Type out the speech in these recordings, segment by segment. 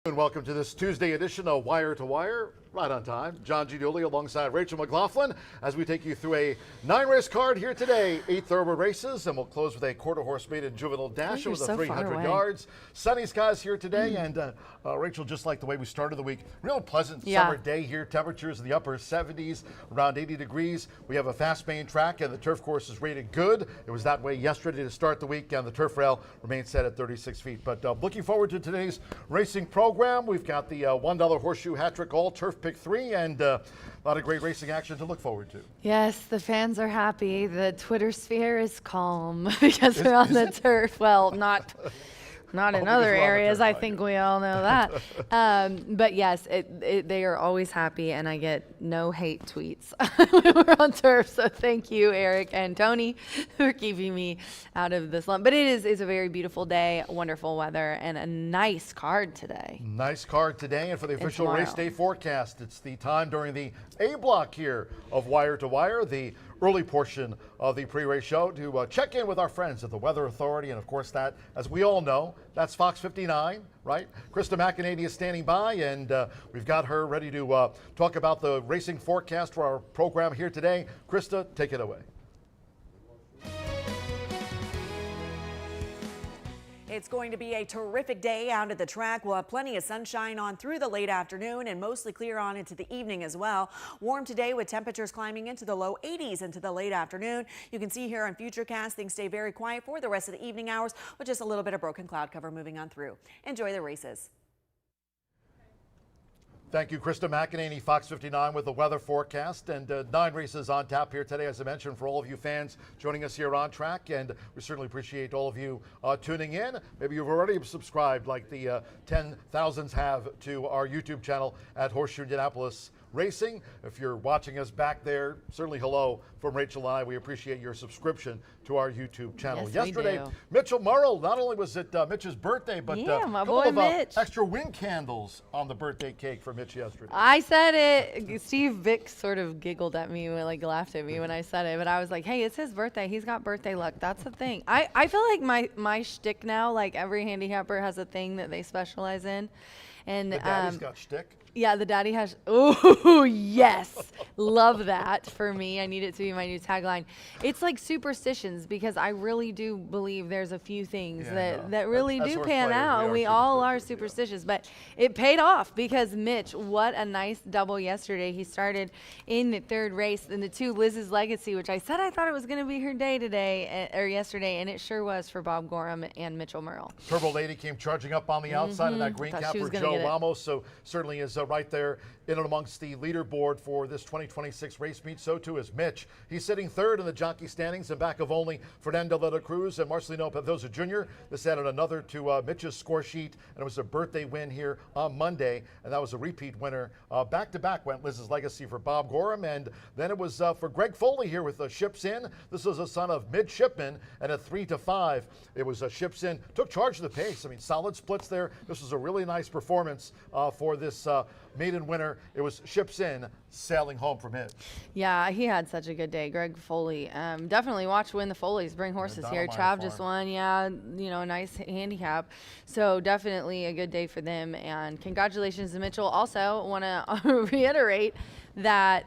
And welcome to this Tuesday edition of Wire to Wire, right on time. John Giudioli alongside Rachel McLaughlin as we take you through a 9-race card here today. 8 thoroughbred races, and we'll close with a quarter-horse maiden juvenile dash with the 300 yards. Sunny skies here today, and Rachel, just like the way we started the week, real pleasant summer day here. Temperatures in the upper 70s, around 80 degrees. We have a fast main track, and the turf course is rated good. It was that way yesterday to start the week, and the turf rail remains set at 36 feet. But looking forward to today's racing program. We've got the $1 Horseshoe Hat-Trick All Turf Pick 3, and a lot of great racing action to look forward to. Yes, the fans are happy. The Twitter sphere is calm because we're on the turf. Well, not in other areas. I think we all know that. But yes, they are always happy, and I get no hate tweets when we're on turf. So thank you, Eric and Tony, for keeping me out of the slump. But it is a very beautiful day, wonderful weather, and a nice card today. Nice card today, and for the official race day forecast, it's the time during the A block here of Wire to Wire, the early portion of the pre-race show, to check in with our friends at the Weather Authority. And of course that, as we all know, that's Fox 59, right? Krista McEnany is standing by, and we've got her ready to talk about the racing forecast for our program here today. Krista, take it away. It's going to be a terrific day out at the track. We'll have plenty of sunshine on through the late afternoon and mostly clear on into the evening as well. Warm today with temperatures climbing into the low 80s into the late afternoon. You can see here on Futurecast things stay very quiet for the rest of the evening hours with just a little bit of broken cloud cover moving on through. Enjoy the races. Thank you, Krista McEnany, Fox 59 with the weather forecast, and 9 races on tap here today, as I mentioned, for all of you fans joining us here on track, and we certainly appreciate all of you tuning in. Maybe you've already subscribed, like the 10,000s have, to our YouTube channel at Horseshoe Indianapolis Racing. If you're watching us back there, certainly hello from Rachel and I. We appreciate your subscription to our YouTube channel. Yes, yesterday, Mitchell Murrell, not only was it Mitch's birthday, but my a boy couple of Mitch. extra wind candles on the birthday cake for Mitch yesterday. I said it. Steve Vick sort of giggled at me, like laughed at me when I said it, but I was like, hey, it's his birthday. He's got birthday luck. That's the thing. I feel like my shtick now, like every handicapper has a thing that they specialize in. And the daddy's got shtick. Yeah, the daddy has. Oh, yes. Love that for me. I need it to be my new tagline. It's like superstitions, because I really do believe there's a few things that really do pan out. And we all are superstitious. But it paid off, because Mitch, what a nice double yesterday. He started in the 3rd race in the 2 Liz's Legacy, which I said I thought it was going to be her day today, or yesterday, and it sure was for Bob Gorham and Mitchell Murrell. Turbo Lady came charging up on the outside of that green cap for Joe Ramos, so certainly is right there in and amongst the leaderboard for this 2026 race meet. So too is Mitch. He's sitting 3rd in the jockey standings in back of only Fernando de la Cruz and Marcelino Pedrosa Jr. This added another to Mitch's score sheet, and it was a birthday win here on Monday, and that was a repeat winner. Back-to-back went Liz's Legacy for Bob Gorham, and then it was for Greg Foley here with Ships In. This was a son of Midshipman, and at 3-5, it was Ships In. Took charge of the pace. I mean, solid splits there. This was a really nice performance for this maiden winner. It was Ships In sailing home from it. Yeah, he had such a good day. Greg Foley. Definitely watch Win the Foleys. Bring horses here. Trav just won. Yeah, a nice handicap. So definitely a good day for them. And congratulations to Mitchell. Also want to reiterate that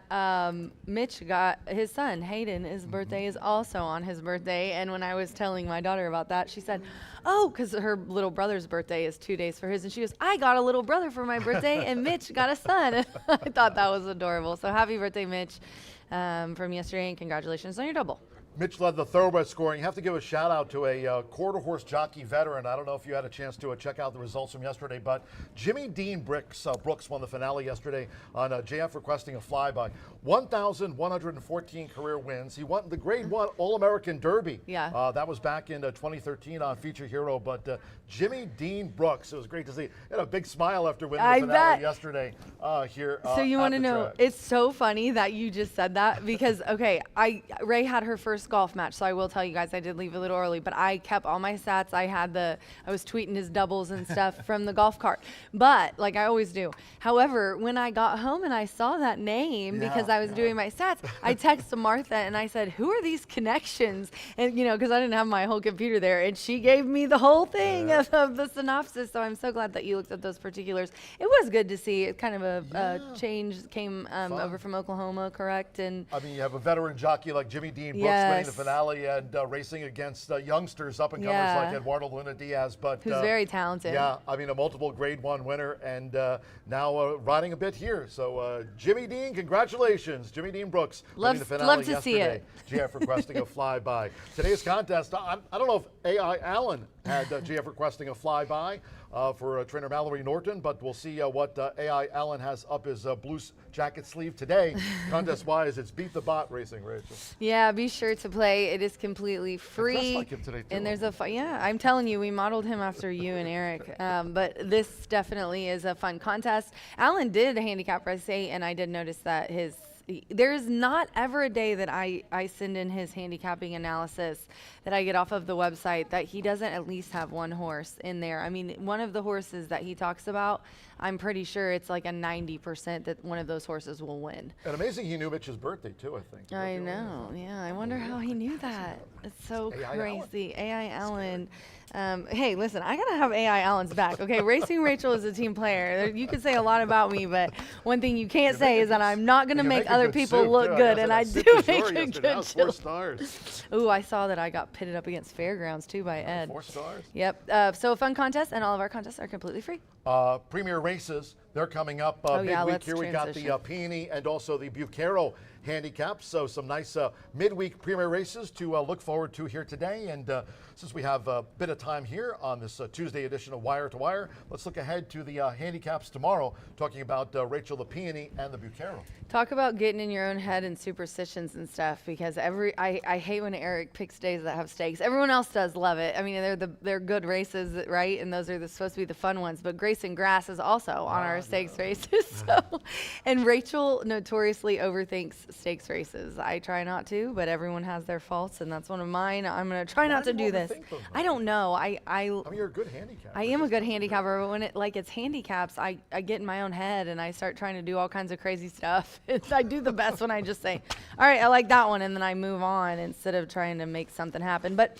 Mitch got his son, Hayden, his birthday is also on his birthday. And when I was telling my daughter about that, she said, oh, because her little brother's birthday is 2 days for his. And she goes, I got a little brother for my birthday, and Mitch got a son. I thought that was adorable. So happy birthday, Mitch, from yesterday, and congratulations on your double. Mitch led the thoroughbred scoring. You have to give a shout out to a quarter horse jockey veteran. I don't know if you had a chance to check out the results from yesterday, but Jimmy Dean Brooks won the finale yesterday on JF requesting a flyby. 1,114 career wins. He won the Grade 1 All-American Derby. Yeah. That was back in 2013 on Feature Hero, but Jimmy Dean Brooks, it was great to see. He had a big smile after winning the finale yesterday here. So you want to know, it's so funny that you just said that, because, okay, Ray had her first golf match, so I will tell you guys I did leave a little early, but I kept all my stats. I was tweeting his doubles and stuff from the golf cart, but like I always do. However, when I got home and I saw that name because I was doing my stats, I texted Martha and I said, "Who are these connections?" And because I didn't have my whole computer there, and she gave me the whole thing of the synopsis. So I'm so glad that you looked at those particulars. It was good to see. It kind of a change came over from Oklahoma, correct? And I mean, you have a veteran jockey like Jimmy Dean Brooks winning the finale and racing against youngsters, up and comers like Eduardo Luna Diaz, but who's very talented. Yeah, I mean, a multiple Grade 1 winner, and now riding a bit here. So Jimmy Dean, congratulations, Jimmy Dean Brooks winning the finale love to yesterday. see it. GF requesting a flyby. Today's contest, I don't know if AI Allen had GF requesting a flyby for trainer Mallory Norton, but we'll see what AI Allen has up his blue jacket sleeve today. Contest-wise, it's Beat the Bot Racing, Rachel. Yeah, be sure to play. It is completely free. Dressed like him today, too. And there's I'm telling you, we modeled him after you and Eric. But this definitely is a fun contest. Allen did a handicap race 8, and I did notice that there's not ever a day that I send in his handicapping analysis that I get off of the website that he doesn't at least have one horse in there. I mean, one of the horses that he talks about, I'm pretty sure it's like a 90% that one of those horses will win. And amazing he knew Mitch's birthday, too, I think. I know, yeah. I wonder how he knew that. It's so crazy. AI Allen. Hey, listen, I gotta have AI Allen's back. Okay, Racing Rachel is a team player. You can say a lot about me, but one thing you can't say is that I'm not gonna make other people look good, and I do make a good 4 stars. Ooh, I saw that I got pitted up against Fairgrounds too by Ed. 4 stars. Yep. So a fun contest, and all of our contests are completely free. Premier races, they're coming up midweek. Here we got the Peony and also the Bucaro handicaps. So some nice midweek premier races to look forward to here today. And since we have a bit of time here on this Tuesday edition of Wire to Wire, let's look ahead to the handicaps tomorrow, talking about Rachel, the Peony, and the Bucaro. Talk about getting in your own head and superstitions and stuff, because I hate when Eric picks days that have stakes. Everyone else does love it. I mean, they're good races, right? And those are supposed to be the fun ones. But Grace and Grass is also on our stakes races. So, and Rachel notoriously overthinks stakes races. I try not to, but everyone has their faults, and that's one of mine. I'm gonna try not to do this. I don't know. I mean, you're a good handicapper. I am a good handicapper, but when it's handicaps, I get in my own head and I start trying to do all kinds of crazy stuff. I do the best when I just say, all right, I like that one, and then I move on instead of trying to make something happen. But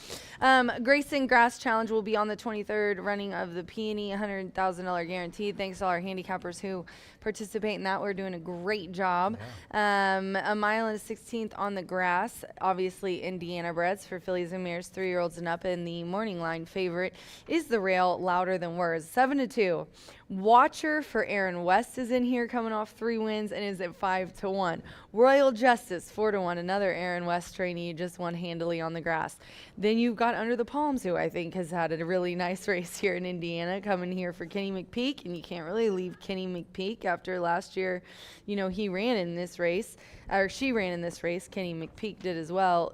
Grace and Grass Challenge will be on the 23rd running of the Peony, $100,000 guaranteed. Thanks to all our handicappers who participate in that. We're doing a great job. A mile and a 16th on the grass. Obviously, Indiana breds for fillies and mares, 3-year-olds and up. And the morning line favorite is the rail, Louder Than Words, 7-2. Watcher for Aaron West is in here, coming off 3 wins and is at 5-1. Royal Justice, 4-1. Another Aaron West trainee, just won handily on the grass. Then you've got Under the Palms, who I think has had a really nice race here in Indiana, coming here for Kenny McPeak, and you can't really leave Kenny McPeak after last year. He ran in this race, or she ran in this race. Kenny McPeak did as well.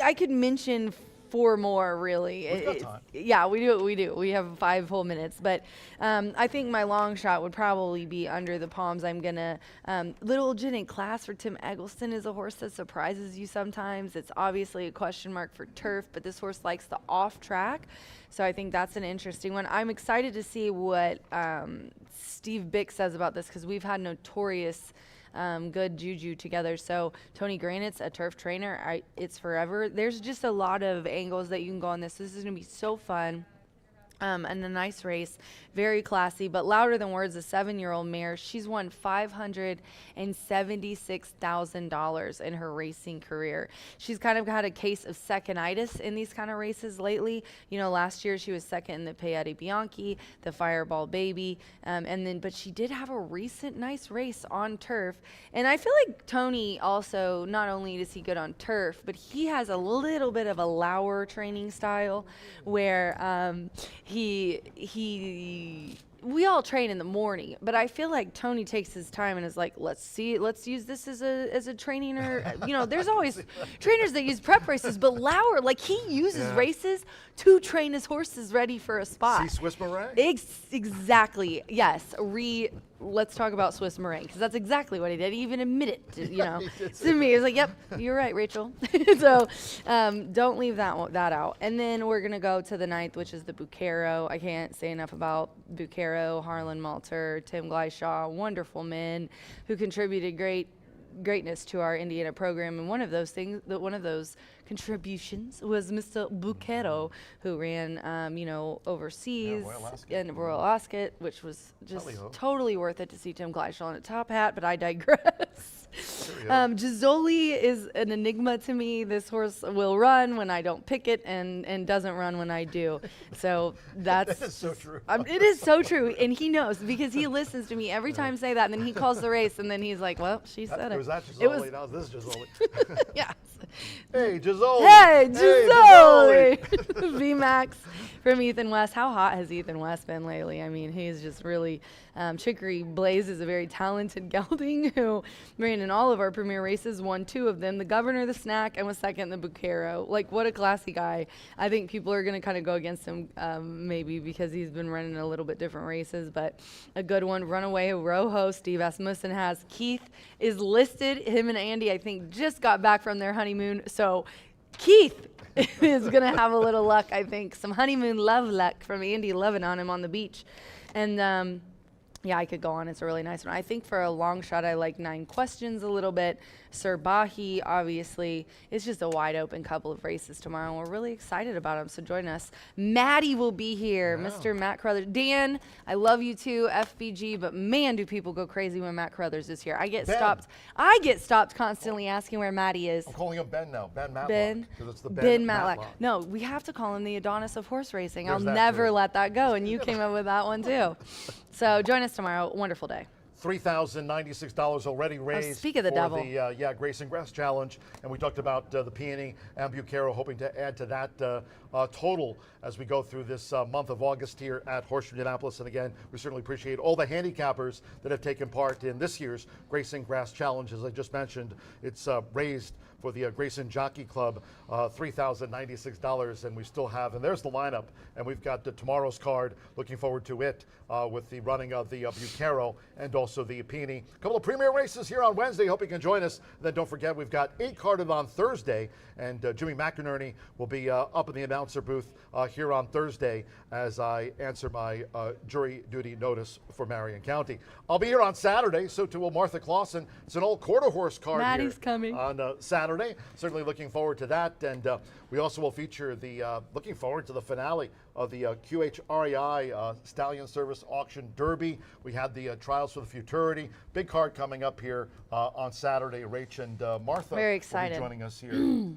I could mention 4 more, really. We've got time. Yeah, we do. We have 5 whole minutes. But I think my long shot would probably be Under the Palms. I'm going to Little Gin Class for Tim Eggleston is a horse that surprises you sometimes. It's obviously a question mark for turf, but this horse likes the off track. So I think that's an interesting one. I'm excited to see what Steve Bick says about this, because we've had notorious good juju together. So Tony Granite's a turf trainer. It's forever. There's just a lot of angles that you can go on this. This is going to be so fun. And a nice race, very classy, but Louder Than Words, a 7-year-old mare. She's won $576,000 in her racing career. She's kind of had a case of second-itis in these kind of races lately. Last year she was second in the Paetti Bianchi, the Fireball Baby, but she did have a recent nice race on turf. And I feel like Tony also, not only is he good on turf, but he has a little bit of a Lauer training style where we all train in the morning, but I feel like Tony takes his time and is like, let's use this as a training, or there's always trainers that use prep races, but Lauer, he uses races to train his horses ready for a spot. See Swiss Marais? Exactly. Yes. let's talk about Swiss meringue, because that's exactly what he did. He even admitted to, to me. He was like, yep, you're right, Rachel. So don't leave that out. And then we're going to go to the 9th, which is the Bucero. I can't say enough about Bucero, Harlan Malter, Tim Gleishaw, wonderful men who contributed greatness to our Indiana program. And one of those contributions was Mr. Bucero, who ran, overseas in Royal Ascot, which was just totally worth it to see Tim Gleishaw in a top hat, but I digress. Gisoli is an enigma to me. This horse will run when I don't pick it and doesn't run when I do. So that's that is so true. It is so true, and he knows because he listens to me every time I say that, and then he calls the race, and then he's like, well, she said it. Was that Gisoli? Now this is Gisoli. Yeah. Hey, Gisoli. Hey, Gisoli. VMAX from Ethan West. How hot has Ethan West been lately? I mean, he's just really Chicory Blaze is a very talented gelding who ran in all of our premier races, won 2 of them, the Governor, the Snack, and was second in the Bucero. Like, what a classy guy. I think people are going to kind of go against him maybe because he's been running a little bit different races, but a good one. Runaway Rojo, Steve Asmussen has. Keith is listed. Him and Andy, I think, just got back from their honeymoon. So Keith is going to have a little luck, I think. Some honeymoon love luck from Andy loving on him on the beach. And yeah, I could go on. It's a really nice one. I think for a long shot, I like 9 Questions a little bit. Sir Bahi, obviously. It's just a wide open couple of races tomorrow, and we're really excited about them, so join us. Maddie will be here, Mr. Matt Carruthers. Dan, I love you too, FBG, but man, do people go crazy when Matt Carruthers is here. I get stopped constantly asking where Maddie is. I'm calling him Ben now, Ben Matlock. Because it's the Ben Matlock. No, we have to call him the Adonis of horse racing. There's I'll never let that go, and you came up with that one too. So join us tomorrow. Wonderful day. $3,096 already raised speak of the devil. For the Grayson Grass Challenge, and we talked about the Peony and Bucero, hoping to add to that total as we go through this month of August here at Horseshoe Indianapolis. And again, we certainly appreciate all the handicappers that have taken part in this year's Grayson Grass Challenge. As I just mentioned, it's raised for the Grayson Jockey Club, $3,096, and we still have, and there's the lineup, and we've got tomorrow's card, looking forward to it, with the running of the Bucero and also the Peony. A couple of premier races here on Wednesday, hope you can join us. And then don't forget, we've got 8 carded on Thursday, and Jimmy McInerney will be up in the announcer booth here on Thursday as I answer my jury duty notice for Marion County. I'll be here on Saturday, so too will Martha Clausen. It's an old quarter horse card Maddie's here coming on Saturday. Certainly looking forward to that, and we also will feature the looking forward to the finale of the QHREI Stallion Service Auction Derby. We had the trials for the Futurity. Big card coming up here on Saturday. Rach and Martha very excited. will be joining us here.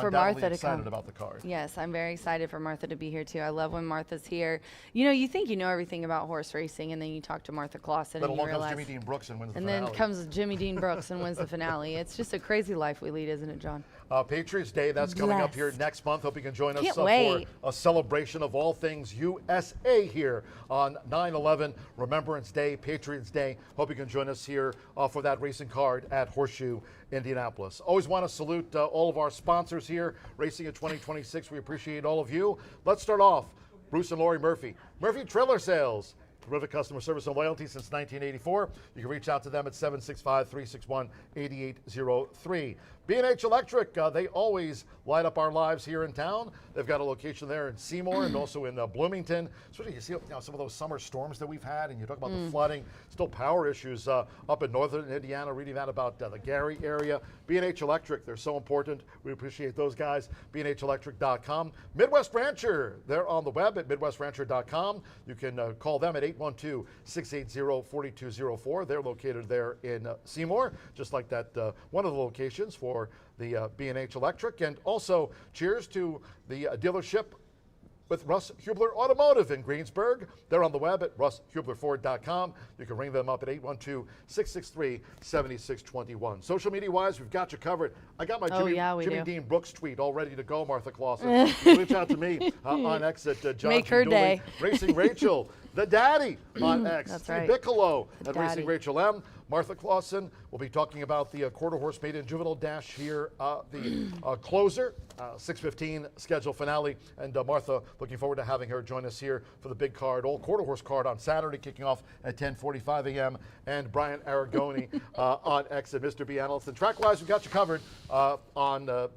For Martha to excited come. about the card. Yes, I'm very excited for Martha to be here too. I love when Martha's here. You know, you think you know everything about horse racing, and then you talk to Martha Clausen and you realize. Jimmy Dean Brooks and wins the and finale. then comes Jimmy Dean Brooks and wins the finale. It's just a crazy life we lead, isn't it, John? Patriots Day, that's coming up here next month. Hope you can join us for a celebration of all things USA here on 9/11, Remembrance Day, Patriots Day. Hope you can join us here for that racing card at Horseshoe Indianapolis. Always want to salute all of our sponsors here, Racing in 2026. We appreciate all of you. Let's start off. Bruce and Lori Murphy. Murphy Trailer Sales. Terrific customer service and loyalty since 1984. You can reach out to them at 765-361-8803. B&H Electric, they always light up our lives here in town. They've got a location there in Seymour and also in Bloomington. Especially you see some of those summer storms that we've had, and you talk about the flooding, still power issues up in northern Indiana, reading that about the Gary area. B&H Electric, they're so important. We appreciate those guys. BNHelectric.com. Midwest Rancher, they're on the web at MidwestRancher.com. You can call them at 812-680-4204. They're located there in Seymour, just like that one of the locations for the B&H Electric. And also cheers to the dealership with Russ Hubler Automotive in Greensburg. They're on the web at RussHublerFord.com. You can ring them up at 812-663-7621. Social media-wise, we've got you covered. I got my Jimmy Dean Brooks tweet all ready to go, Martha Clausen. Reach out to me on X at John Make her Dooley. day. Racing Rachel. the daddy on X. That's Steve right. Bigelow The at daddy. Racing Rachel M. Martha Clausen will be talking about the quarter horse maiden juvenile dash here, the closer, 6:15 schedule finale. And Martha, looking forward to having her join us here for the big card, old quarter horse card on Saturday, kicking off at 10:45 a.m. And Brian Aragoni on X and Mr. B Analyst. And track-wise, we've got you covered on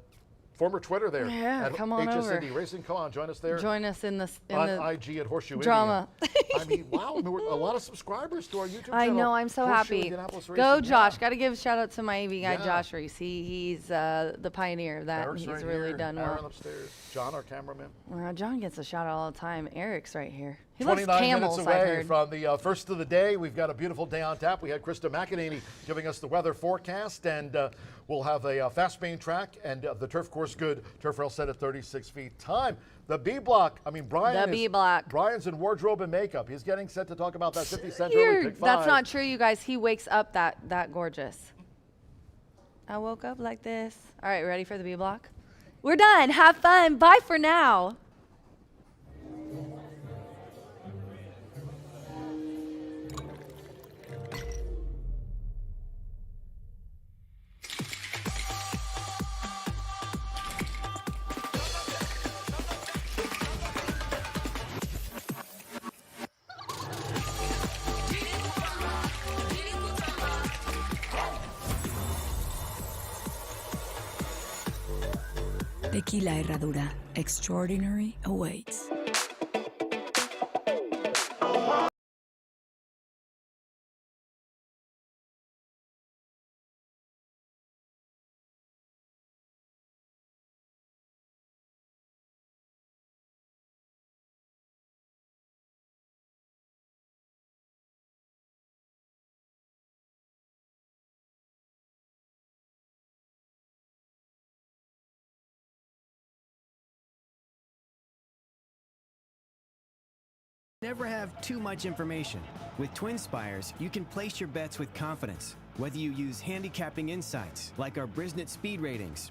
former Twitter there. Yeah, at come on HS over. Indy Racing. Come on, join us there. Join us in the on IG at Horseshoe drama. Indiana. I mean, wow, I mean, we're a lot of subscribers to our YouTube channel. I know, I'm so Horseshoe happy. Indianapolis Go, Racing. Josh. Yeah. Got to give a shout out to my AV guy, Yeah. Josh Reese. He's the pioneer of that. Eric's He's right really here. done Aaron well. upstairs. John, our cameraman. John gets a shout out all the time. Eric's right here. He loves 29 camels, minutes I away heard. from the first of the day. We've got a beautiful day on tap. We had Krista McEnany giving us the weather forecast, and we'll have a fast main track and the turf course good. Turf rail set at 36 feet. Time. The B block. I mean, Brian's in wardrobe and makeup. He's getting set to talk about that 50 cent early pick 5. That's not true, you guys. He wakes up that gorgeous. I woke up like this. All right, ready for the B block? We're done. Have fun. Bye for now. Tequila Herradura. Extraordinary awaits. Never have too much information. With Twin Spires, you can place your bets with confidence. Whether you use handicapping insights like our Brisnet speed ratings,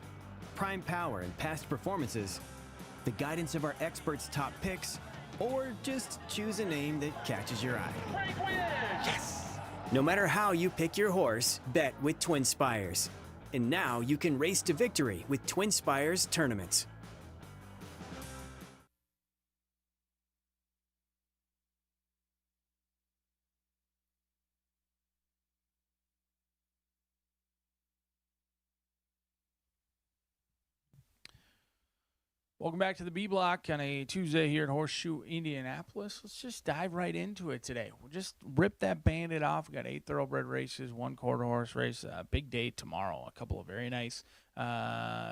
prime power and past performances, the guidance of our experts' top picks, or just choose a name that catches your eye. Yes! No matter how you pick your horse, bet with Twin Spires. And now you can race to victory with Twin Spires tournaments. Welcome back to the B Block on a Tuesday here at Horseshoe Indianapolis. Let's just dive right into it today. We'll just rip that Bandit off. We got 8 thoroughbred races, 1 quarter horse race. Big day tomorrow. A couple of very nice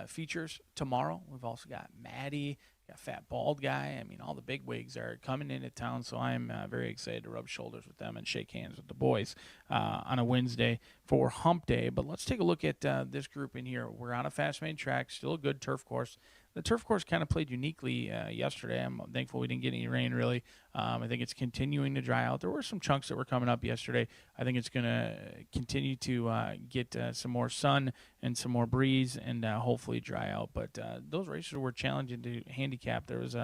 features tomorrow. We've also got Maddie, got Fat Bald Guy. I mean, all the big wigs are coming into town, so I'm very excited to rub shoulders with them and shake hands with the boys on a Wednesday for Hump Day. But let's take a look at this group in here. We're on a fast main track, still a good turf course. The turf course kind of played uniquely yesterday. I'm thankful we didn't get any rain, really. I think it's continuing to dry out. There were some chunks that were coming up yesterday. I think it's going to continue to get some more sun and some more breeze and hopefully dry out. But those races were challenging to handicap. There was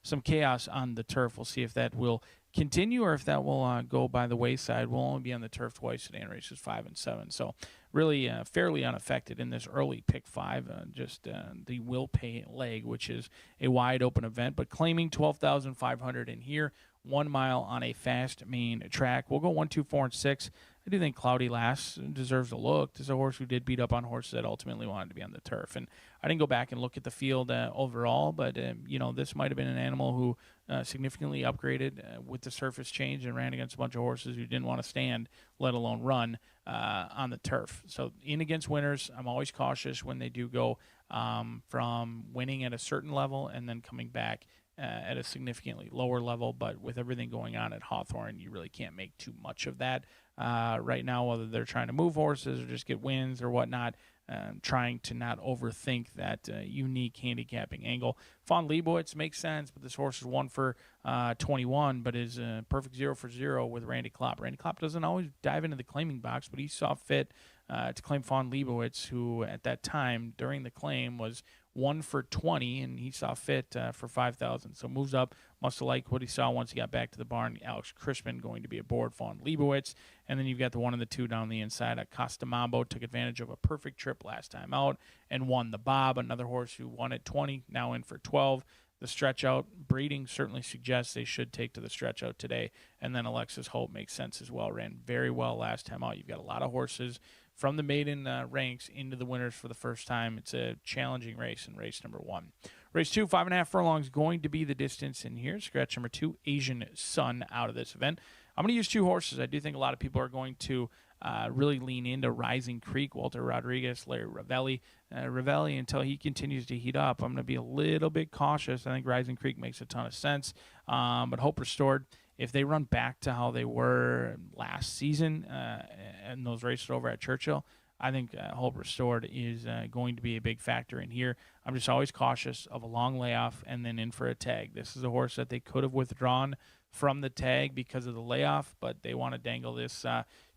some chaos on the turf. We'll see if that will continue or if that will go by the wayside. We'll only be on the turf twice today in races 5 and 7. So really fairly unaffected in this early pick 5, just the will pay leg, which is a wide open event, but claiming 12,500 in here, 1 mile on a fast main track. We'll go 1, 2, 4, and 6. I do think Cloudy Lass deserves a look. This is a horse who did beat up on horses that ultimately wanted to be on the turf. And I didn't go back and look at the field overall, but, this might have been an animal who significantly upgraded with the surface change and ran against a bunch of horses who didn't want to stand, let alone run on the turf. So in against winners, I'm always cautious when they do go from winning at a certain level and then coming back at a significantly lower level. But with everything going on at Hawthorne, you really can't make too much of that right now, whether they're trying to move horses or just get wins or whatnot. Trying to not overthink that unique handicapping angle. Von Leibowitz makes sense, but this horse is 1 for 21, but is perfect 0 for 0 with Randy Klopp. Randy Klopp doesn't always dive into the claiming box, but he saw fit to claim Von Leibowitz, who at that time during the claim was 1 for 20, and he saw fit for 5,000. So moves up. Must have liked what he saw once he got back to the barn. Alex Crispin going to be aboard for Leibowitz. And then you've got the 1 and the 2 down the inside. Costa Mambo took advantage of a perfect trip last time out and won the Bob. Another horse who won at 20, now in for 12. The stretch out breeding certainly suggests they should take to the stretch out today. And then Alexis Hope makes sense as well. Ran very well last time out. You've got a lot of horses from the maiden ranks into the winners for the first time. It's a challenging race in race number 1. Race 2, 5.5 furlongs, going to be the distance in here. Scratch number 2, Asian Sun, out of this event. I'm going to use 2 horses. I do think a lot of people are going to really lean into Rising Creek, Walter Rodriguez, Larry Ravelli. Ravelli, until he continues to heat up, I'm going to be a little bit cautious. I think Rising Creek makes a ton of sense. But Hope Restored, if they run back to how they were last season and those races over at Churchill, I think Hope Restored is going to be a big factor in here. I'm just always cautious of a long layoff and then in for a tag. This is a horse that they could have withdrawn from the tag because of the layoff, but they want to dangle this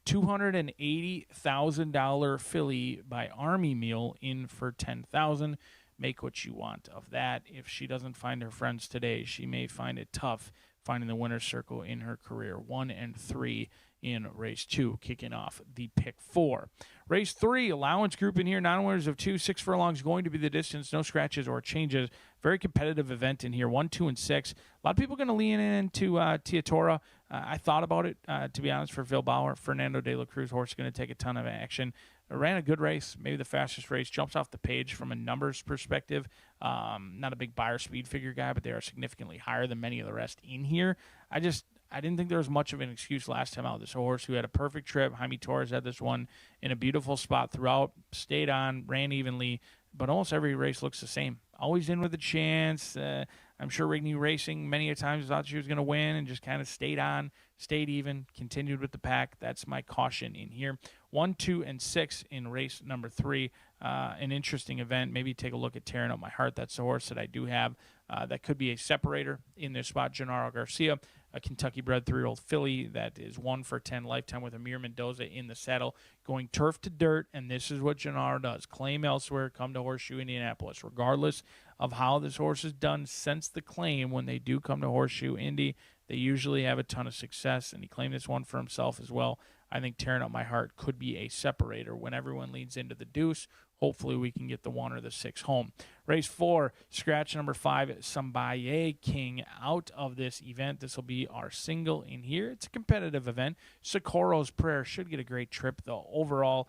$280,000 filly by Army Meal in for $10,000. Make what you want of that. If she doesn't find her friends today, she may find it tough finding the winner's circle in her career. 1 and 3 in race 2, kicking off the pick 4. Race 3, allowance group in here, non-winners of 2, 6 furlongs going to be the distance, no scratches or changes. Very competitive event in here, 1, 2, and 6. A lot of people going to lean into Tiatora. I thought about it, to be honest, for Phil Bauer. Fernando de la Cruz horse going to take a ton of action. Ran a good race, maybe the fastest race, jumps off the page from a numbers perspective. Not a big buyer speed figure guy, but they are significantly higher than many of the rest in here. I didn't think there was much of an excuse last time out. This horse who had a perfect trip. Jaime Torres had this one in a beautiful spot throughout, stayed on, ran evenly, but almost every race looks the same. Always in with a chance. I'm sure Rigney Racing many a times thought she was going to win and just kind of stayed on, stayed even, continued with the pack. That's my caution in here. 1, 2, and 6 in race number 3. An interesting event. Maybe take a look at Tearing Up My Heart. That's the horse that I do have. That could be a separator in this spot. Gennaro Garcia, a Kentucky-bred 3-year-old filly that is 1 for 10 lifetime with Amir Mendoza in the saddle, going turf to dirt, and this is what Gennaro does. Claim elsewhere, come to Horseshoe Indianapolis. Regardless of how this horse has done since the claim, when they do come to Horseshoe Indy, they usually have a ton of success, and he claimed this one for himself as well. I think Tearing Up My Heart could be a separator. When everyone leans into the deuce, hopefully we can get the 1 or the 6 home. Race 4, scratch number 5, Sambaye King out of this event. This will be our single in here. It's a competitive event. Socorro's Prayer should get a great trip, though. Overall,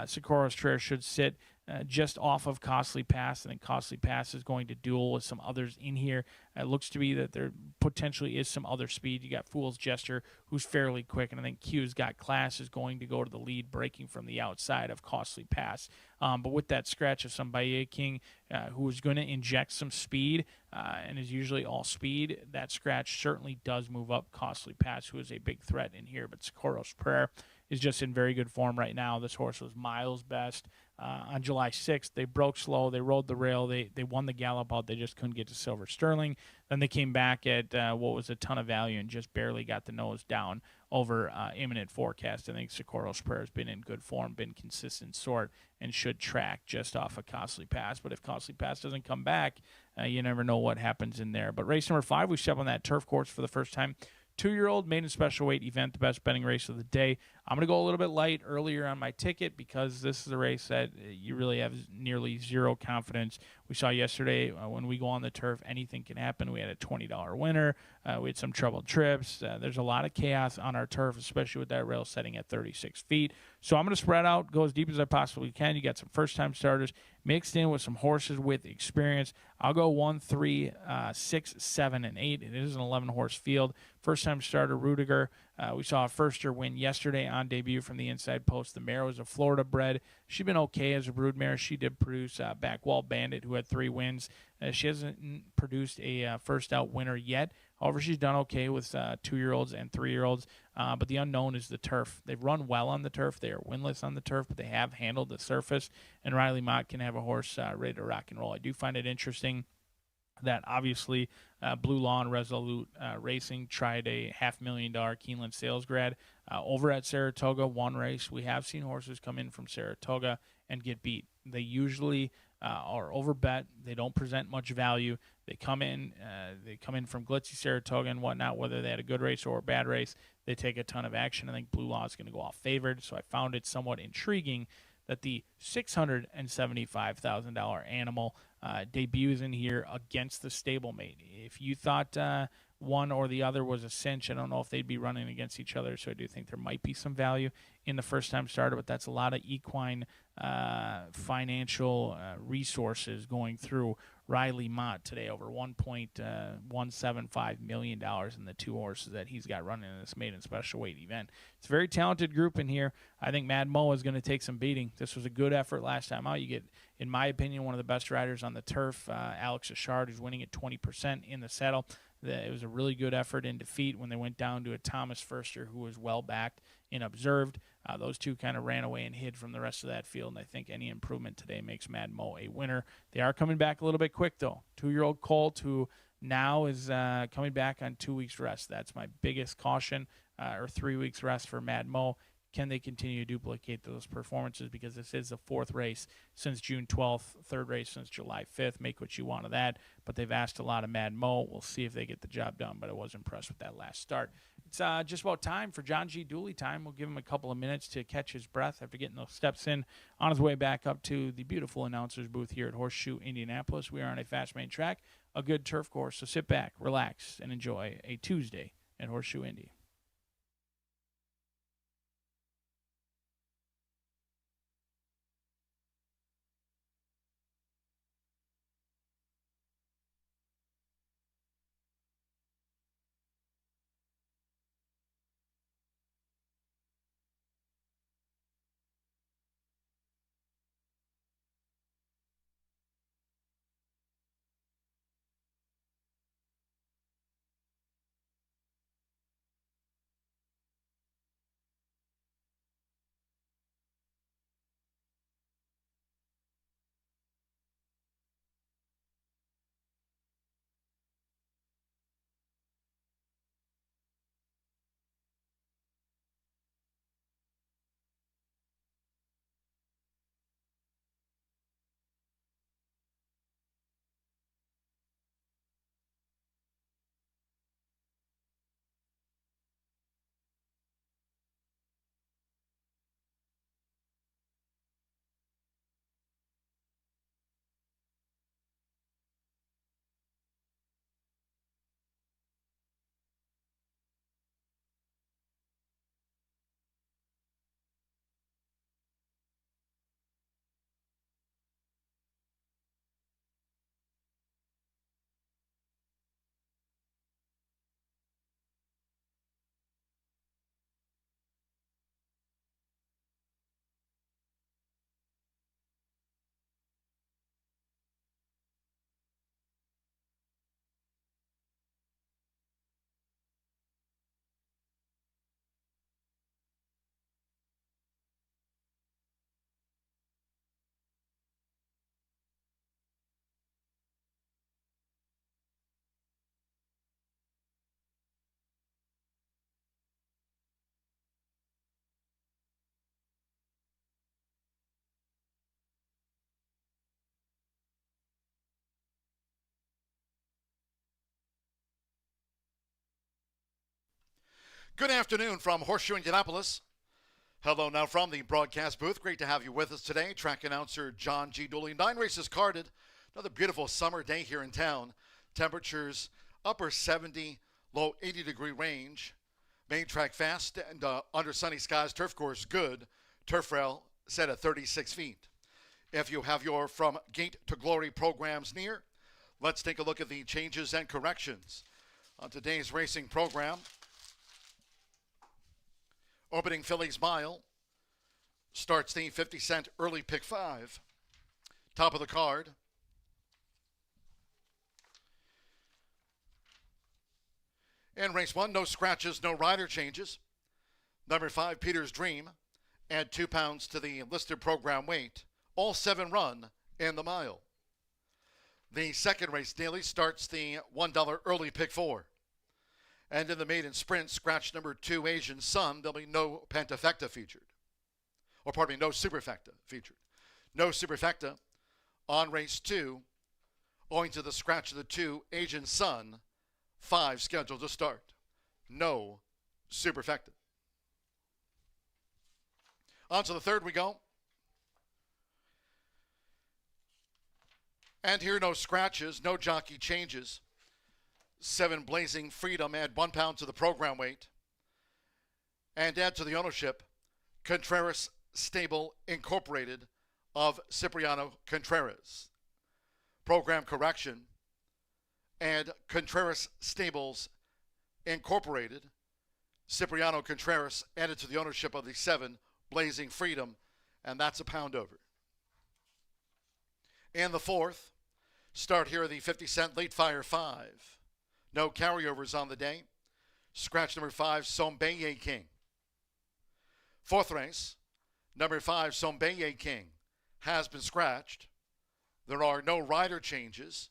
Socorro's Prayer should sit just off of Costly Pass. I think Costly Pass is going to duel with some others in here. It looks to be that there potentially is some other speed. You got Fool's Gesture, who's fairly quick, and I think Q's Got Class is going to go to the lead, breaking from the outside of Costly Pass. But with that scratch of Sambaye King, who is going to inject some speed and is usually all speed, that scratch certainly does move up Costly Pass, who is a big threat in here. But Socorro's Prayer is just in very good form right now. This horse was miles best on July 6th. They broke slow. They rode the rail. They won the gallop out. They just couldn't get to Silver Sterling. Then they came back at what was a ton of value and just barely got the nose down over Imminent Forecast. I think Socorro's Prayer has been in good form, been consistent sort, and should track just off of Costly Pass. But if Costly Pass doesn't come back, you never know what happens in there. But race number 5, we step on that turf course for the first time. 2-year-old maiden special weight event, the best betting race of the day. I'm going to go a little bit light earlier on my ticket because this is a race that you really have nearly zero confidence. We saw yesterday when we go on the turf, anything can happen. We had a $20 winner. We had some troubled trips. There's a lot of chaos on our turf, especially with that rail setting at 36 feet. So I'm going to spread out, go as deep as I possibly can. You got some first-time starters mixed in with some horses with experience. I'll go 1, 3, 6, 7, and 8. It is an 11-horse field. First-time starter, Rudiger. We saw a firster win yesterday on debut from the inside post. The mare was a Florida bred. She's been okay as a brood mare. She did produce Backwall Bandit, who had 3 wins. She hasn't produced a first-out winner yet. However, she's done okay with 2-year-olds and 3-year-olds. But the unknown is the turf. They've run well on the turf. They are winless on the turf, but they have handled the surface. And Riley Mott can have a horse ready to rock and roll. I do find it interesting that obviously Blue Law and Resolute Racing tried a $500,000 Keeneland sales grad over at Saratoga. One race. We have seen horses come in from Saratoga and get beat. They usually are overbet. They don't present much value. They come in from glitzy Saratoga and whatnot, whether they had a good race or a bad race. They take a ton of action. I think Blue Law is going to go off favored, so I found it somewhat intriguing that the $675,000 animal debuts in here against the stablemate. If you thought one or the other was a cinch, I don't know if they'd be running against each other, so I do think there might be some value in the first-time starter, but that's a lot of equine financial resources going through Riley Mott today, over $1.175 million in the two horses that he's got running in this maiden special weight event. It's a very talented group in here. I think Mad Mo is going to take some beating. This was a good effort last time out. You get, in my opinion, one of the best riders on the turf, Alex Achard, who's winning at 20% in the saddle. It was a really good effort in defeat when they went down to a Thomas Firster who was well-backed and observed. Those two kind of ran away and hid from the rest of that field, and I think any improvement today makes Mad Mo a winner. They are coming back a little bit quick, though. 2-year-old Colt, who now is coming back on 2 weeks rest. That's my biggest caution, or 3 weeks rest for Mad Mo. Can they continue to duplicate those performances? Because this is the fourth race since June 12th, third race since July 5th. Make what you want of that. But they've asked a lot of Mad Mo. We'll see if they get the job done, but I was impressed with that last start. It's just about time for John G. Dooley time. We'll give him a couple of minutes to catch his breath after getting those steps in on his way back up to the beautiful announcer's booth here at Horseshoe Indianapolis. We are on a fast main track, a good turf course, so sit back, relax, and enjoy a Tuesday at Horseshoe Indy. Good afternoon from Horseshoe Indianapolis. Hello now from the broadcast booth. Great to have you with us today. Track announcer John G. Dooley. 9 races carded. Another beautiful summer day here in town. Temperatures upper 70, low 80-degree range. Main track fast and under sunny skies. Turf course good. Turf rail set at 36 feet. If you have your From Gate to Glory programs near, let's take a look at the changes and corrections on today's racing program. Opening Phillies Mile starts the 50-cent early pick 5. Top of the card. In race 1, no scratches, no rider changes. Number 5, Peter's Dream. Add 2 pounds to the listed program weight. All 7 run in the mile. The second race daily starts the $1 early pick 4. And in the maiden sprint, scratch number 2, Asian Sun, there'll be no Pentafecta featured. Or pardon me, no Superfecta featured. No Superfecta on race 2, owing to the scratch of the 2, Asian Sun, 5 scheduled to start. No Superfecta. On to the third we go. And here, no scratches, no jockey changes. 7 Blazing Freedom, add 1 pound to the program weight. And add to the ownership, Contreras Stable Incorporated of Cipriano Contreras. Program correction, and Contreras Stables Incorporated, Cipriano Contreras, added to the ownership of the 7 Blazing Freedom, and that's a pound over. And the fourth, start here the 50-cent Late Fire 5. No carryovers on the day. Scratch number 5, Sombeye King. Fourth race, number 5, Sombeye King, has been scratched. There are no rider changes.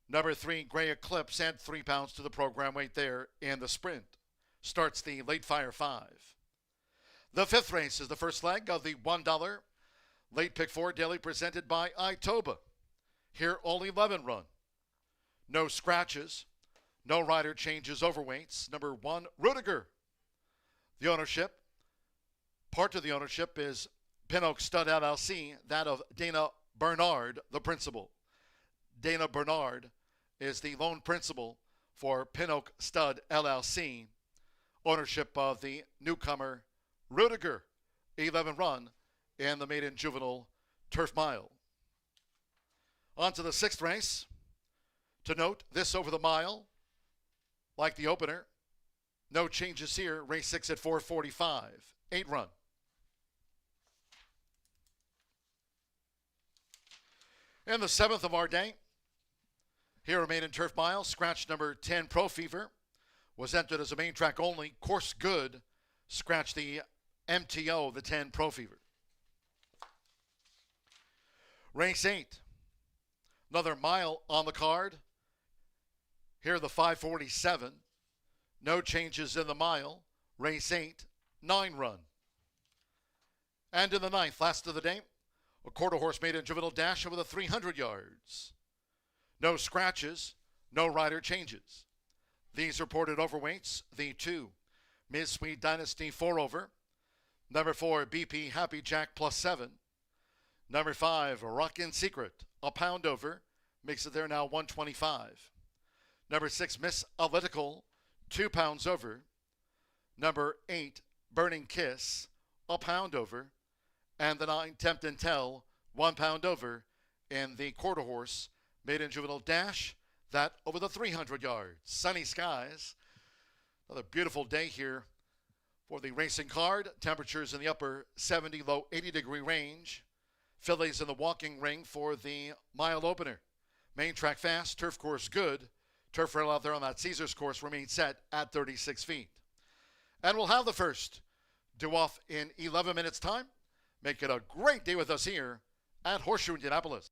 Number 3, Gray Eclipse, add 3 pounds to the program weight there in the sprint. Starts the Late Fire 5. The fifth race is the first leg of the $1 Late Pick 4 daily presented by Itoba. Here, all 11 run. No scratches. No rider changes overweights. Number 1, Rudiger. The ownership, part of the ownership is Pinoak Stud LLC, that of Dana Bernard, the principal. Dana Bernard is the lone principal for Pinoak Stud LLC. Ownership of the newcomer Rudiger, 11 run in the maiden juvenile turf mile. On to the sixth race. To note, this over the mile, like the opener, no changes here. Race 6 at 4:45, 8 run. In the seventh of our day, here a maiden turf mile, scratch number 10, Pro Fever, was entered as a main track only. Course good, scratch the MTO, the 10 Pro Fever. Race 8, another mile on the card. Here the 5:47, no changes in the mile. Race 8, 9 run. And in the ninth, last of the day, a quarter horse maiden juvenile dash over the 300 yards. No scratches, no rider changes. These reported overweights, the 2, Ms. Sweet Dynasty 4 over. Number 4, BP Happy Jack +7. Number 5, Rockin' Secret, a pound over. Makes it there now 125. Number 6, Miss Analytical, 2 pounds over. Number 8, Burning Kiss, a pound over. And the 9, Tempt and Tell, 1 pound over in the quarter horse maiden juvenile dash, that over the 300 yards. Sunny skies. Another beautiful day here for the racing card. Temperatures in the upper 70, low 80 degree range. Fillies in the walking ring for the mile opener. Main track fast, turf course good. Turf rail out there on that Caesars course remains set at 36 feet. And we'll have the first due off in 11 minutes time. Make it a great day with us here at Horseshoe Indianapolis.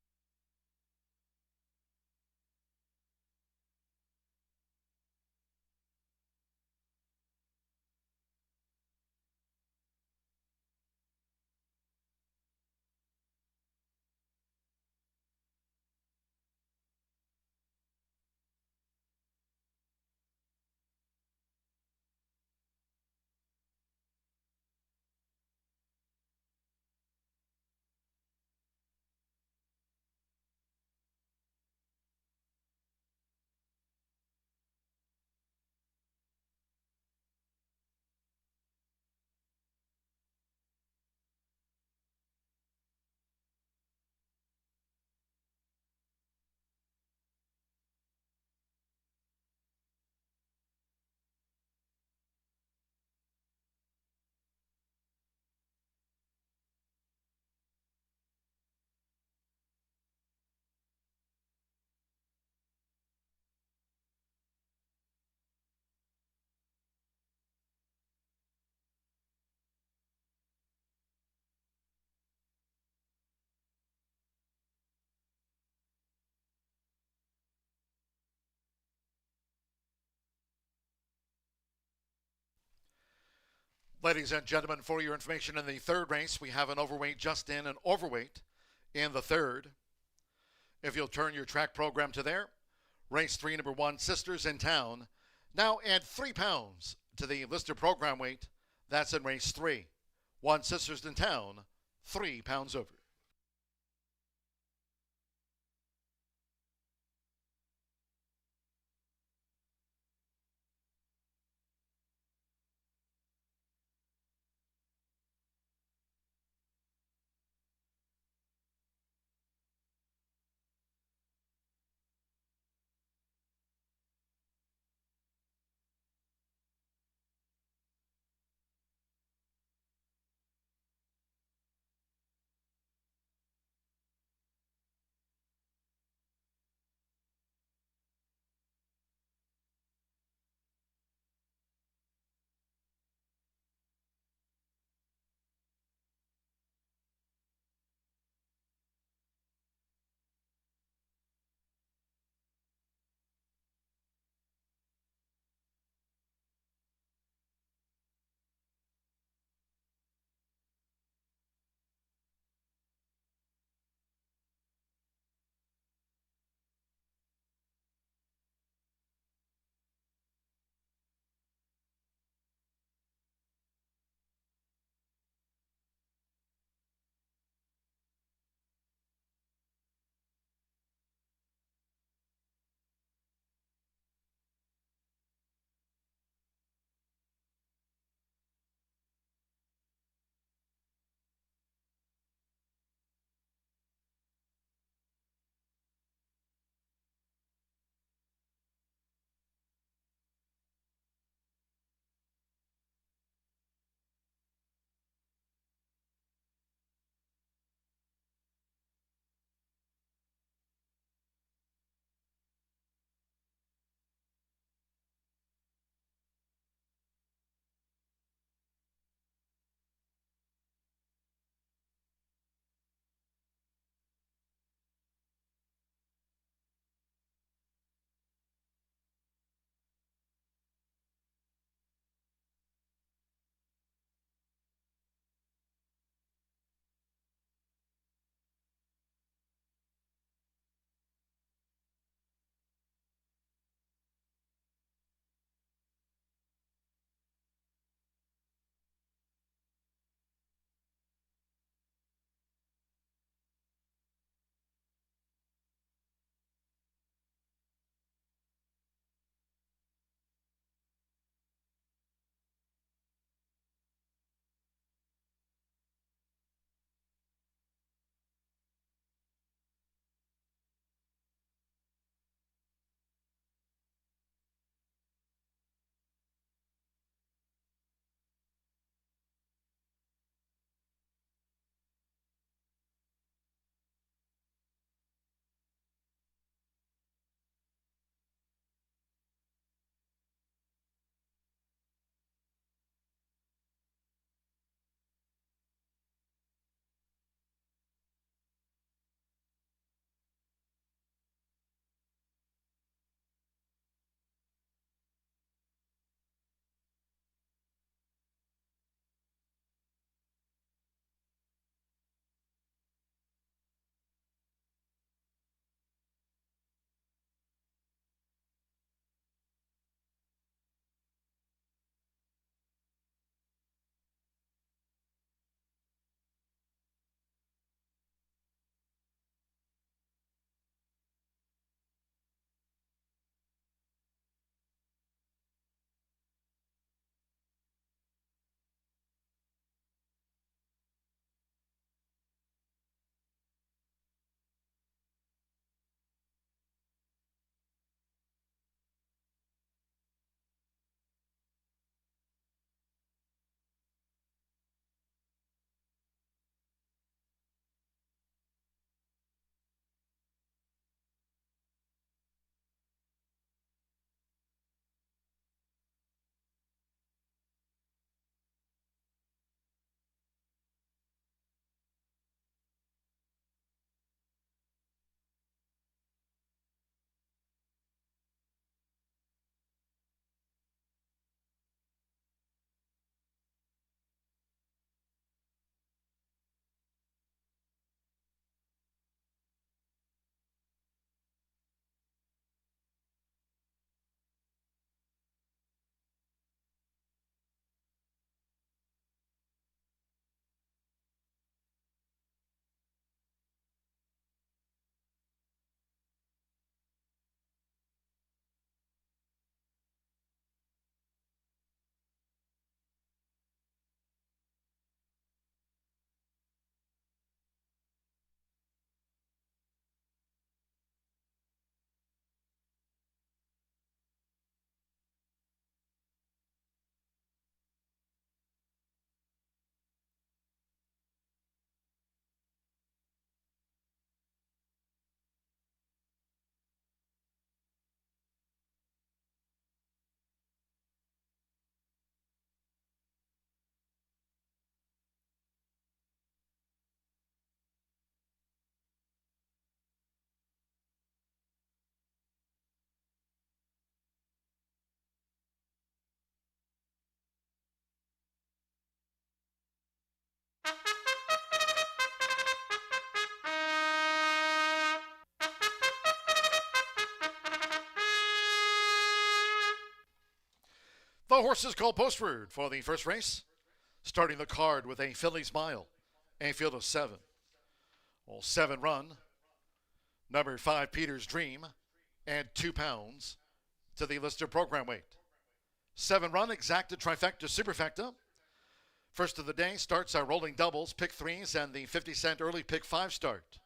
Ladies and gentlemen, for your information, in the third race, we have an overweight just in, an overweight in the third. If you'll turn your track program to there, race 3, number 1, Sisters in Town. Now add 3 pounds to the listed program weight. That's in race 3. 1, Sisters in Town, 3 pounds over. The horses called postward for the first race. Starting the card with a Phillies Mile, a field of 7. Well, 7 run. Number 5, Peter's Dream, and 2 pounds to the listed program weight. 7 run, exacta, trifecta, superfecta. First of the day starts our rolling doubles, pick 3s, and the 50-cent early pick 5 start.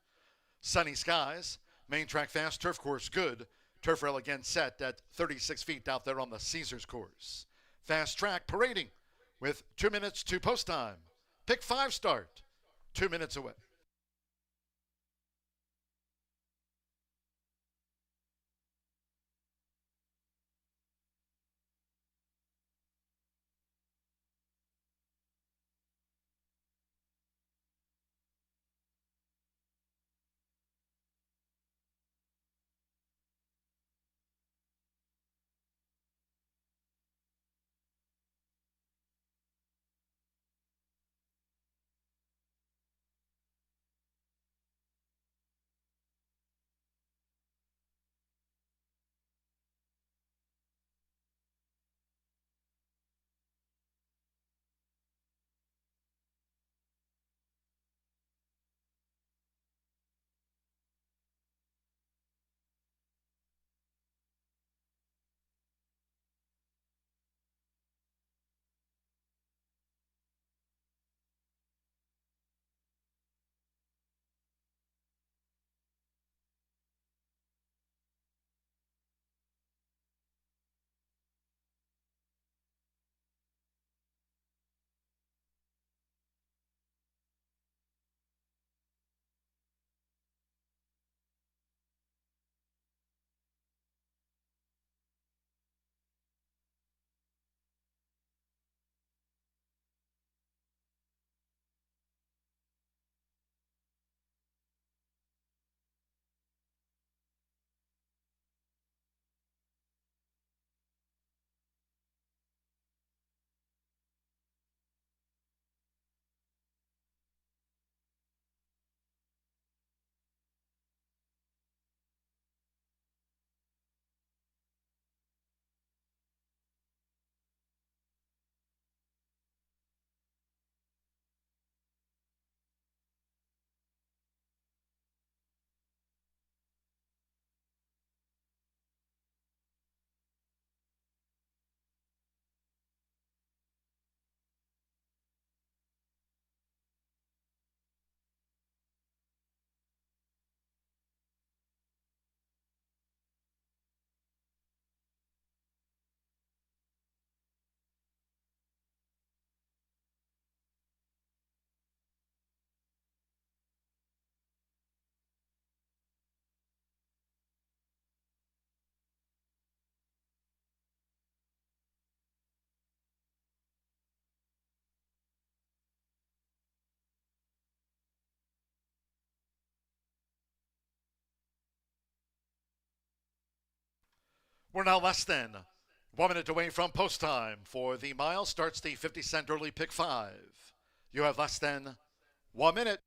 Sunny skies, main track fast, turf course good. Turf rail again set at 36 feet out there on the Caesars course. Fast track parading with 2 minutes to post time. Pick 5 start, 2 minutes away. We're now less than 1 minute away from post time. For the mile starts the 50-cent early pick 5. You have less than 1 minute.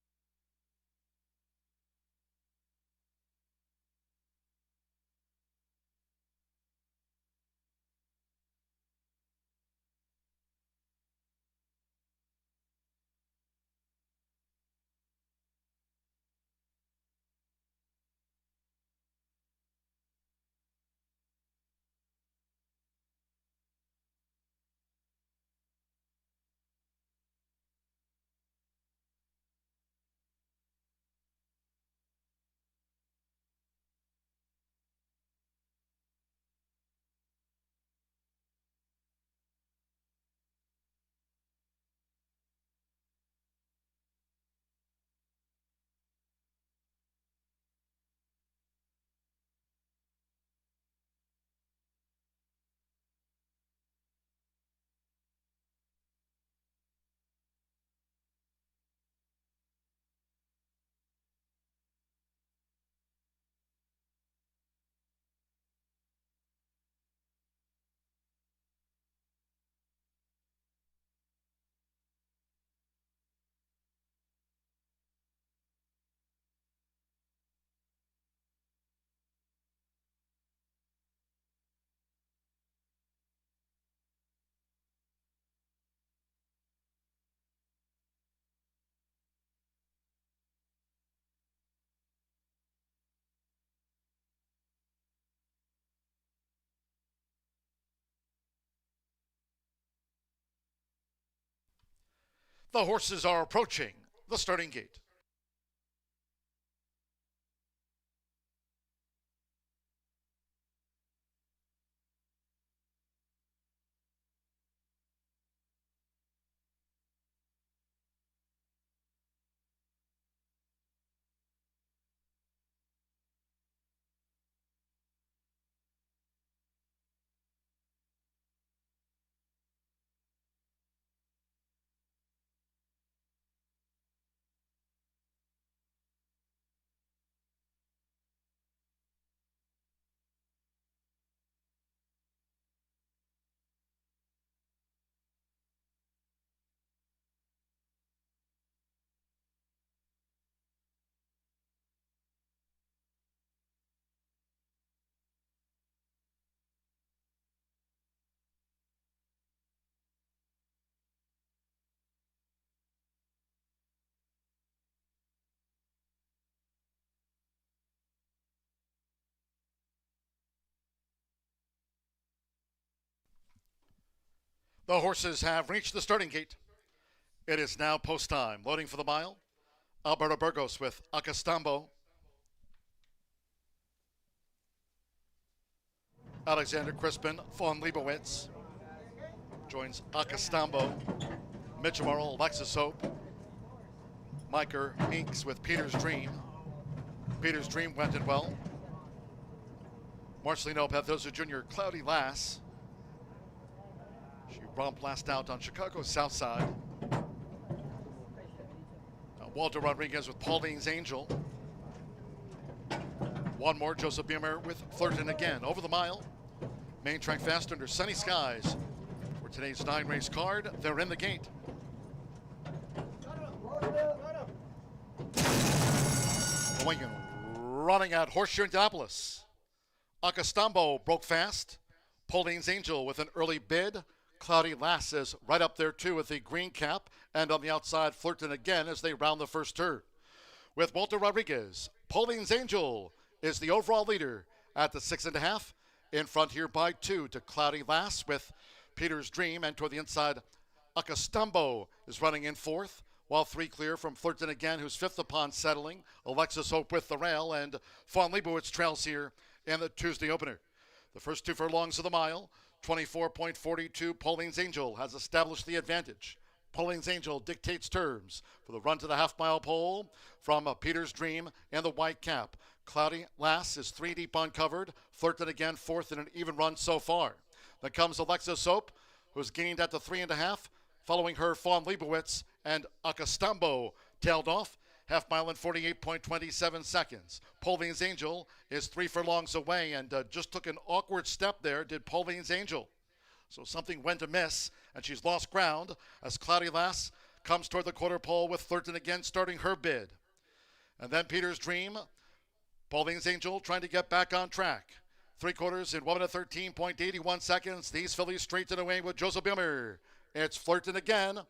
The horses are approaching the starting gate. The horses have reached the starting gate. It is now post time. Loading for the mile. Alberto Burgos with Acostambo. Alexander Crispin, von Leibowitz joins Acostambo. Mitchell Morrill, Alexis Hope. Micah Hinks with Peter's Dream. Peter's Dream went in well. Marcelino Pathosa Jr., Cloudy Lass. She romped last out on Chicago's south side. Walter Rodriguez with Pauline's Angel. One more, Joseph Beamer with Flirtin' Again. Over the mile. Main track fast under sunny skies. For today's 9-race card, they're in the gate. Going and running at Horseshoe Indianapolis. Acostambo broke fast. Pauline's Angel with an early bid. Cloudy Lass is right up there too with the green cap, and on the outside Flirtin' Again as they round the first turn. With Walter Rodriguez, Pauline's Angel is the overall leader at the 6.5. In front here by 2 to Cloudy Lass with Peter's Dream, and toward the inside Acostambo is running in 4th, while 3 clear from Flirtin' Again, who's 5th upon settling. Alexis Hope with the rail, and Von Leibowitz trails here in the Tuesday opener. The first 2 furlongs of the mile. 24.42, Pauline's Angel has established the advantage. Pauline's Angel dictates terms for the run to the half-mile pole from Peter's Dream and the white cap. Cloudy Lass is 3 deep uncovered. Flirtin' Again 4th in an even run so far. Then comes Alexis Hope, who's gained at the 3.5. Following her, Von Leibowitz and Acostambo tailed off. Half mile in 48.27 seconds. Pauline's Angel is 3 furlongs away and just took an awkward step there, did Pauline's Angel. So something went amiss, and she's lost ground as Cloudy Lass comes toward the quarter pole with Flirtin' Again starting her bid. And then Peter's Dream, Pauline's Angel trying to get back on track. 3/4 in 1 minute 13.81 seconds. These fillies straighten away with Joseph Bimmer. It's Flirtin' Again,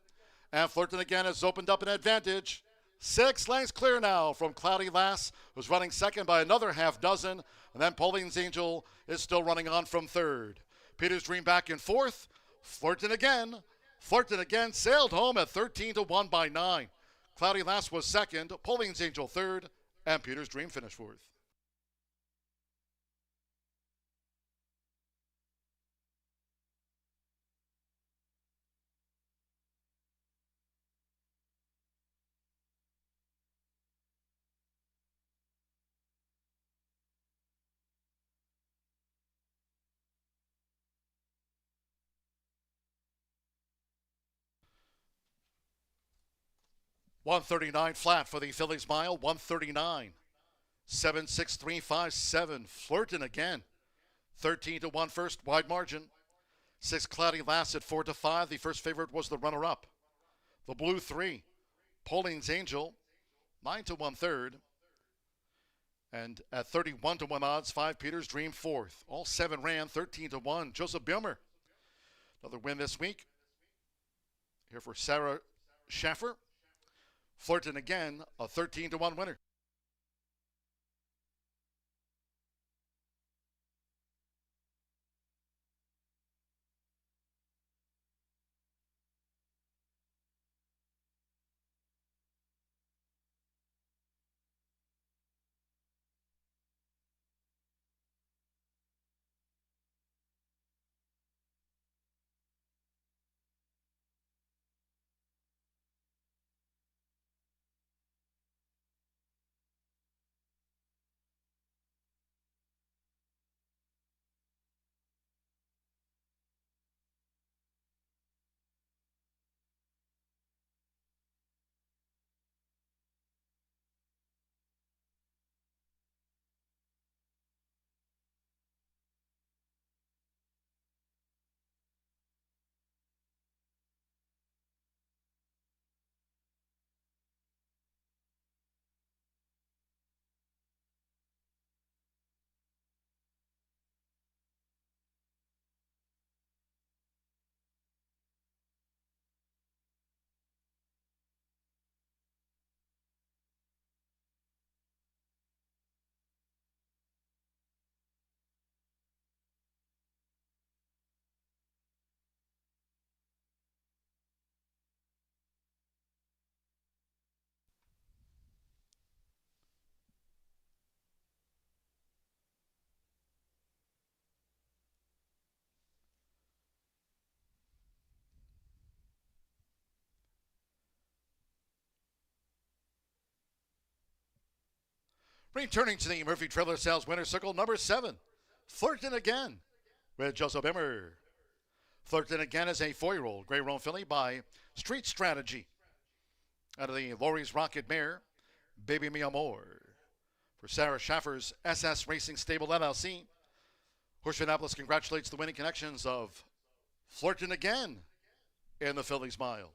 and Flirtin' Again has opened up an advantage. 6 lengths clear now from Cloudy Lass, who's running second by another half dozen. And then Pauline's Angel is still running on from 3rd. Peter's Dream back in 4th. Flirtin' Again. Flirtin' Again sailed home at 13-1 by 9. Cloudy Lass was 2nd. Pauline's Angel 3rd. And Peter's Dream finished 4th. $139 flat for the Phillies mile. $139. 7.6357. Flirtin' Again. 13-1 first, wide margin. 6 Cloudy Lass at 4-5. The first favorite was the runner-up. The blue 3. Pauline's Angel. 9-1 third. And at 31-1 odds, 5 Peter's Dream 4th. All 7 ran 13-1. Joseph Bimmer. Another win this week. Here for Sarah Schaffer. Flirtin' Again, a 13-1 winner. Returning to the Murphy Trailer Sales Winner Circle, number 7, Flirtin' Again with Joseph Bimmer. Flirtin' Again is a 4-year-old Gray Roan filly by Street Strategy. Out of the Lori's Rocket Mare, Baby Mi Amor. For Sarah Schaffer's SS Racing Stable LLC, Horseshoe Indianapolis congratulates the winning connections of Flirtin' Again in the Phillies Mile.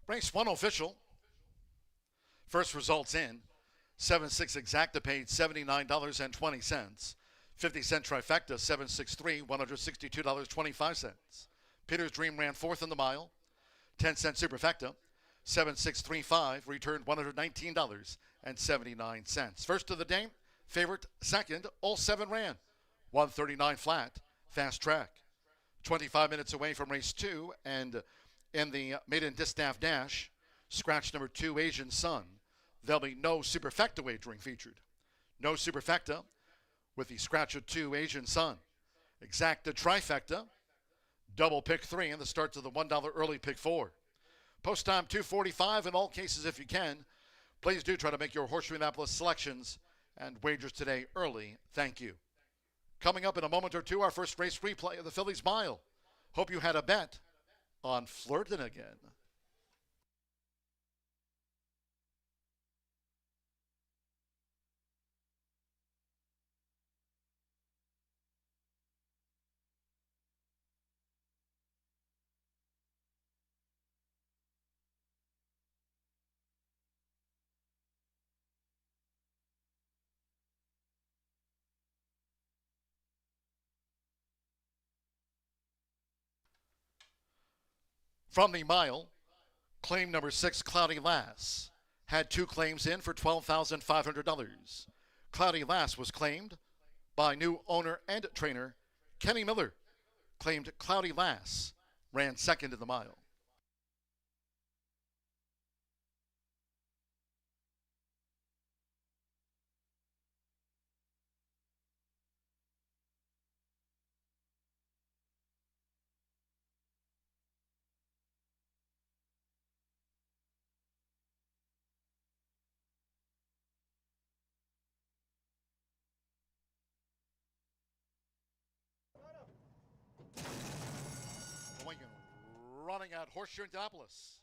Race 1 official. First results in. 7-6 exacta paid $79.20. 50-cent trifecta, 7-6-3, $162.25. Peter's Dream ran 4th in the mile. 10-cent superfecta, 7-6-3-5, returned $119.79. First of the day, favorite second, all 7 ran. 139 flat, fast track. 25 minutes away from race 2, and in the maiden distaff dash, scratch number 2, Asian Sun. There'll be no superfecta wagering featured. No superfecta with the scratch of 2, Asian Sun. Exacta trifecta, double pick 3, and the start to the $1 early pick 4. Post time 2:45 in all cases if you can. Please do try to make your Horseshoe Indianapolis selections and wagers today early. Thank you. Coming up in a moment or two, our first race replay of the Phillies Mile. Hope you had a bet on Flirtin' Again. From the mile, claim number 6, Cloudy Lass, had 2 claims in for $12,500. Cloudy Lass was claimed by new owner and trainer Kenny Miller. Claimed Cloudy Lass, ran 2nd in the mile. Running at Horseshoe Indianapolis.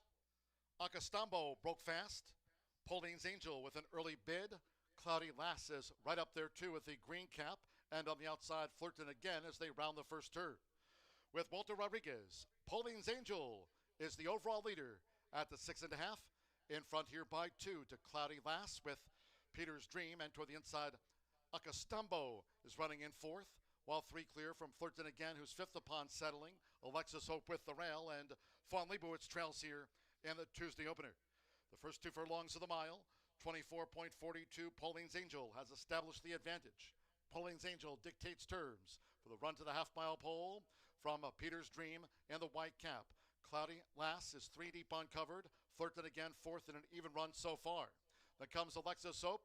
Acostambo broke fast. Pauline's Angel with an early bid. Cloudy Lass is right up there too with the green cap. And on the outside, Flirtin' Again as they round the first turn. With Walter Rodriguez, Pauline's Angel is the overall leader at the 6.5. In front here by 2 to Cloudy Lass with Peter's Dream. And toward the inside, Acostambo is running in 4th. While 3 clear from Flirtin' Again, who's 5th upon settling. Alexis Hope with the rail, and Fawn Leibowitz trails here in the Tuesday opener. The first 2 furlongs of the mile, 24.42. Pauline's Angel has established the advantage. Pauline's Angel dictates terms for the run to the half-mile pole from Peter's Dream and the white cap. Cloudy Lass is 3 deep uncovered. Flirtin' Again 4th in an even run so far. Then comes Alexis Hope,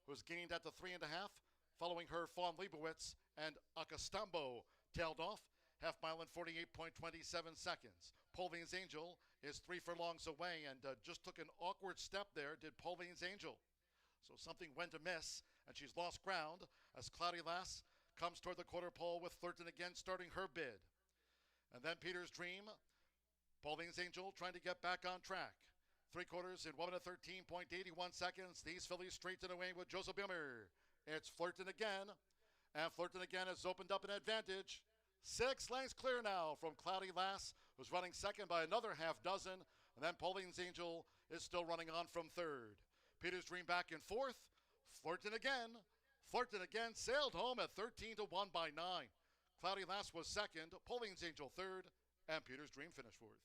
who's gained at the 3.5. Following her, Fawn Leibowitz and Acostambo tailed off. Half mile in 48.27 seconds. Pauline's Angel is 3 furlongs away and just took an awkward step there, did Pauline's Angel. So something went amiss, and she's lost ground as Cloudy Lass comes toward the quarter pole with Flirtin' Again starting her bid. And then Peter's Dream, Pauline's Angel trying to get back on track. 3/4 in 1 minute 13.81 seconds. These fillies straighten away with Joseph Bimmer. It's Flirtin' Again, and Flirtin' Again has opened up an advantage. 6 lengths clear now from Cloudy Lass, who's running 2nd by another half dozen. And then Pauline's Angel is still running on from 3rd. Peter's Dream back in 4th. Flirtin' Again. Flirtin' Again sailed home at 13-1 by 9. Cloudy Lass was 2nd. Pauline's Angel 3rd. And Peter's Dream finished 4th.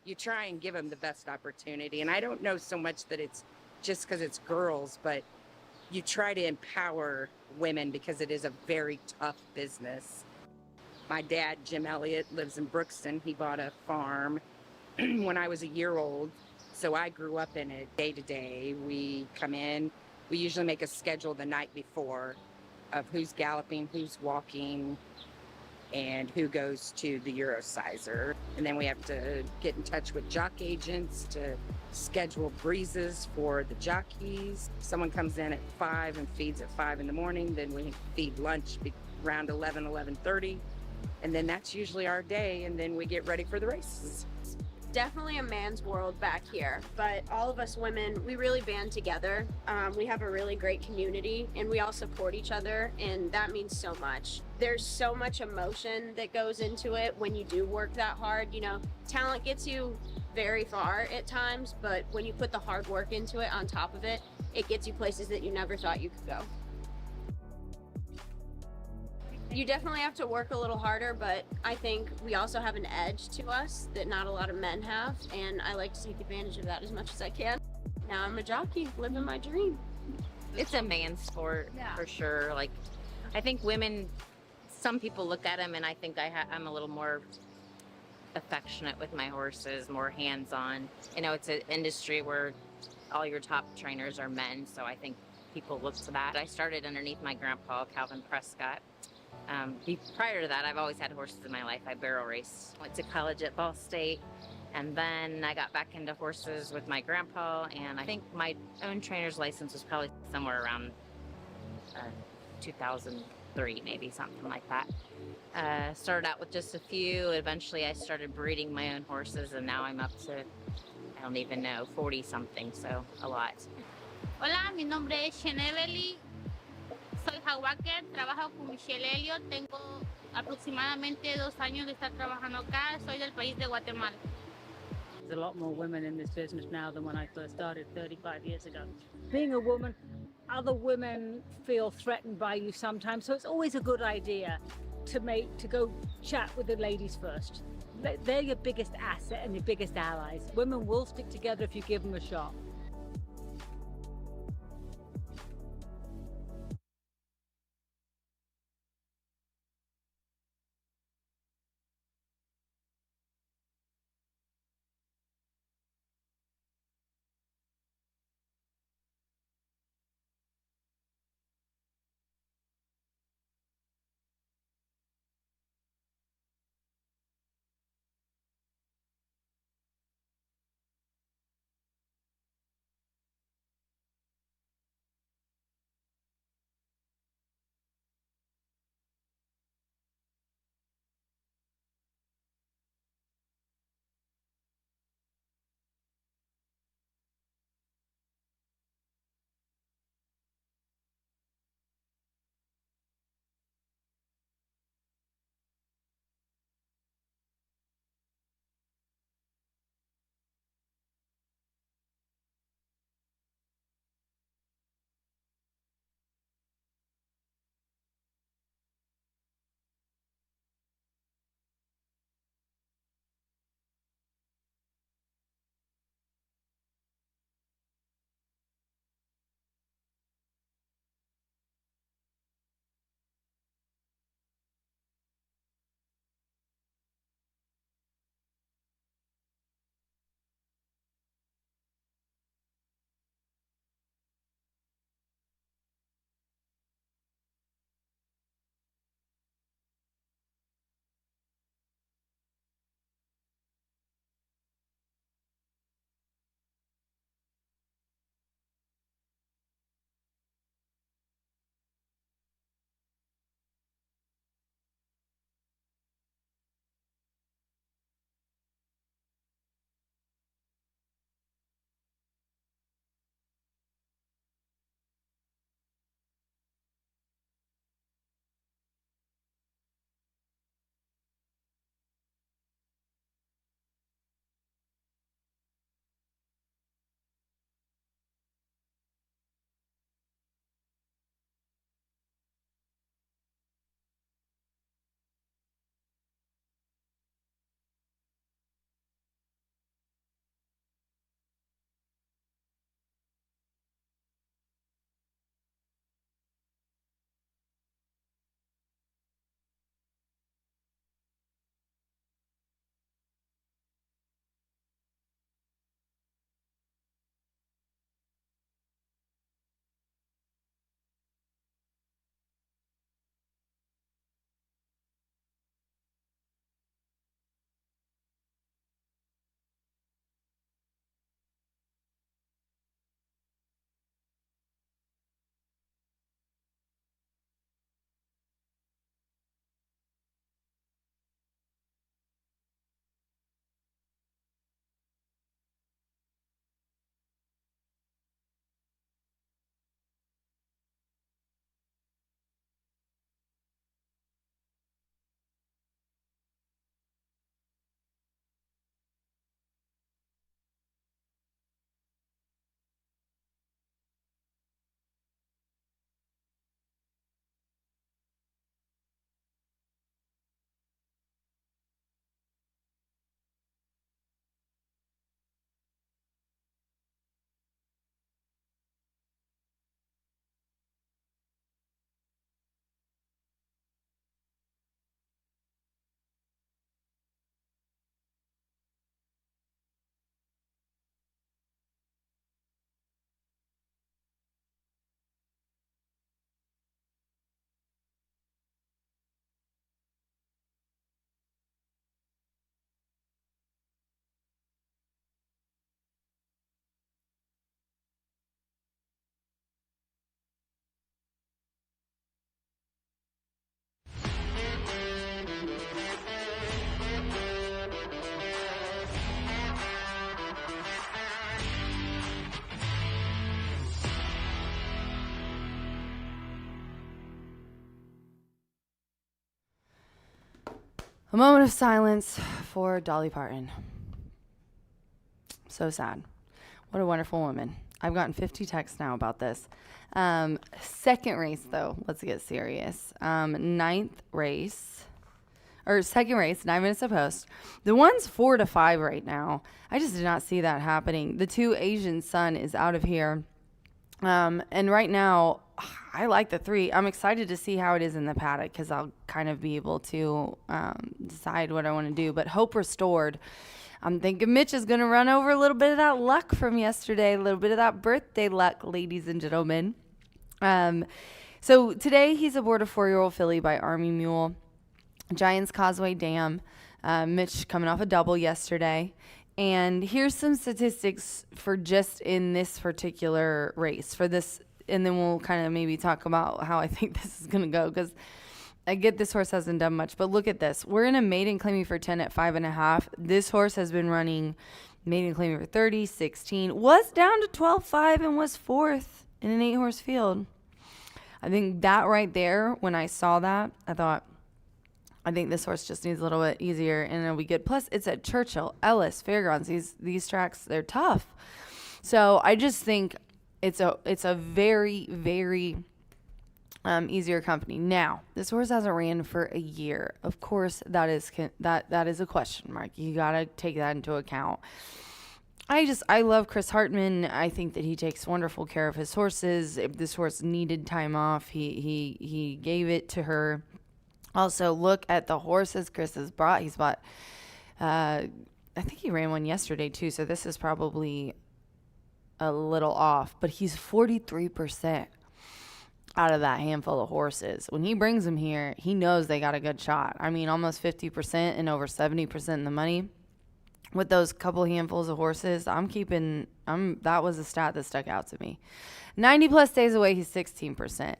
you try and give them the best opportunity. And I don't know so much that it's just because it's girls, but you try to empower women because it is a very tough business. My dad, Jim Elliott, lives in Brookston. He bought a farm when I was a year old. So I grew up in it day to day. We come in, we usually make a schedule the night before of who's galloping, who's walking, and who goes to the Eurosizer. And then we have to get in touch with jock agents to schedule breezes for the jockeys. Someone comes in at 5 and feeds at 5 in the morning. Then we feed lunch around 11, 11:30. And then that's usually our day. And then we get ready for the races. Definitely a man's world back here, but all of us women, we really band together. We have a really great community and we all support each other, and that means so much. There's so much emotion that goes into it when you do work that hard. You know, talent gets you very far at times, but when you put the hard work into it on top of it, it gets you places that you never thought you could go. You definitely have to work a little harder, but I think we also have an edge to us that not a lot of men have, and I like to take advantage of that as much as I can. Now I'm a jockey, living my dream. It's a man's sport, for sure. Like, I think women, some people look at them, and I think I'm a little more affectionate with my horses, more hands-on. You know, it's an industry where all your top trainers are men, so I think people look to that. I started underneath my grandpa, Calvin Prescott. Prior to that, I've always had horses in my life. I barrel raced, went to college at Ball State, and then I got back into horses with my grandpa, and I think my own trainer's license was probably somewhere around 2003, maybe, something like that. Started out with just a few. Eventually, I started breeding my own horses, and now I'm up to, I don't even know, 40-something, so a lot. Hola, mi nombre es Sheneveli. Soy Jaguaker, trabajo con Michelle Elliott, tengo aproximadamente 2 años de estar trabajando acá, soy del país de Guatemala. There's a lot more women in this business now than when I first started 35 years ago. Being a woman, other women feel threatened by you sometimes, so it's always a good idea to go chat with the ladies first. They're your biggest asset and your biggest allies. Women will stick together if you give them a shot. A moment of silence for Dolly Parton. So sad. What a wonderful woman. I've gotten 50 texts now about this. Second race, though. Let's get serious. Second race, 9 minutes to post. The one's 4 to 5 right now. I just did not see that happening. The 2 Asian Sun is out of here. And right now, I like the 3. I'm excited to see how it is in the paddock because I'll kind of be able to decide what I want to do. But Hope Restored. I'm thinking Mitch is going to run over a little bit of that luck from yesterday, a little bit of that birthday luck, ladies and gentlemen. So today he's aboard a 4-year-old filly by Army Mule, Giants Causeway Dam. Mitch coming off a double yesterday. And here's some statistics for just in this particular race for this. And then we'll kind of maybe talk about how I think this is going to go because I get this horse hasn't done much, but look at this. We're in a maiden claiming for 10 at 5.5. This horse has been running maiden claiming for 30, 16, was down to 12.5 and was 4th in an 8-horse field. I think that right there, when I saw that, I thought, I think this horse just needs a little bit easier and it'll be good. Plus, it's at Churchill, Ellis, Fairgrounds. These tracks, they're tough. So I just think it's a very, very easier company. Now, this horse hasn't ran for a year. Of course, that is a question mark. You got to take that into account. I love Chris Hartman. I think that he takes wonderful care of his horses. If this horse needed time off, he gave it to her. Also, look at the horses Chris has brought. He's bought, I think he ran one yesterday too, so this is probably a little off, but he's 43% out of that handful of horses. When he brings them here, he knows they got a good shot. I mean, almost 50% and over 70% in the money. With those couple handfuls of horses, that was a stat that stuck out to me. 90 plus days away, he's 16%.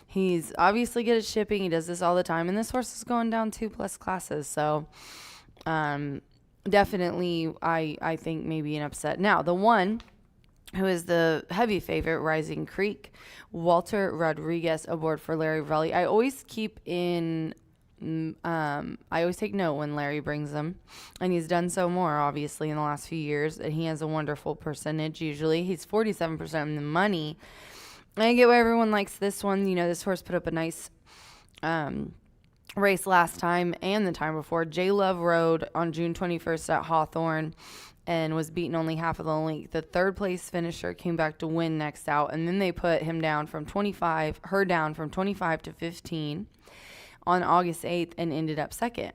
He's obviously good at shipping. He does this all the time. And this horse is going down 2+ classes. So, definitely, I think maybe an upset. Now, the one who is the heavy favorite, Rising Creek, Walter Rodriguez aboard for Larry Velli. I always take note when Larry brings them, and he's done so more, obviously, in the last few years, and he has a wonderful percentage usually. He's 47% in the money. I get why everyone likes this one. You know, this horse put up a nice race last time and the time before. J Love rode on June 21st at Hawthorne and was beaten only half of the length. The 3rd place finisher came back to win next out, and then they put her down from 25 to 15 on August 8th and ended up 2nd.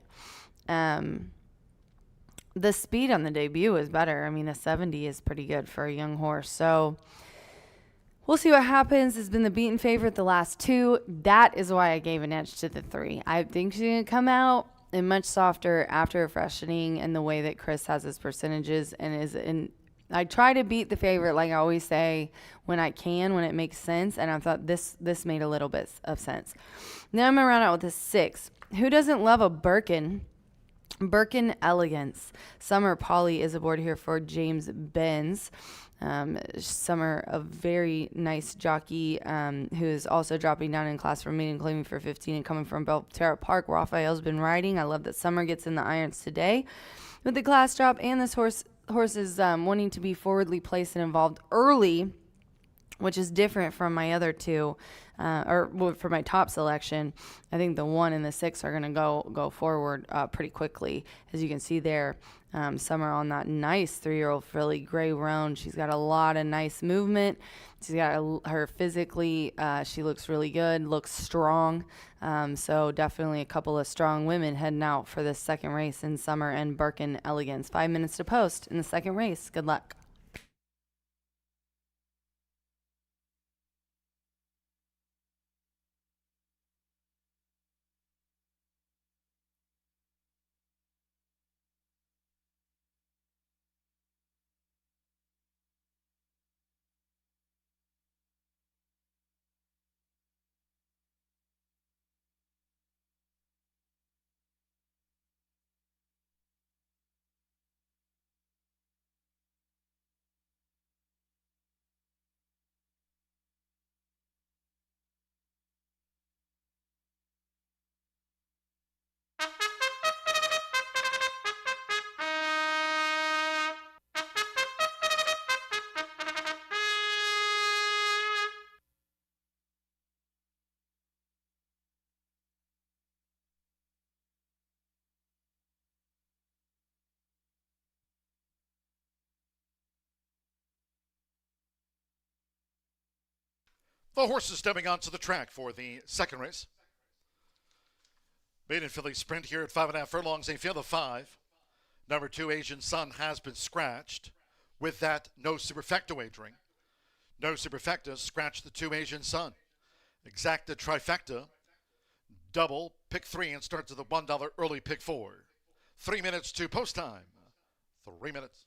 The speed on the debut is better. I mean, a 70 is pretty good for a young horse. So we'll see what happens. It's been the beaten favorite the last 2. That is why I gave an edge to the 3. I think she's going to come out and much softer after a freshening and the way that Chris has his percentages and I try to beat the favorite, like I always say, when I can, when it makes sense. And I thought this made a little bit of sense. Now I'm going to round out with a 6. Who doesn't love a Birkin? Birkin Elegance. Summer Polly is aboard here for James Benz. Summer, a very nice jockey who is also dropping down in class from maiden claiming for 15 and coming from Belterra Park. Raphael's been riding. I love that Summer gets in the irons today with the class drop, and this horse is wanting to be forwardly placed and involved early, which is different from my other 2, for my top selection. I think the 1 and the 6 are going to go forward pretty quickly. As you can see there, Summer on that nice 3-year-old filly, Gray Roan. She's got a lot of nice movement. She's got her physically, she looks really good, looks strong. So definitely a couple of strong women heading out for this second race in Summer and Birkin Elegance. 5 minutes to post in the second race. Good luck. The horses stepping onto the track for the second race. Maiden filly sprint here at 5.5 furlongs, a field of 5. Number 2, Asian Sun, has been scratched. With that, no superfecta wagering. No superfecta, scratch the 2 Asian Sun. Exacta trifecta, double, pick 3, and start to the $1 early pick 4. 3 minutes to post time. 3 minutes.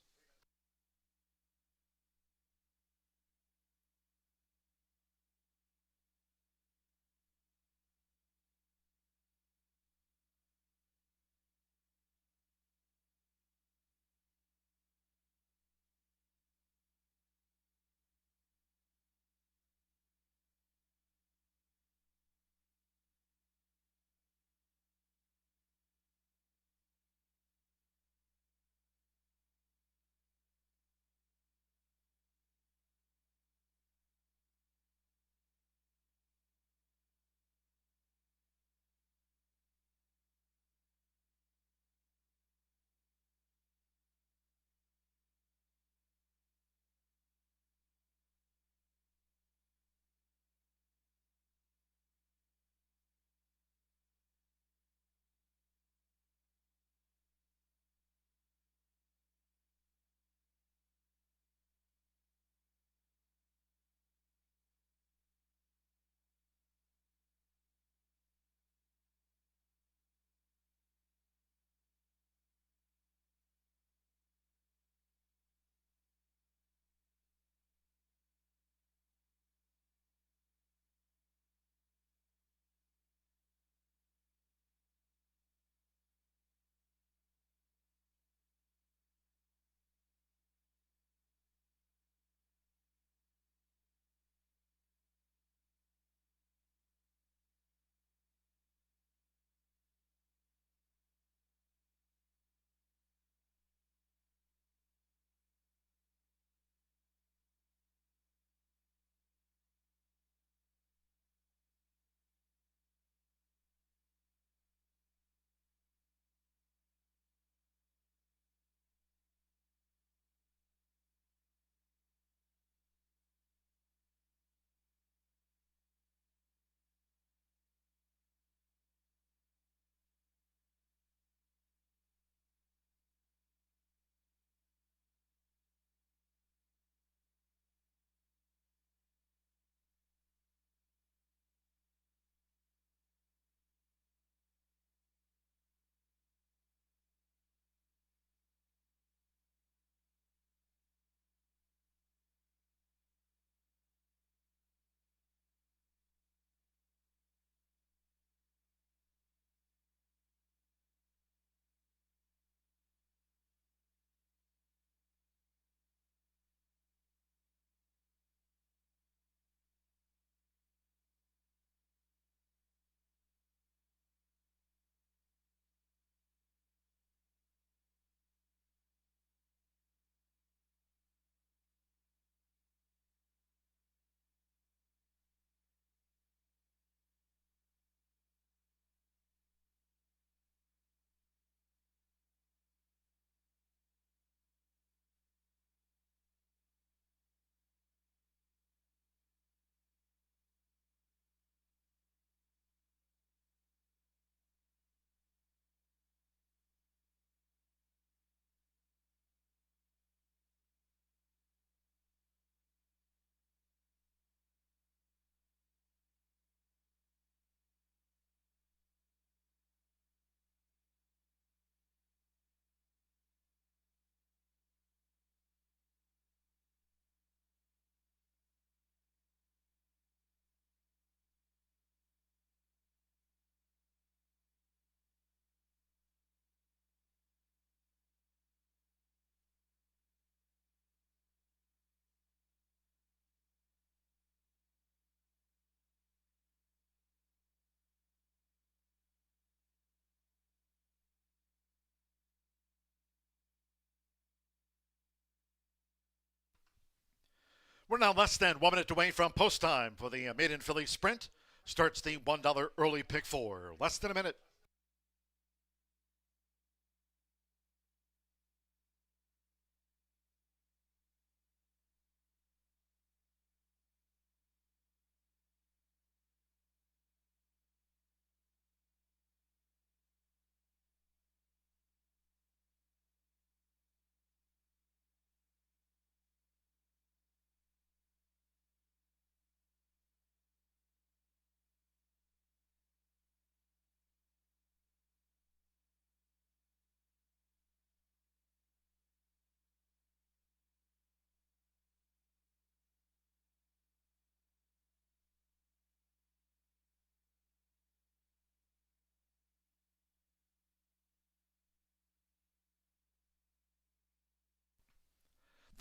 We're now less than 1 minute away from post time for the maiden filly sprint. Starts the $1 early pick 4. Less than a minute.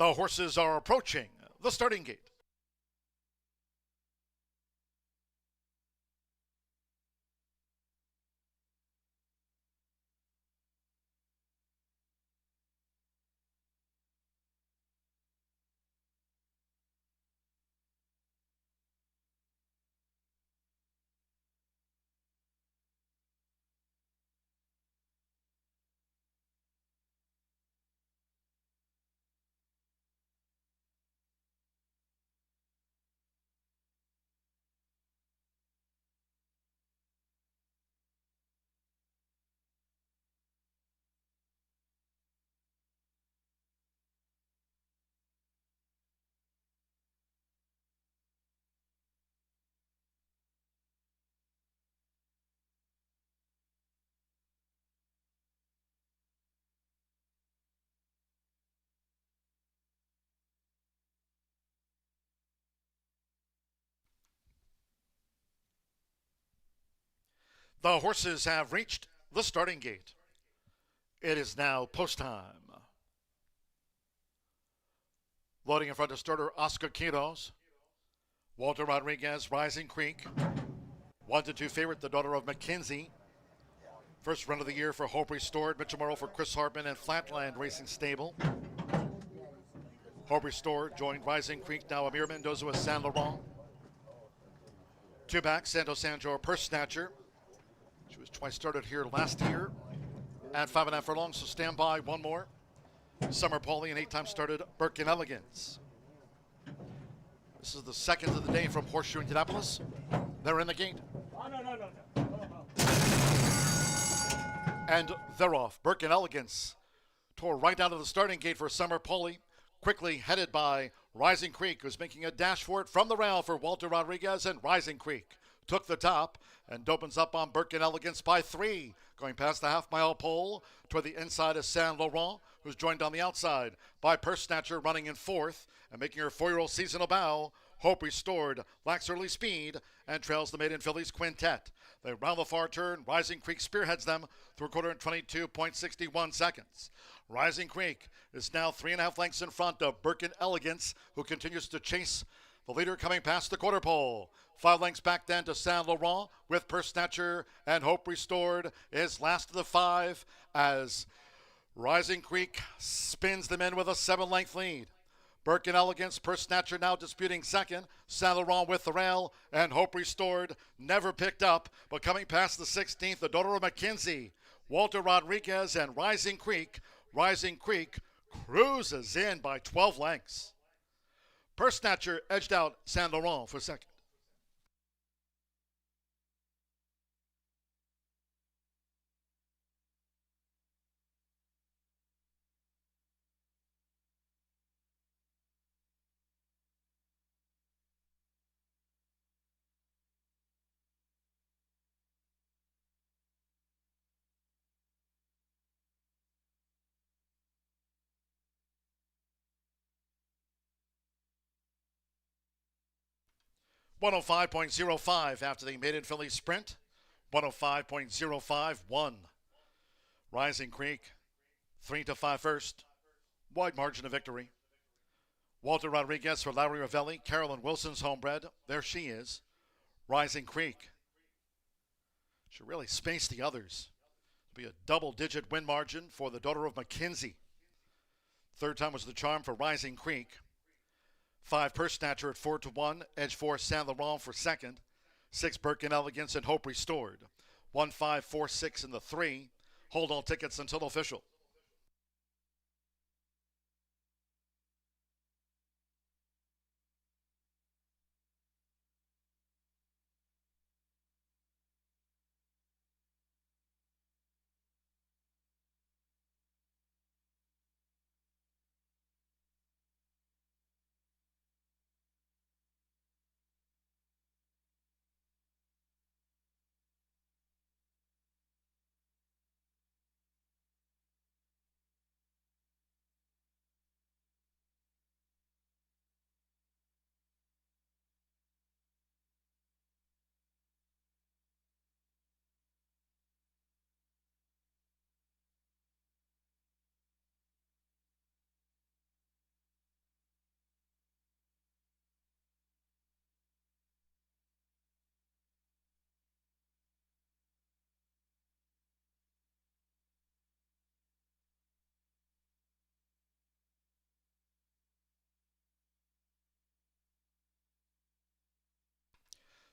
The horses are approaching the starting gate. The horses have reached the starting gate. It is now post time. Loading in front of starter Oscar Quiroz. Walter Rodriguez, Rising Creek. 1-2 favorite, the daughter of McKenzie. First run of the year for Hope Restored. Mitchell Morrow for Chris Hartman and Flatland Racing Stable. Hope Restored joined Rising Creek, now Amir Mendoza with San Laurent. Two back, Santo Sanjo, Purse Snatcher. She was twice started here last year at 5.5 furlongs, so stand by one more. Summer Pauly, an 8-time started Birkin Elegance. This is the second of the day from Horseshoe Indianapolis. They're in the gate. And they're off. Birkin Elegance tore right down to the starting gate for Summer Pauly, quickly headed by Rising Creek, who's making a dash for it from the rail for Walter Rodriguez, and Rising Creek took the top and opens up on Birkin Elegance by 3. Going past the half-mile pole toward the inside of San Laurent, who's joined on the outside by Purse Snatcher running in 4th and making her 4-year-old seasonal bow. Hope Restored lacks early speed and trails the maiden fillies Quintet. They round the far turn. Rising Creek spearheads them through a quarter in 22.61 seconds. Rising Creek is now 3.5 lengths in front of Birkin Elegance, who continues to chase the leader coming past the quarter pole. 5 lengths back then to San Laurent with Purse Snatcher, and Hope Restored is last of the 5 as Rising Creek spins them in with a 7-length lead. Birkin Elegance, Purse Snatcher now disputing second. San Laurent with the rail, and Hope Restored never picked up, but coming past the 16th, the daughter of McKenzie, Walter Rodriguez, and Rising Creek. Rising Creek cruises in by 12 lengths. Purse Snatcher edged out San Laurent for second. .105.05 after the maiden filly sprint. 105.051. Rising Creek, 3-5 first. Wide margin of victory. Walter Rodriguez for Larry Ravelli. Carolyn Wilson's homebred. There she is. Rising Creek. She really spaced the others. It'll be a double-digit win margin for the daughter of McKenzie. Third time was the charm for Rising Creek. 5 Purse Snatcher at 4-1. Edge 4 San Laurent for second. 6 Birkin Elegance and Hope Restored. 1, 5, 4, 6 in the 3. Hold all tickets until official.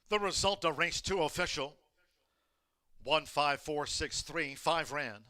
The result of race 2 official. 15463, 5 ran.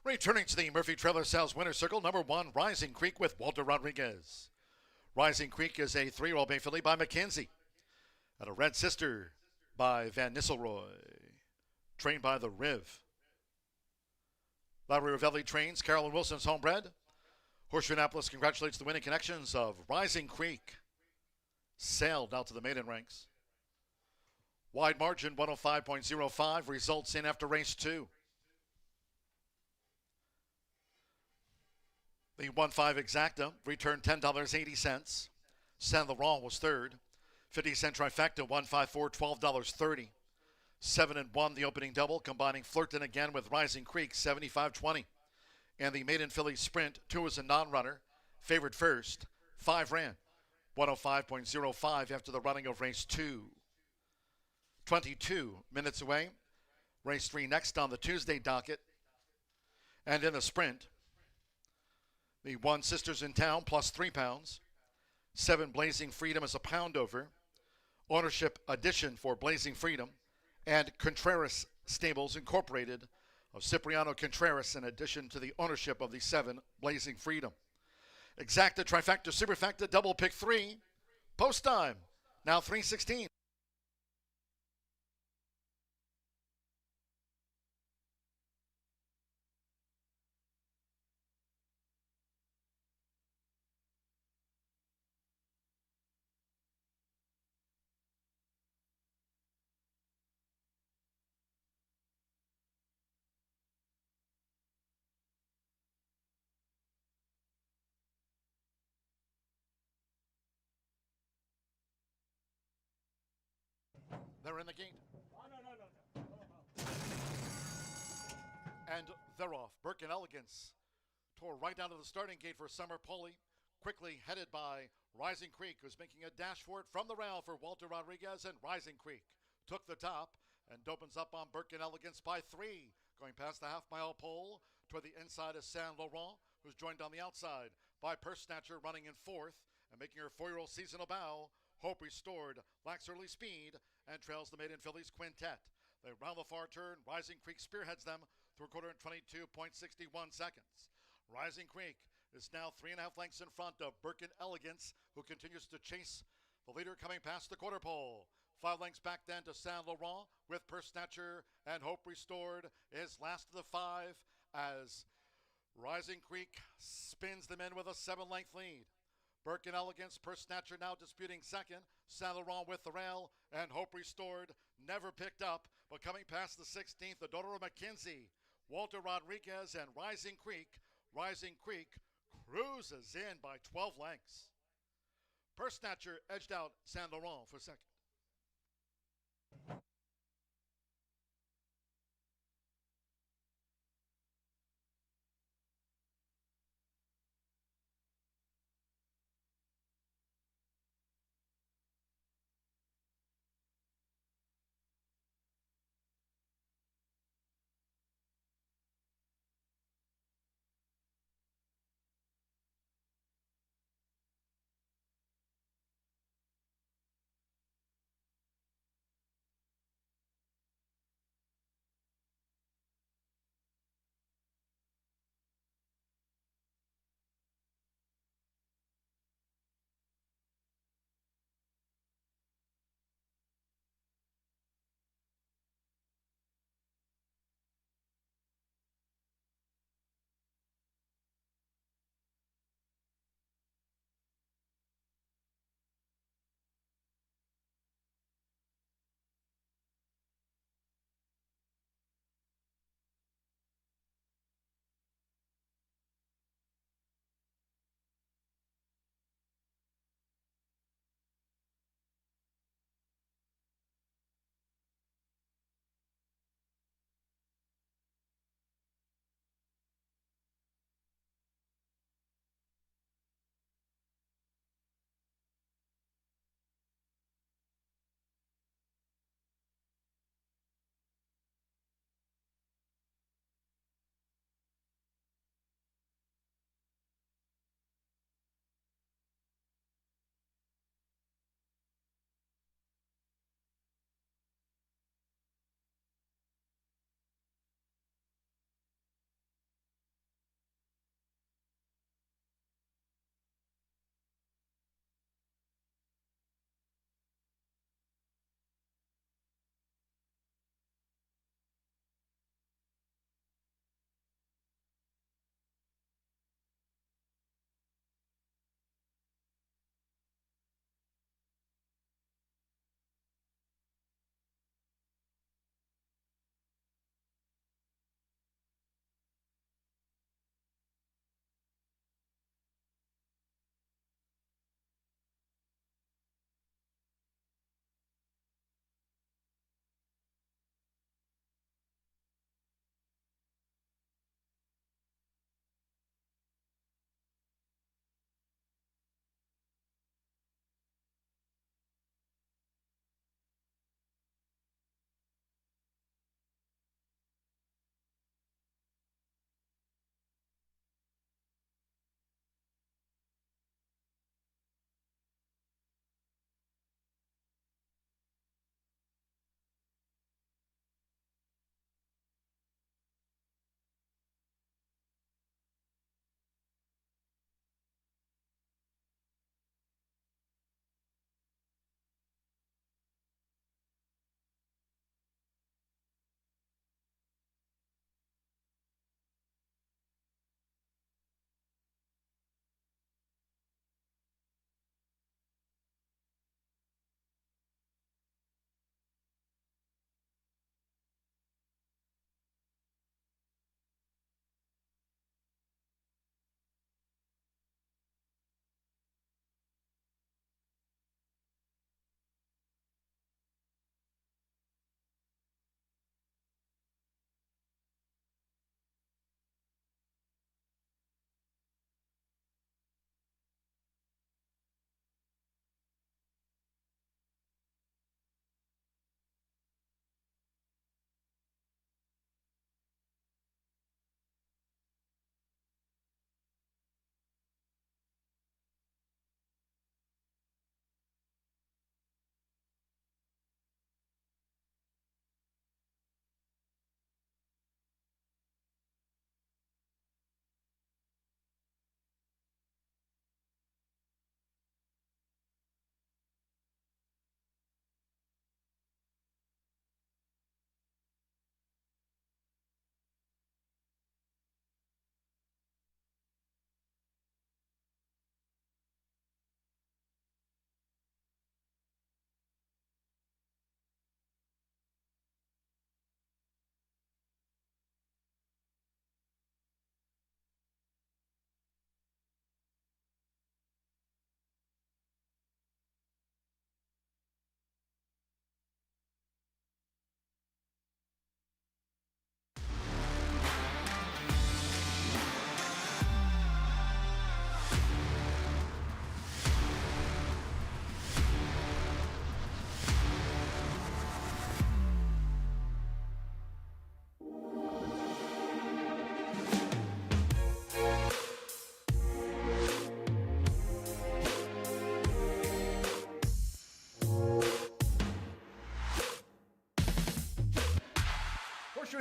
Returning to the Murphy Trailer Sales Winner's Circle, number 1, Rising Creek with Walter Rodriguez. Rising Creek is a 3-year-old bay filly by Mackenzie. And a Red Sister by Van Nistelrooy. Trained by the Riv. Lowry Ravelli trains Carolyn Wilson's homebred. Horseshoe Indianapolis congratulates the winning connections of Rising Creek. Sailed out to the maiden ranks. Wide margin 105.05 results in after race 2. The 1-5 exacta returned $10.80. Saint Laurent was third. 50-cent trifecta 154, $12.30. 7-1 the opening double, combining Flirton again with Rising Creek 75-20. And the maiden filly sprint, 2 is a non-runner. Favored first, 5 ran. 105.05 after the running of race 2. 22 minutes away. Race 3 next on the Tuesday docket. And in the sprint, the 1 Sisters in Town plus 3 pounds. 7 Blazing Freedom is a pound over. Ownership addition for Blazing Freedom. And Contreras Stables Incorporated of Cipriano Contreras in addition to the ownership of the 7 Blazing Freedom. Exacta, trifecta, superfecta, double pick 3. Post time, now 3:16. They're in the gate. And they're off. Burke and Elegance tore right out of the starting gate for Summer Polly, quickly headed by Rising Creek, who's making a dash for it from the rail for Walter Rodriguez, and Rising Creek took the top and opens up on Burke and Elegance by 3, going past the half-mile pole toward the inside of Saint Laurent, who's joined on the outside by Purse Snatcher running in 4th and making her 4-year-old seasonal bow. Hope Restored lacks early speed and trails the maiden fillies quintet. They round the far turn. Rising Creek spearheads them through a quarter in 22.61 seconds. Rising Creek is now 3.5 lengths in front of Burke and Elegance, who continues to chase the leader coming past the quarter pole. 5 lengths back then to Saint Laurent with Purse Snatcher, and Hope Restored is last of the 5 as Rising Creek spins them in with a 7-length lead. Burke and Elegance, Purse Snatcher now disputing second. Saint Laurent with the rail, and Hope Restored never picked up, but coming past the 16th, the daughter of Mackenzie, Walter Rodriguez, and Rising Creek. Rising Creek cruises in by 12 lengths. Purse Snatcher edged out Saint Laurent for second.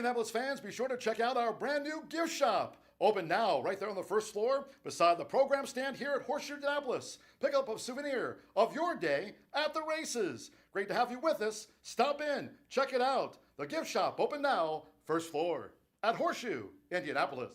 Indianapolis fans, be sure to check out our brand new gift shop. Open now, right there on the first floor, beside the program stand here at Horseshoe Indianapolis. Pick up a souvenir of your day at the races. Great to have you with us. Stop in, check it out. The gift shop, open now, first floor at Horseshoe Indianapolis.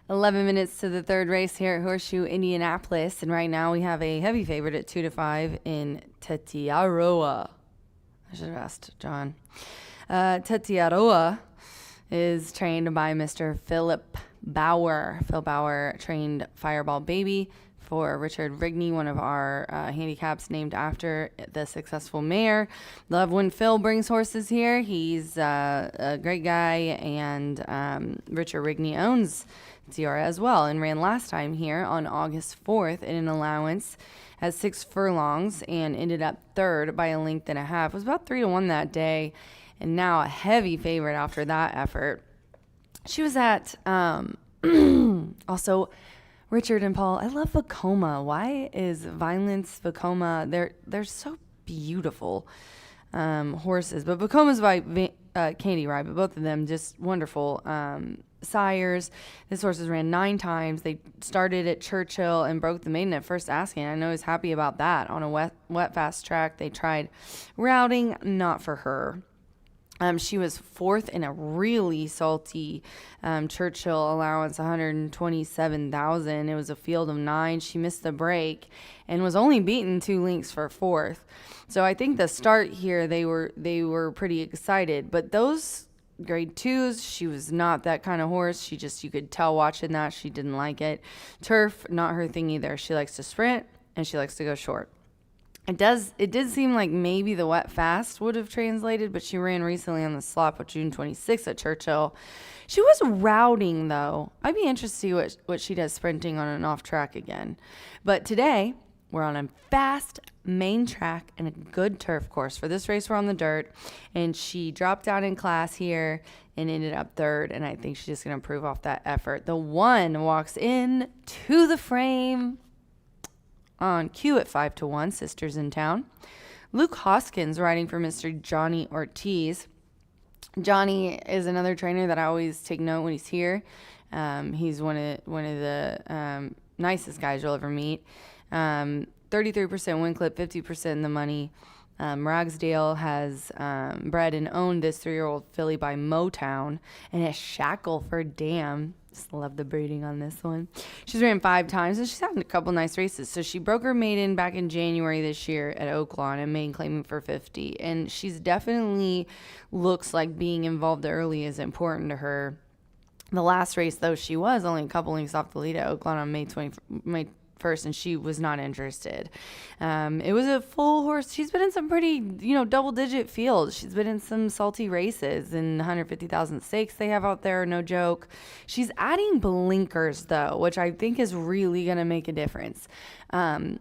"11 minutes to the third race here at Horseshoe Indianapolis, and right now we have a heavy favorite at 2-5 in Tetiaroa. I should have asked John. Tetiaroa is trained by Mr. Philip Bauer. Phil Bauer trained Fireball Baby for Richard Rigney, one of our handicaps named after the successful mayor. Love when Phil brings horses here. He's a great guy, and Richard Rigney owns Tiara as well, and ran last time here on August 4th in an allowance at 6 furlongs and ended up third by a length and a half. It was about 3-1 that day, and now a heavy favorite after that effort. She was at also Richard and Paul. I love Vacoma. Why is Violence Vacoma? They're so beautiful horses, but Vacoma's by Candy Rye, but both of them just wonderful sires. This horses ran 9 times. They started at Churchill and broke the maiden at first asking. I know he's happy about that. On a wet fast track, they tried routing, not for her. She was 4th in a really salty Churchill allowance, 127,000. It was a field of 9. She missed the break and was only beaten 2 lengths for 4th. So I think the start here, they were pretty excited. But those grade 2s, she was not that kind of horse. You could tell watching that she didn't like it. Turf, not her thing either. She likes to sprint and she likes to go short. It did seem like maybe the wet fast would have translated, but she ran recently on the slop with June 26th at Churchill. She was routing, though. I'd be interested to see what she does sprinting on an off track again. But today, we're on a fast main track and a good turf course. For this race, we're on the dirt, and she dropped down in class here and ended up third, and I think she's just going to improve off that effort. The 1 walks in to the frame on cue at 5-1, Sisters in Town. Luke Hoskins riding for Mr. Johnny Ortiz. Johnny is another trainer that I always take note when he's here. He's one of the nicest guys you'll ever meet. 33% win clip, 50% in the money. Ragsdale has bred and owned this 3-year-old filly by Motown and a Shackleford Dam. Just love the breeding on this one. She's ran 5 times and she's had a couple nice races. So she broke her maiden back in January this year at Oaklawn and maiden claiming for 50. And she's definitely looks like being involved early is important to her. The last race, though, she was only a couple lengths off the lead at Oaklawn on May 1st, and she was not interested. It was a full horse. She's been in some pretty, double-digit fields. She's been in some salty races in 150,000 stakes they have out there, no joke. She's adding blinkers, though, which I think is really going to make a difference. When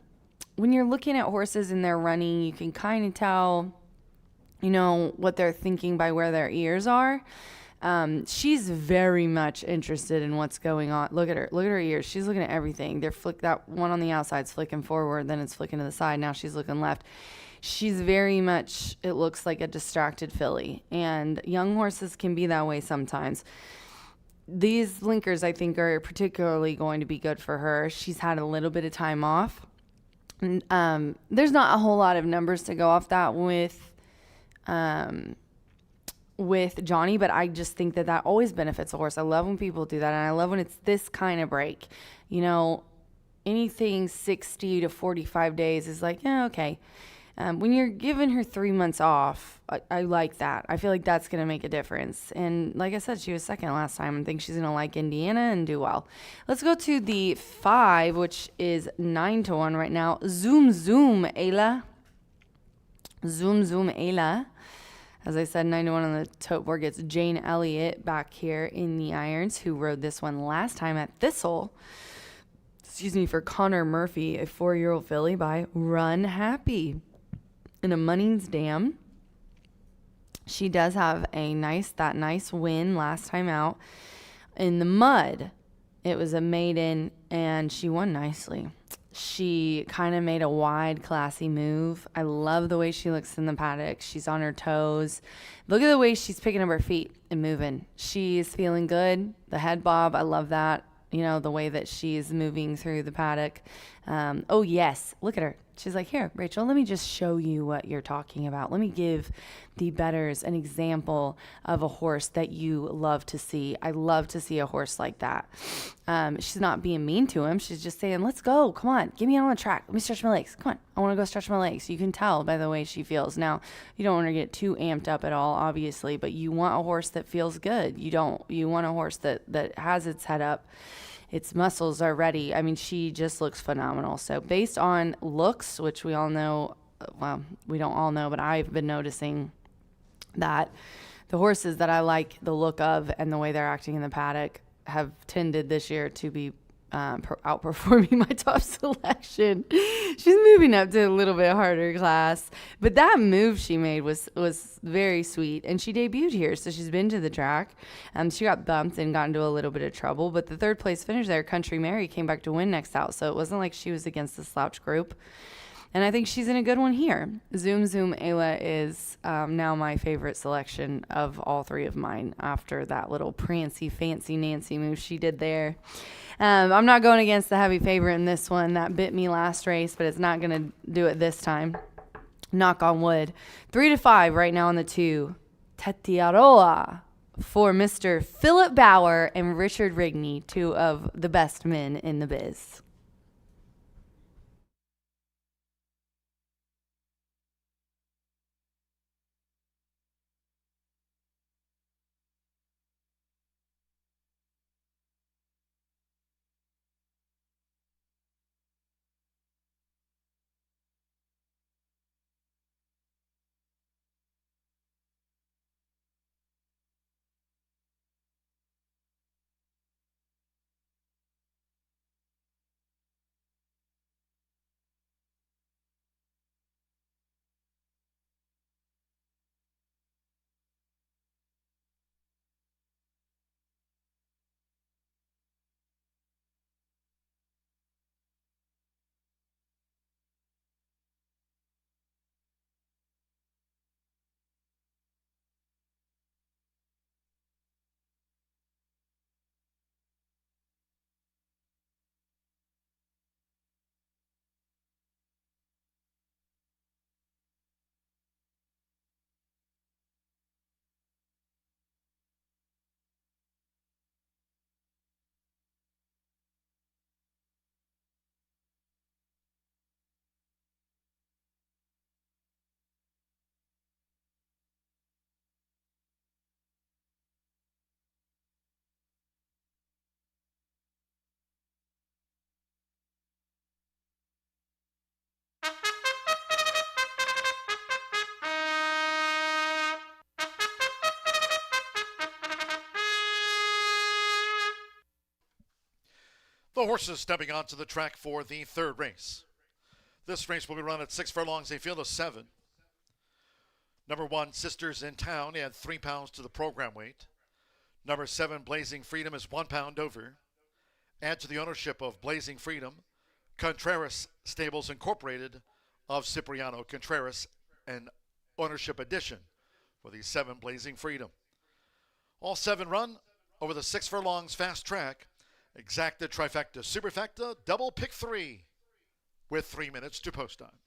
you're looking at horses and they're running, you can kind of tell, what they're thinking by where their ears are. She's very much interested in what's going on. Look at her ears. She's looking at everything. That one on the outside's flicking forward, then it's flicking to the side. Now she's looking left. She's very much, it looks like a distracted filly, and young horses can be that way sometimes. These blinkers, I think, are particularly going to be good for her. She's had a little bit of time off. There's not a whole lot of numbers to go off that with Johnny, but I just think that always benefits a horse. I love when people do that, and I love when it's this kind of break. Anything 60 to 45 days is like, yeah, okay. When you're giving her 3 months off, I like that. I feel like that's going to make a difference. And like I said, she was second last time. I think she's going to like Indiana and do well. Let's go to the 5, which is 9-1 right now. Zoom Zoom Ayla. Zoom Zoom Ayla. As I said, 9-1 on the tote board gets Jane Elliott back here in the irons, who rode this one last time at Thistle. For Connor Murphy, a 4-year-old filly by Run Happy in a Munnings Dam. She does have that nice win last time out in the mud. It was a maiden, and she won nicely. She kind of made a wide, classy move. I love the way she looks in the paddock. She's on her toes. Look at the way she's picking up her feet and moving. She's feeling good. The head bob, I love that. The way that she's moving through the paddock. Oh, yes. Look at her. She's like, here, Rachel, let me just show you what you're talking about. Let me give the bettors an example of a horse that you love to see. I love to see a horse like that. She's not being mean to him. She's just saying, let's go. Come on. Get me out on the track. Let me stretch my legs. Come on. I want to go stretch my legs. You can tell by the way she feels. Now, you don't want her to get too amped up at all, obviously, but you want a horse that feels good. You want a horse that has its head up. Its muscles are ready. I mean, she just looks phenomenal. So based on looks, which we all know, well, we don't all know, but I've been noticing that the horses that I like the look of and the way they're acting in the paddock have tended this year to be outperforming my top selection. She's moving up to a little bit harder class, but that move she made was very sweet, and she debuted here, so she's been to the track. She got bumped and got into a little bit of trouble, but the 3rd place finish there, Country Mary, came back to win next out, so it wasn't like she was against the slouch group. And I think she's in a good one here. Zoom Zoom Ayla is now my favorite selection of all 3 of mine after that little prancy, fancy Nancy move she did there. I'm not going against the heavy favorite in this one. That bit me last race, but it's not going to do it this time. Knock on wood. 3-5 right now on the 2. Tetiaroa for Mr. Philip Bauer and Richard Rigney, 2 of the best men in the biz. The horses stepping onto the track for the third race. This race will be run at 6 furlongs, a field of 7. Number 1, Sisters in Town, add 3 pounds to the program weight. Number 7, Blazing Freedom, is 1 pound over. Add to the ownership of Blazing Freedom, Contreras Stables Incorporated of Cipriano Contreras, an ownership addition for the 7 Blazing Freedom. All 7 run over the 6 furlongs fast track. Exacta, trifecta, superfecta, double pick 3 with 3 minutes to post time.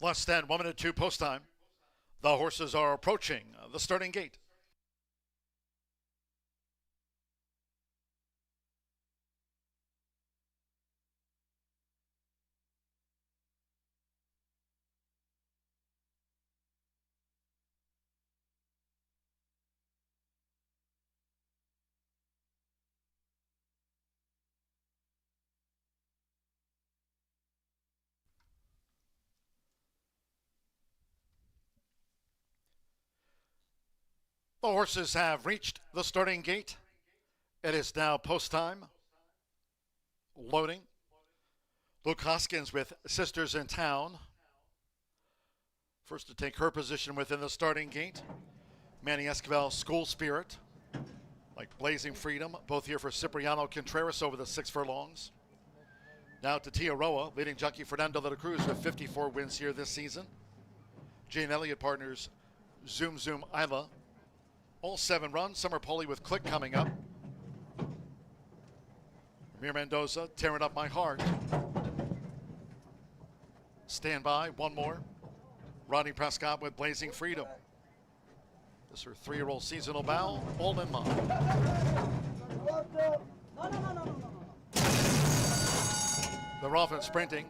Less than 1 minute to post time. The horses are approaching the starting gate. The horses have reached the starting gate. It is now post time. Loading. Luke Hoskins with Sisters in Town. First to take her position within the starting gate. Manny Esquivel, School Spirit. Like Blazing Freedom, both here for Cipriano Contreras over the 6 furlongs. Now to Tiaroa, leading jockey Fernando de la Cruz with 54 wins here this season. Jane Elliott partners Zoom Zoom Isla. All 7 runs. Summer Poli with Click coming up. Ramir Mendoza, Tearing Up My Heart. Stand by, one more. Rodney Prescott with Blazing Freedom. This is her 3-year-old seasonal bow, all in line. They're off and sprinting.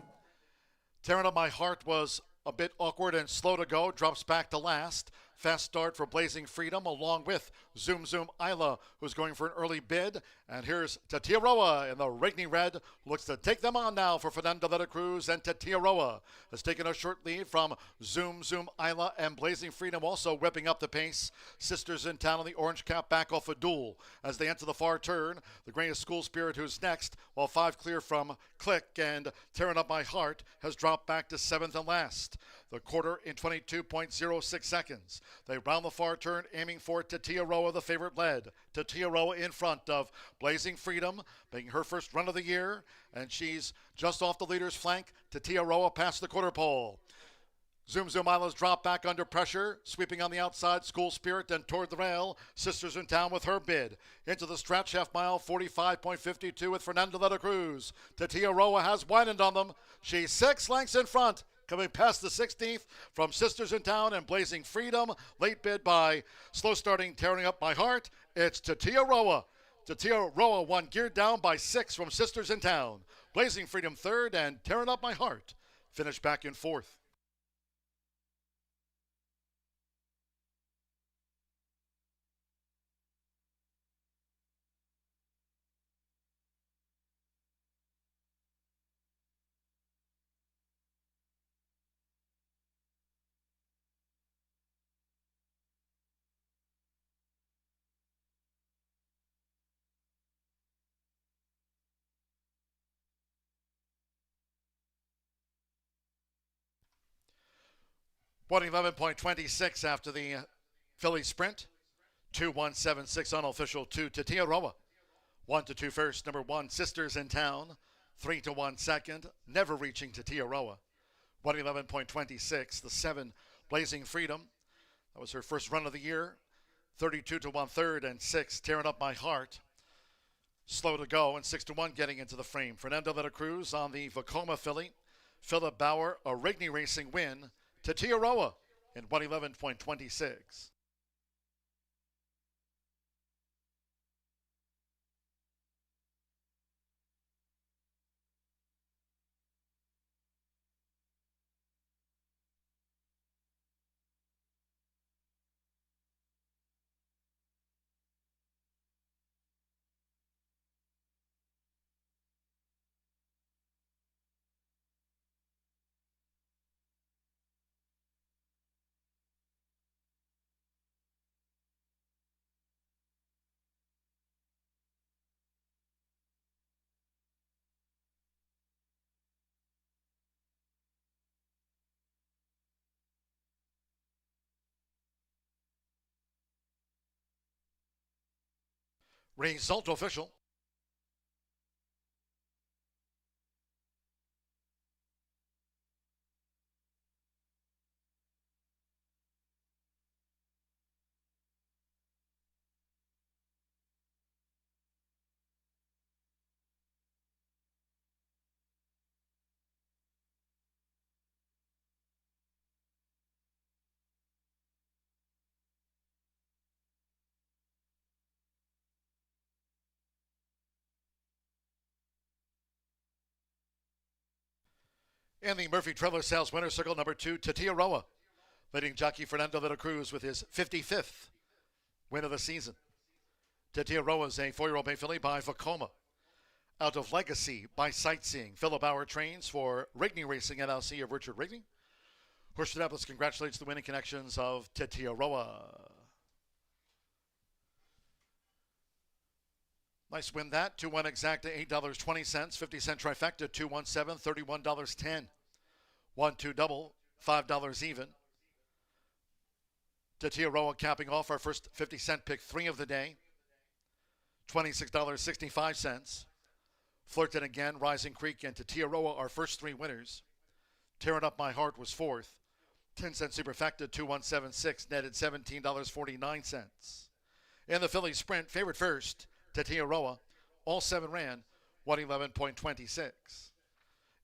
Tearing Up My Heart was a bit awkward and slow to go, drops back to last. Fast start for Blazing Freedom along with Zoom Zoom Isla, who's going for an early bid. And here's Tatiaroa in the Rigney Red. Looks to take them on now for Fernando de la Cruz, and Tatiaroa has taken a short lead from Zoom Zoom Isla, and Blazing Freedom also whipping up the pace. Sisters in Town on the orange cap back off a duel as they enter the far turn. The Gray is School Spirit, who's next, while 5 clear from Click, and Tearing Up My Heart has dropped back to 7th and last. The quarter in 22.06 seconds. They round the far turn, aiming for Tatiaroa, the favorite lead. Tatiaroa in front of Blazing Freedom, making her first run of the year, and she's just off the leader's flank. Tatiaroa past the quarter pole. Zoom Zoom Isla's drop back under pressure, sweeping on the outside, School Spirit, and toward the rail. Sisters in Town with her bid. Into the stretch, half mile, 45.52 with Fernando de la Cruz. Tatiaroa has widened on them. She's 6 lengths in front. Coming past the 16th from Sisters in Town and Blazing Freedom. Late bid by slow starting Tearing Up My Heart. It's Tatiaroa. Tatiaroa won geared down by 6 from Sisters in Town. Blazing Freedom 3rd, and Tearing Up My Heart finished back in 4th. What 11.26 after the Philly sprint. 2-1-7-6 unofficial to Tatiaroa. 1-2 first, number 1, Sisters in Town. 3-1 second, never reaching Tatiaroa. 111.26, the 7, Blazing Freedom. That was her first run of the year. 32-1 third, and 6, Tearing Up My Heart. Slow to go, and 6-1 getting into the frame. Fernando de la Cruz on the Vacoma filly. Philip Bauer, a Rigney Racing win. Tatiaroa in 111.26. Result official. In the Murphy Trailer Sales Winner Circle, number 2, Tatia Roa, leading jockey Fernando de la Cruz with his 55th win of the season. Tatia Roa is a 4-year-old bay filly by Vacoma. Out of Legacy by Sightseeing. Philip Bauer trains for Rigney Racing LLC of Richard Rigney. Horseshoe Indianapolis congratulates the winning connections of Tatia Roa. Nice win that. 2-1 exacta, $8.20. 50-cent trifecta, 2-1-7, $31.10. 1-2 double, $5 even. Tatia Roa capping off our first 50-cent pick 3 of the day. $26.65. Flirted again, Rising Creek and Tatia Roa, our first 3 winners. Tearing Up My Heart was 4th. 10-cent superfecta, 2176, netted $17.49. In the Philly Sprint, favorite first, Tatia Roa, all 7 ran, 111.26.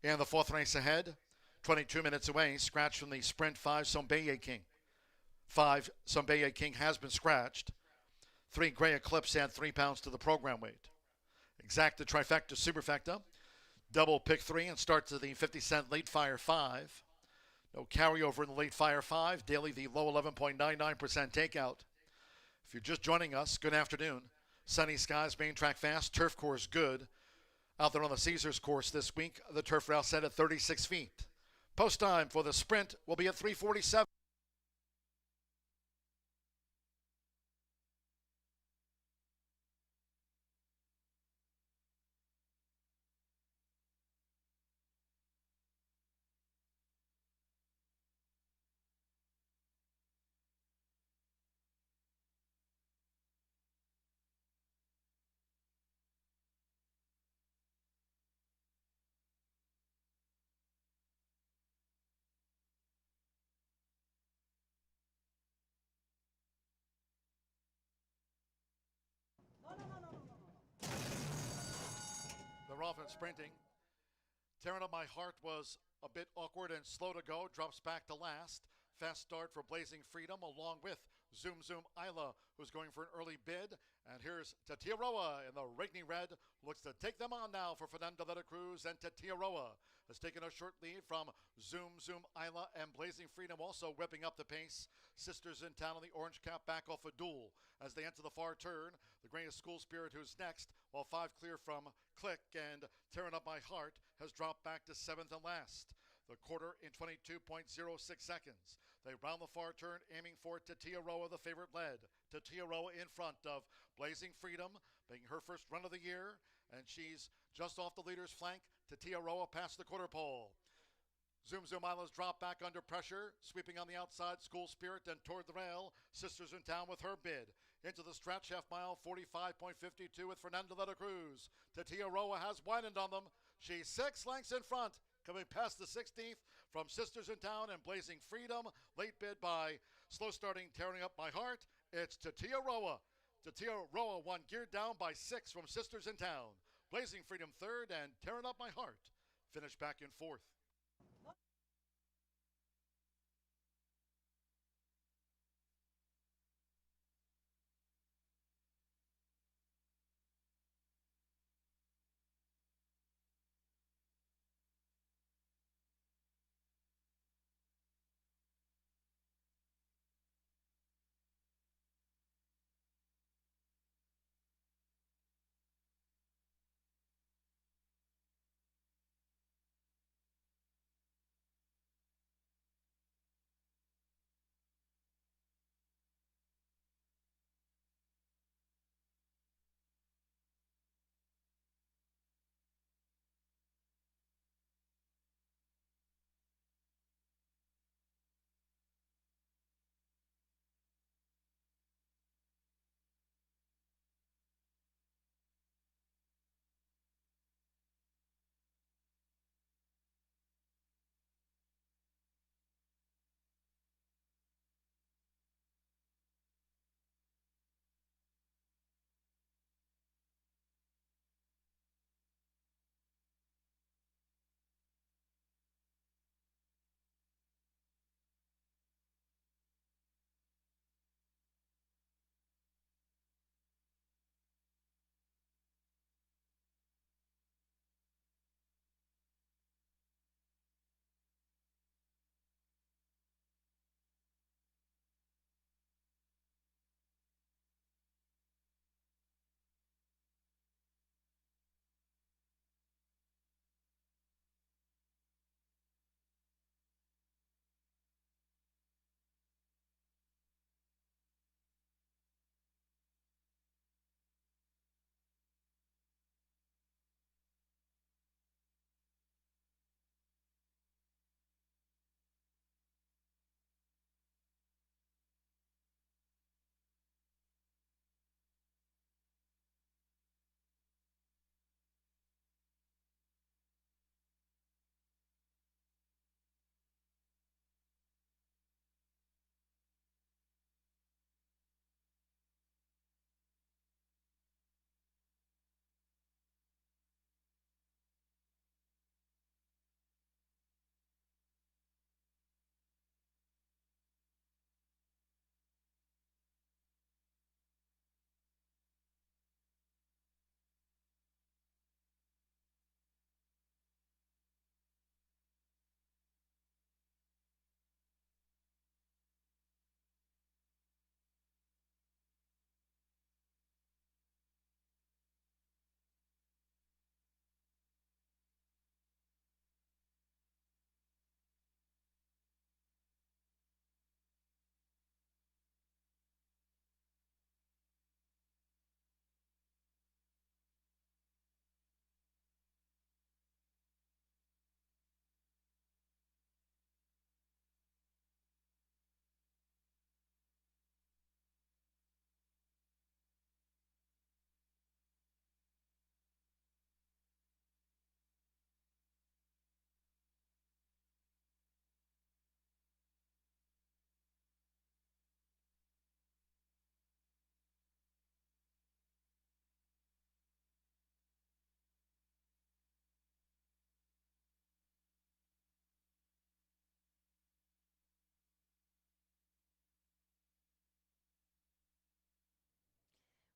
In the 4th race ahead, 22 minutes away, scratch from the Sprint 5, Sombeye King. 5, Sombeye King has been scratched. 3, Gray Eclipse add 3 pounds to the program weight. Exacta trifecta superfecta. Double pick 3 and start to the 50-cent late fire 5. No carryover in the late fire 5. Daily the low 11.99% takeout. If you're just joining us, good afternoon. Sunny skies, main track fast, turf course good. Out there on the Caesars course this week, the turf rail set at 36 feet. Post time for the sprint will be at 3:47. They're off and sprinting. Tearing Up My Heart was a bit awkward and slow to go. Drops back to last. Fast start for Blazing Freedom along with Zoom Zoom Isla, who's going for an early bid. And here's Tatia Roa in the Rigney Red. Looks to take them on now for Fernando de la Cruz, and Tatia Roa has taken a short lead from Zoom Zoom Isla, and Blazing Freedom also whipping up the pace. Sisters in Town on the orange cap back off a duel as they enter the far turn. The greatest School Spirit who's next, while 5 clear from Click, and Tearing Up My Heart has dropped back to 7th and last. The quarter in 22.06 seconds. They round the far turn, aiming for Tatia Roa, the favorite led. Tatia Roa in front of Blazing Freedom, making her first run of the year, and she's just off the leader's flank. Tatia Roa past the quarter pole. Zoom Zoom Isla's drop back under pressure, sweeping on the outside, School Spirit, and toward the rail. Sisters in Town with her bid. Into the stretch, half mile, 45.52 with Fernando de la Cruz. Tatia Roa has widened on them. She's 6 lengths in front, coming past the 16th from Sisters in Town and Blazing Freedom. Late bid by slow starting, Tearing Up My Heart. It's Tatia Roa. Tatia Roa won geared down by 6 from Sisters in Town. Blazing Freedom 3rd, and Tearing Up My Heart finished back in 4th.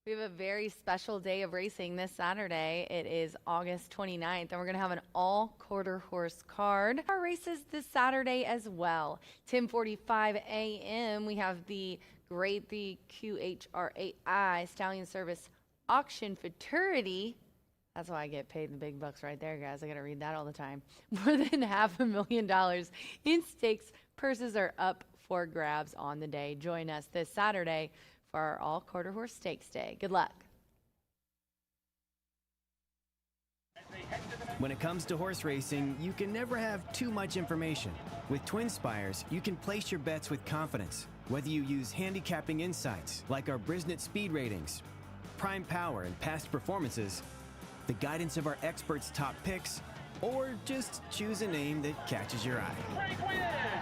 We have a very special day of racing this Saturday. It is August 29th, and we're going to have an all-quarter horse card. Our races this Saturday as well. 10:45 a.m. We have the QHRAI Stallion Service Auction Futurity. That's why I get paid the big bucks right there, guys. I got to read that all the time. More than $500,000 in stakes. Purses are up for grabs on the day. Join us this Saturday for our all-quarter horse stakes day. Good luck. When it comes to horse racing, you can never have too much information. With Twin Spires, you can place your bets with confidence, whether you use handicapping insights like our Brisnet speed ratings, prime power and past performances, the guidance of our experts' top picks, or just choose a name that catches your eye.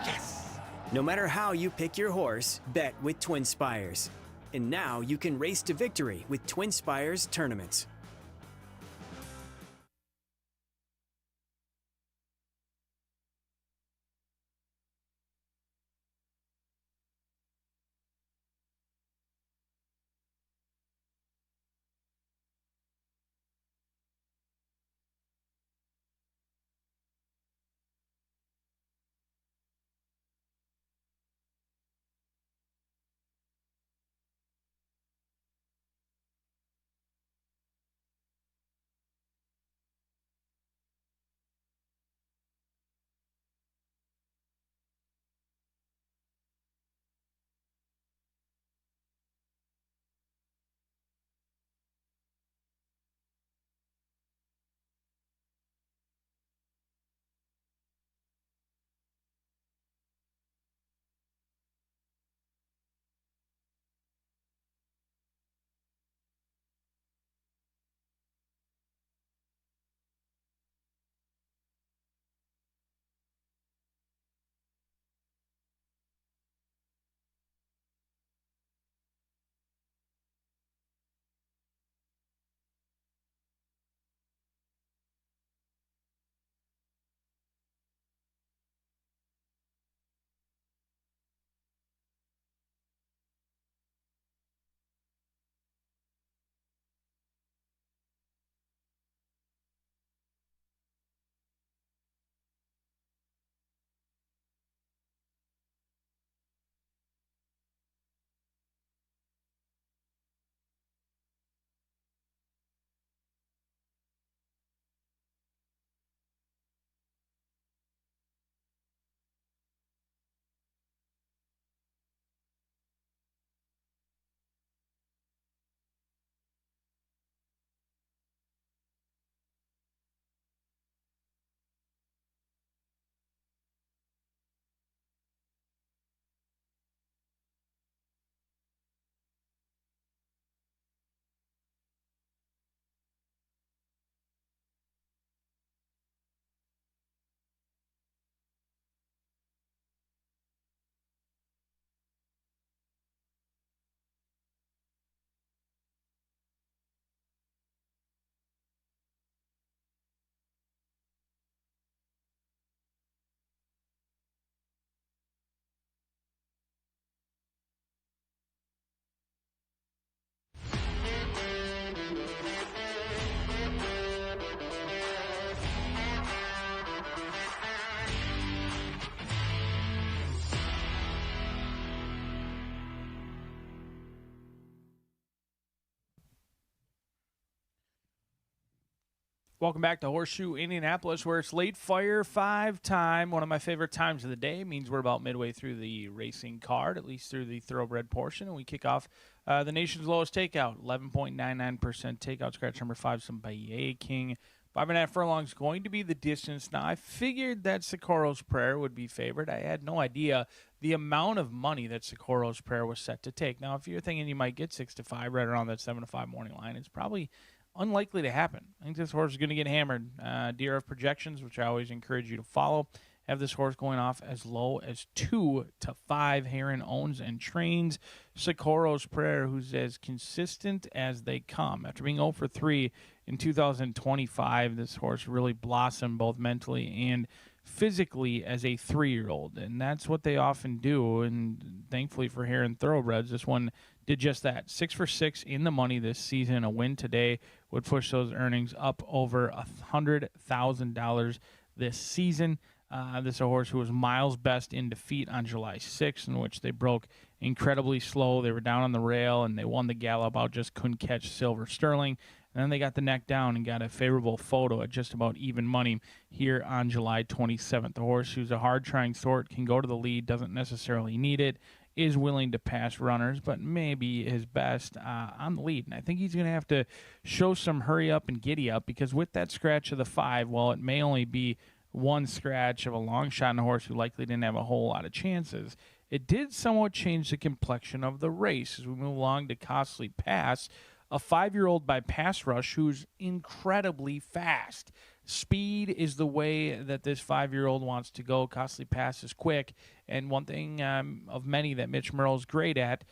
Yes! No matter how you pick your horse, bet with Twin Spires. And now you can race to victory with Twin Spires tournaments. Welcome back to Horseshoe Indianapolis, where it's late fire 5 time. One of my favorite times of the day. Means we're about midway through the racing card, at least through the thoroughbred portion. And we kick off the nation's lowest takeout, 11.99% takeout. Scratch number 5, some Baye King. 5.5 furlongs going to be the distance. Now, I figured that Socorro's Prayer would be favored. I had no idea the amount of money that Socorro's Prayer was set to take. Now, if you're thinking you might get 6-5 right around that 7-5 morning line, it's probably unlikely to happen. I think this horse is going to get hammered. Deer of projections, which I always encourage you to follow, have this horse going off as low as 2-5. Heron owns and trains Socorro's Prayer, who's as consistent as they come. After being 0 for 3 in 2025, this horse really blossomed both mentally and physically as a 3-year-old, and that's what they often do. And thankfully for Heron Thoroughbreds, this one did just that. 6 for 6 in the money this season. A win today would push those earnings up over $100,000 this season. This is a horse who was Miles' best in defeat on July 6th, in which they broke incredibly slow. They were down on the rail, and they won the gallop out, just couldn't catch Silver Sterling. And then they got the neck down and got a favorable photo at just about even money here on July 27th. The horse, who's a hard-trying sort, can go to the lead, doesn't necessarily need it, is willing to pass runners, but maybe his best on the lead. And I think he's going to have to show some hurry up and giddy up, because with that scratch of the 5, while it may only be one scratch of a long shot in a horse who likely didn't have a whole lot of chances, it did somewhat change the complexion of the race as we move along to Costly Pass, a 5-year-old by Pass Rush who's incredibly fast. Speed is the way that this 5-year-old wants to go. Costly Pass is quick, and one thing of many that Mitch Merle's great at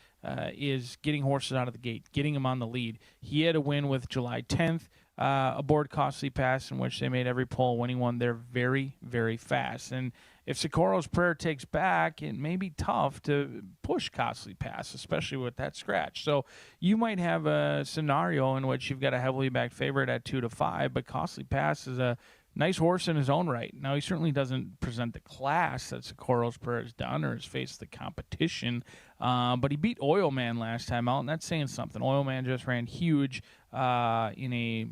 is getting horses out of the gate, getting them on the lead. He had a win with July 10th aboard Costly Pass, in which they made every pole, winning one. They're very, very fast. And if Socorro's Prayer takes back, it may be tough to push Costly Pass, especially with that scratch. So you might have a scenario in which you've got a heavily backed favorite at 2-5, but Costly Pass is a nice horse in his own right. Now, he certainly doesn't present the class that Socorro's Prayer has done or has faced the competition, but he beat Oil Man last time out, and that's saying something. Oil Man just ran huge in a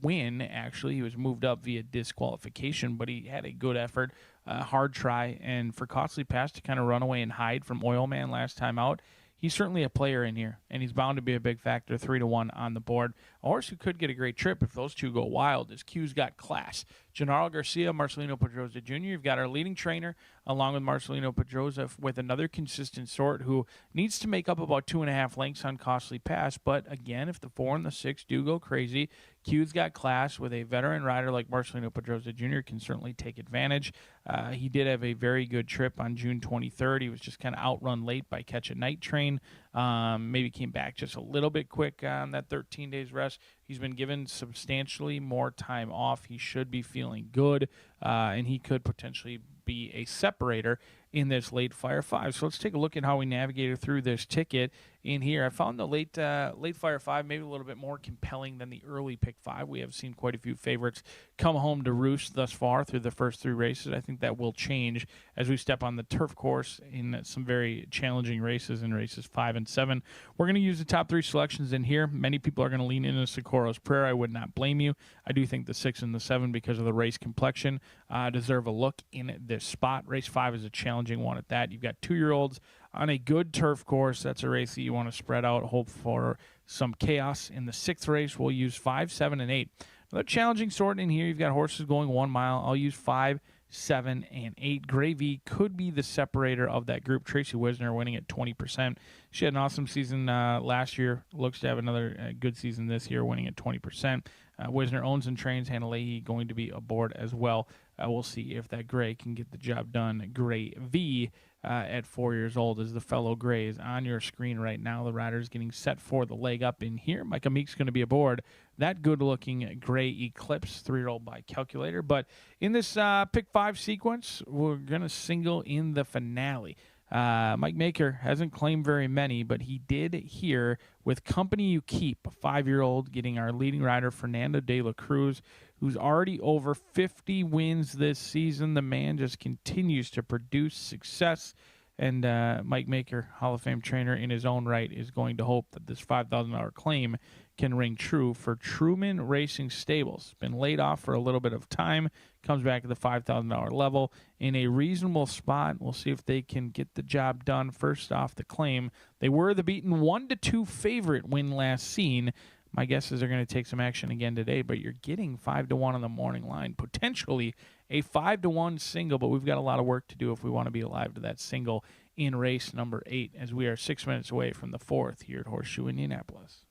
win, actually. He was moved up via disqualification, but he had a good effort, hard try, and for Costly Pass to kind of run away and hide from Oil Man last time out, he's certainly a player in here, and he's bound to be a big factor, 3-1 on the board. A horse who could get a great trip if those two go wild is Q's Got Class. Gennaro Garcia, Marcelino Pedrosa Jr. You've got our leading trainer, along with Marcelino Pedrosa, with another consistent sort who needs to make up about 2.5 lengths on Costly Pass. But again, if the 4 and the 6 do go crazy, Q's Got Class with a veteran rider like Marcelino Pedrosa Jr. can certainly take advantage. He did have a very good trip on June 23rd. He was just kind of outrun late by Catch a Night Train. Maybe came back just a little bit quick on that 13 days rest. He's been given substantially more time off. He should be feeling good, and he could potentially be a separator in this late Fire 5. So let's take a look at how we navigated through this ticket in here. I found the late Fire 5 maybe a little bit more compelling than the early Pick 5. We have seen quite a few favorites come home to roost thus far through the first 3 races. I think that will change as we step on the turf course in some very challenging races in races 5 and 7. We're going to use the top 3 selections in here. Many people are going to lean into Socorro's Prayer. I would not blame you. I do think the 6 and the 7, because of the race complexion, deserve a look in this spot. Race 5 is a challenging one at that. You've got 2-year-olds on a good turf course. That's a race that you want to spread out, hope for some chaos. In the 6th race, we'll use 5, 7, and 8. Another challenging sort in here. You've got horses going 1 mile. I'll use 5, 7, and 8. Gravy could be the separator of that group. Tracy Wisner winning at 20%. She had an awesome season last year. Looks to have another good season this year, winning at 20%. Wisner owns and trains. Hannah Leahy going to be aboard as well. We'll see if that Gray can get the job done. Gray V at 4 years old is the fellow Gray is on your screen right now. The rider is getting set for the leg up in here. Micah Meek's going to be aboard. That good-looking Gray Eclipse, 3-year-old by calculator. But in this Pick 5 sequence, we're going to single in the finale. Mike Maker hasn't claimed very many, but he did here with Company You Keep, a 5-year-old, getting our leading rider, Fernando de la Cruz, who's already over 50 wins this season. The man just continues to produce success. And Mike Maker, Hall of Fame trainer in his own right, is going to hope that this $5,000 claim can ring true for Truman Racing Stables. Been laid off for a little bit of time. Comes back at the $5,000 level in a reasonable spot. We'll see if they can get the job done. First off, the claim. They were the beaten 1-2 favorite when last seen. My guess is they're going to take some action again today, but you're getting 5-1 on the morning line. Potentially a 5-1 single, but we've got a lot of work to do if we want to be alive to that single in race number 8, as we are 6 minutes away from the 4th here at Horseshoe Indianapolis.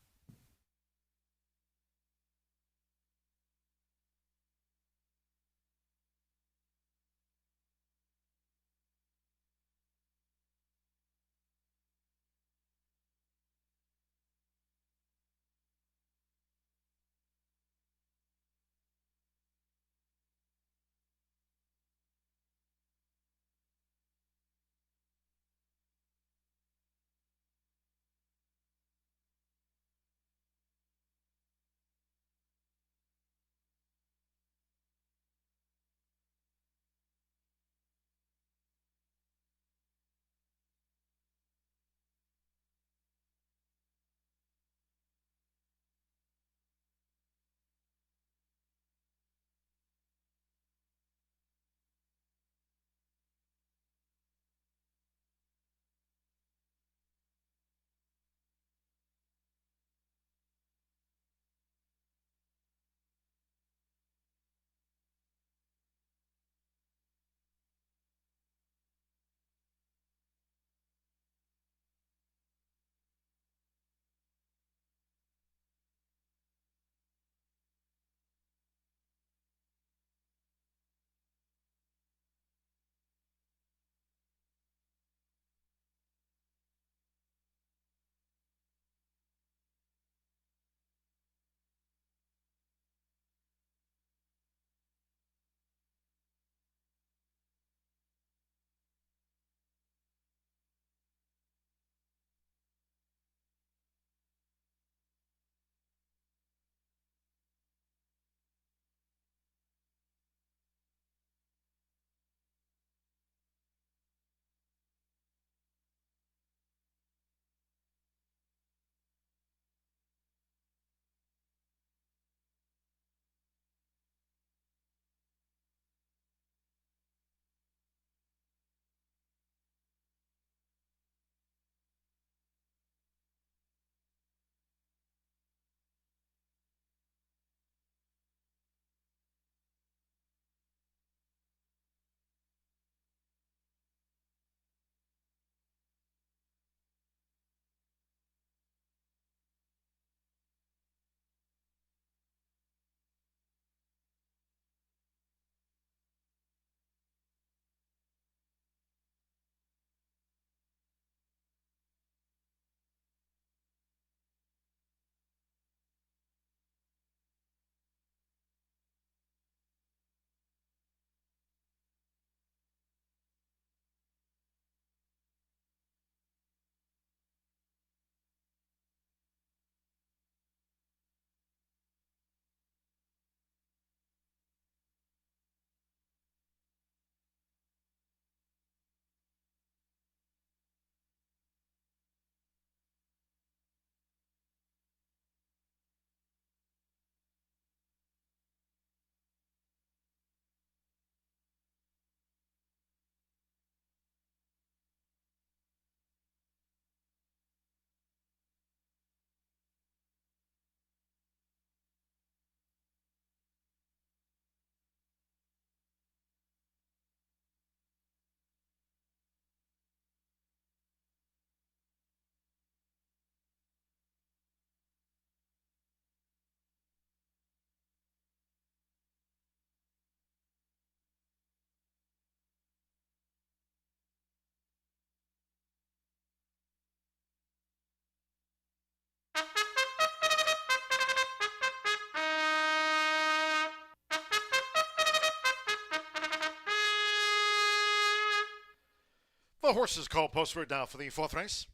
The horses called postward now for the fourth race.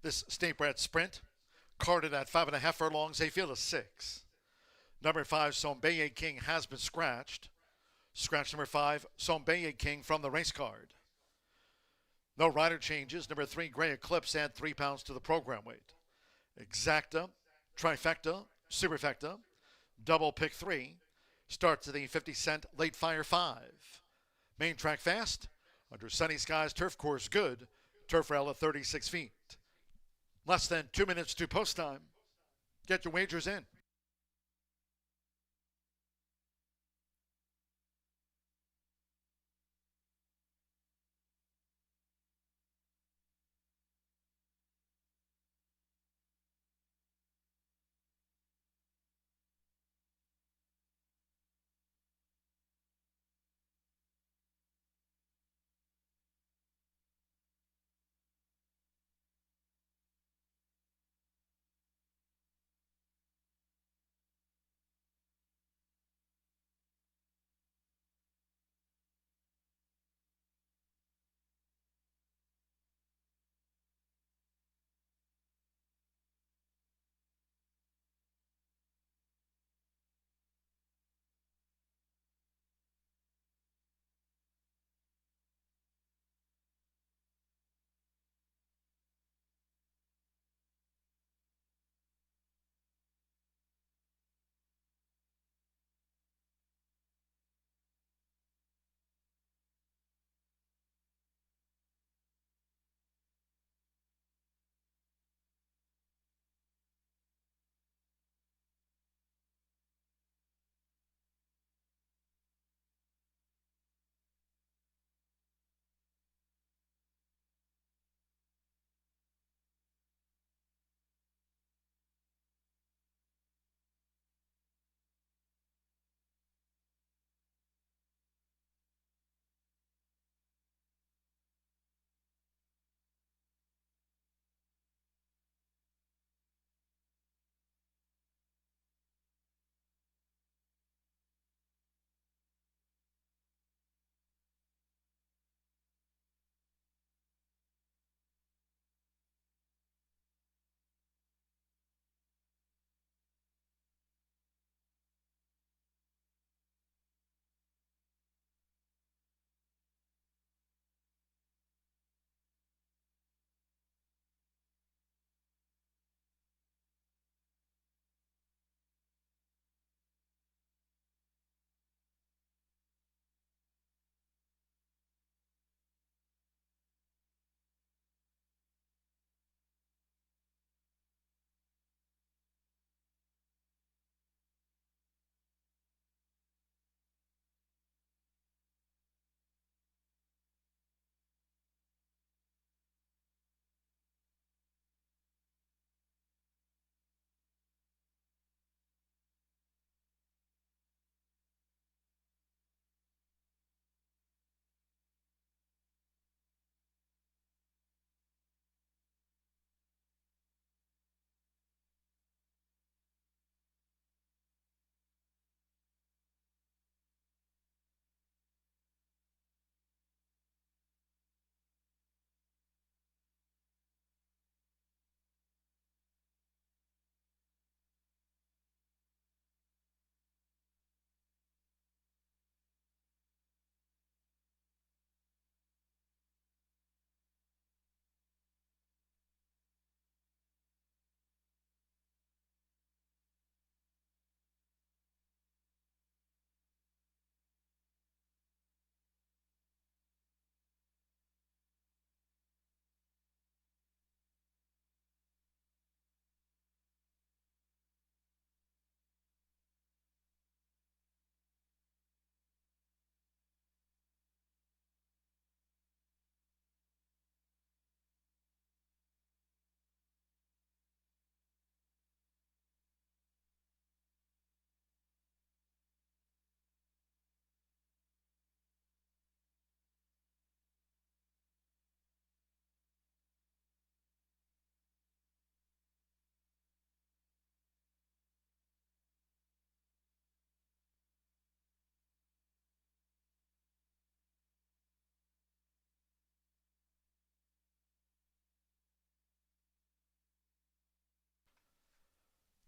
This state-bred sprint, carded at 5.5 furlongs, a field of 6. Number 5, Sombeye King, has been scratched. Scratch number 5, Sombeye King from the race card. No rider changes. Number 3, Gray Eclipse, add 3 pounds to the program weight. Exacta, Trifecta, Superfecta, Double Pick 3, start to the 50-cent Late Fire 5. Main track fast, under sunny skies, turf course good, turf rail at 36 feet. Less than 2 minutes to post time. Get your wagers in.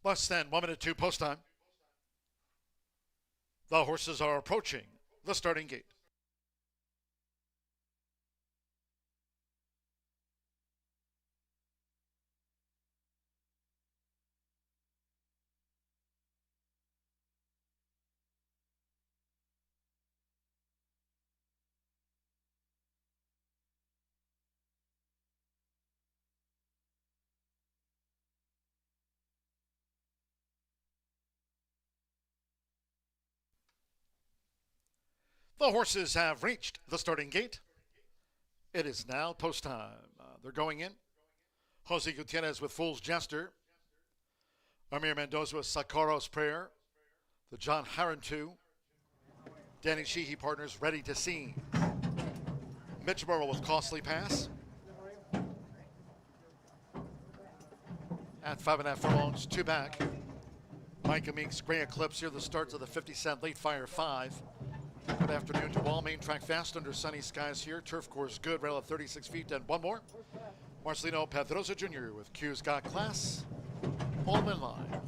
Less than 1 minute to post time. The horses are approaching the starting gate. The horses have reached the starting gate. It is now post time. They're going in. Jose Gutierrez with Fool's Jester. Amir Mendoza with Sakara's Prayer. The John Harron 2. Danny Sheehy partners Ready to See. Mitch Burrow with Costly Pass. At 5.5 furlongs, 2 back. Micah Meeks, Gray Eclipse here, the starts of the 50-cent Late Fire 5. Good afternoon to all. Main track fast under sunny skies here. Turf course good, rail at 36 feet and 1 more. Marcelino Pedrosa Jr. with Q's Got Class. All in line.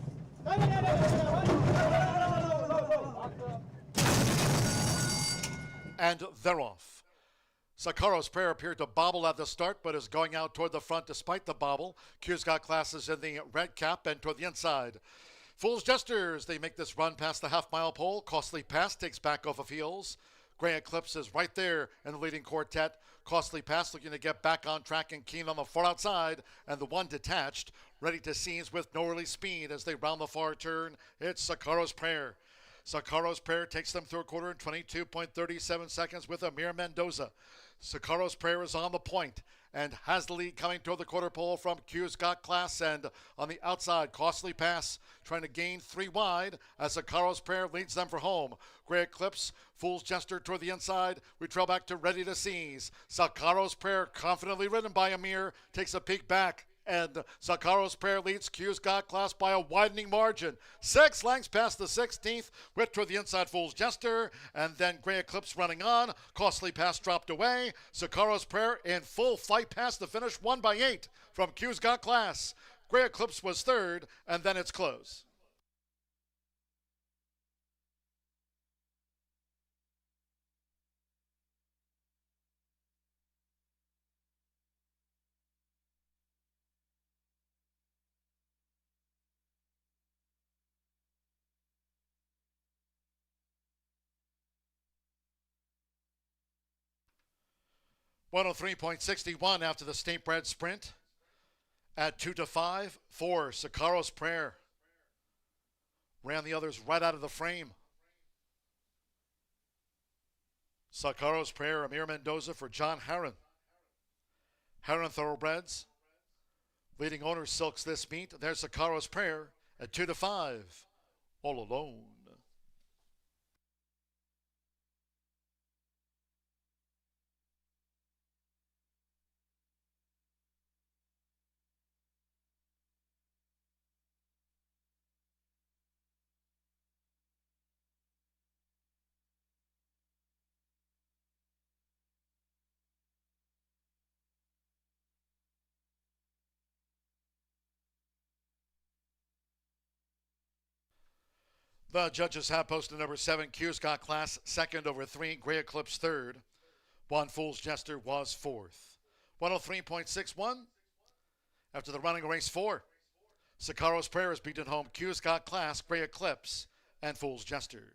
And they're off. Sakara's Prayer appeared to bobble at the start, but is going out toward the front despite the bobble. Q's Got Classes in the red cap and toward the inside. Fool's Jesters, they make this run past the half-mile pole. Costly Pass takes back off of heels. Gray Eclipse is right there in the leading quartet. Costly Pass looking to get back on track and keen on the far outside. And the one detached, Ready to Seize with no early speed as they round the far turn. It's Sakara's Prayer. Sakara's Prayer takes them through a quarter in 22.37 seconds with Amir Mendoza. Sakara's Prayer is on the point and has the lead coming toward the quarter pole from Q's Got Class, and on the outside, Costly Pass trying to gain 3 wide as Sakara's Prayer leads them for home. Gray Eclipse, Fool's Jester toward the inside. We trail back to Ready to Seize. Sakara's Prayer, confidently ridden by Amir, takes a peek back. And Sakara's Prayer leads Q's Got Class by a widening margin. 6 lengths past the 16th, with toward the inside Fool's Jester, and then Gray Eclipse running on. Costly Pass dropped away. Sakara's Prayer in full flight past the finish, won by 8 from Q's Got Class. Gray Eclipse was third, and then it's close. .103.61 after the State Bred Sprint. At 2-5 for Sakara's Prayer. Ran the others right out of the frame. Sakara's Prayer, Amir Mendoza for John Harron. Harron Thoroughbreds. Leading owner silks this meet. There's Sakara's Prayer at 2-5. All alone. The judges have posted number 7, Q's Got Class, second over 3, Gray Eclipse third. One Fool's Jester was fourth. 103.61 after the running of race 4. Sakara's Prayer is beaten home, Q's Got Class, Gray Eclipse, and Fool's Jester.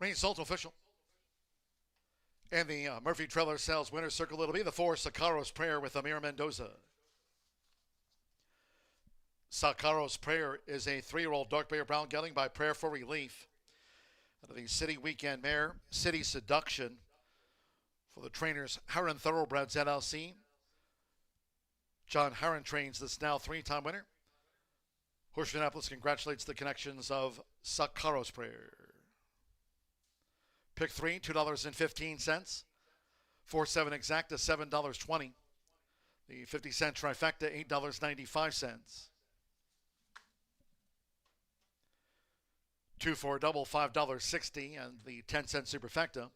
Result official. And the Murphy Trailer Sales winner's circle, it'll be the 4, Sicaro's Prayer with Amir Mendoza. Sicaro's Prayer is a 3-year-old dark bay brown gelding by Prayer for Relief. The City Weekend Mare, City Seduction for the trainers Heron Thoroughbreds LLC. John Heron trains this now 3-time winner. Horseshoe Indianapolis congratulates the connections of Sicaro's Prayer. Pick 3, $2.15. 4-7 exacta, $7.20. The 50-cent trifecta, $8.95. 2-4 double, $5.60, and the 10-cent superfecta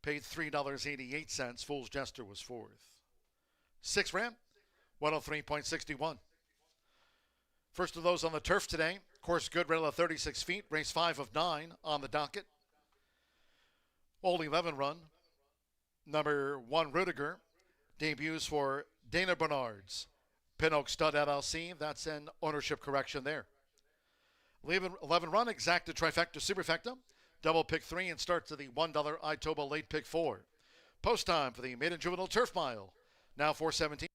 paid $3.88. Fool's Jester was 4th. 6 ramp, 103.61. First of those on the turf today, course good, rail of 36 feet, race 5 of 9 on the docket. Old 11 run, number 1 Rudiger, debuts for Dana Bernard's Pin Oak Stud LLC. That's an ownership correction there. 11 run, exacta trifecta superfecta, double pick 3, and starts to the $1 Itoba late pick 4. Post time for the maiden juvenile turf mile, now 4:17.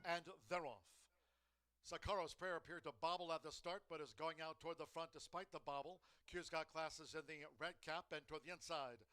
And they're off. Sicaro's Prayer appeared to bobble at the start, but is going out toward the front despite the bobble. Q's got classes in the red cap and toward the inside.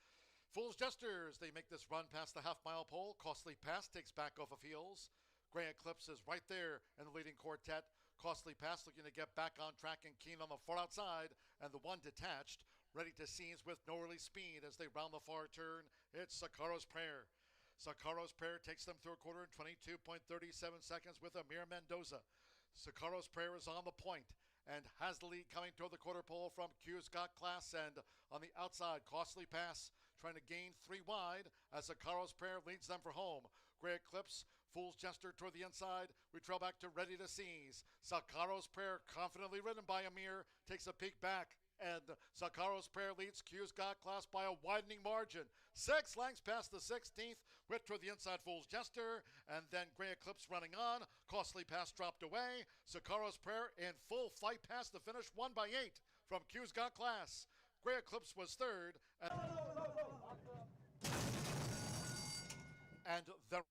Fool's Jesters, they make this run past the half-mile pole. Costly Pass takes back off of heels. Gray Eclipse is right there in the leading quartet. Costly Pass looking to get back on track and keen on the far outside. And the one detached, ready to seize with no early speed as they round the far turn. It's Sicaro's Prayer. Sicaro's Prayer takes them through a quarter in 22.37 seconds with Amir Mendoza. Sicaro's Prayer is on the point and has the lead coming toward the quarter pole from Q's Got Class, and on the outside, Costly Pass trying to gain 3 wide as Sicaro's Prayer leads them for home. Gray Eclipse, Fool's Jester toward the inside. We trail back to Ready to Seize. Sicaro's Prayer, confidently ridden by Amir, takes a peek back. And Sicaro's Prayer leads Q's Got Class by a widening margin. 6 lengths past the 16th. Wit toward the inside, Fool's Jester. And then Gray Eclipse running on. Costly Pass dropped away. Sicaro's Prayer in full flight past the finish, won by 8 from Q's Got Class. Gray Eclipse was 3rd. And the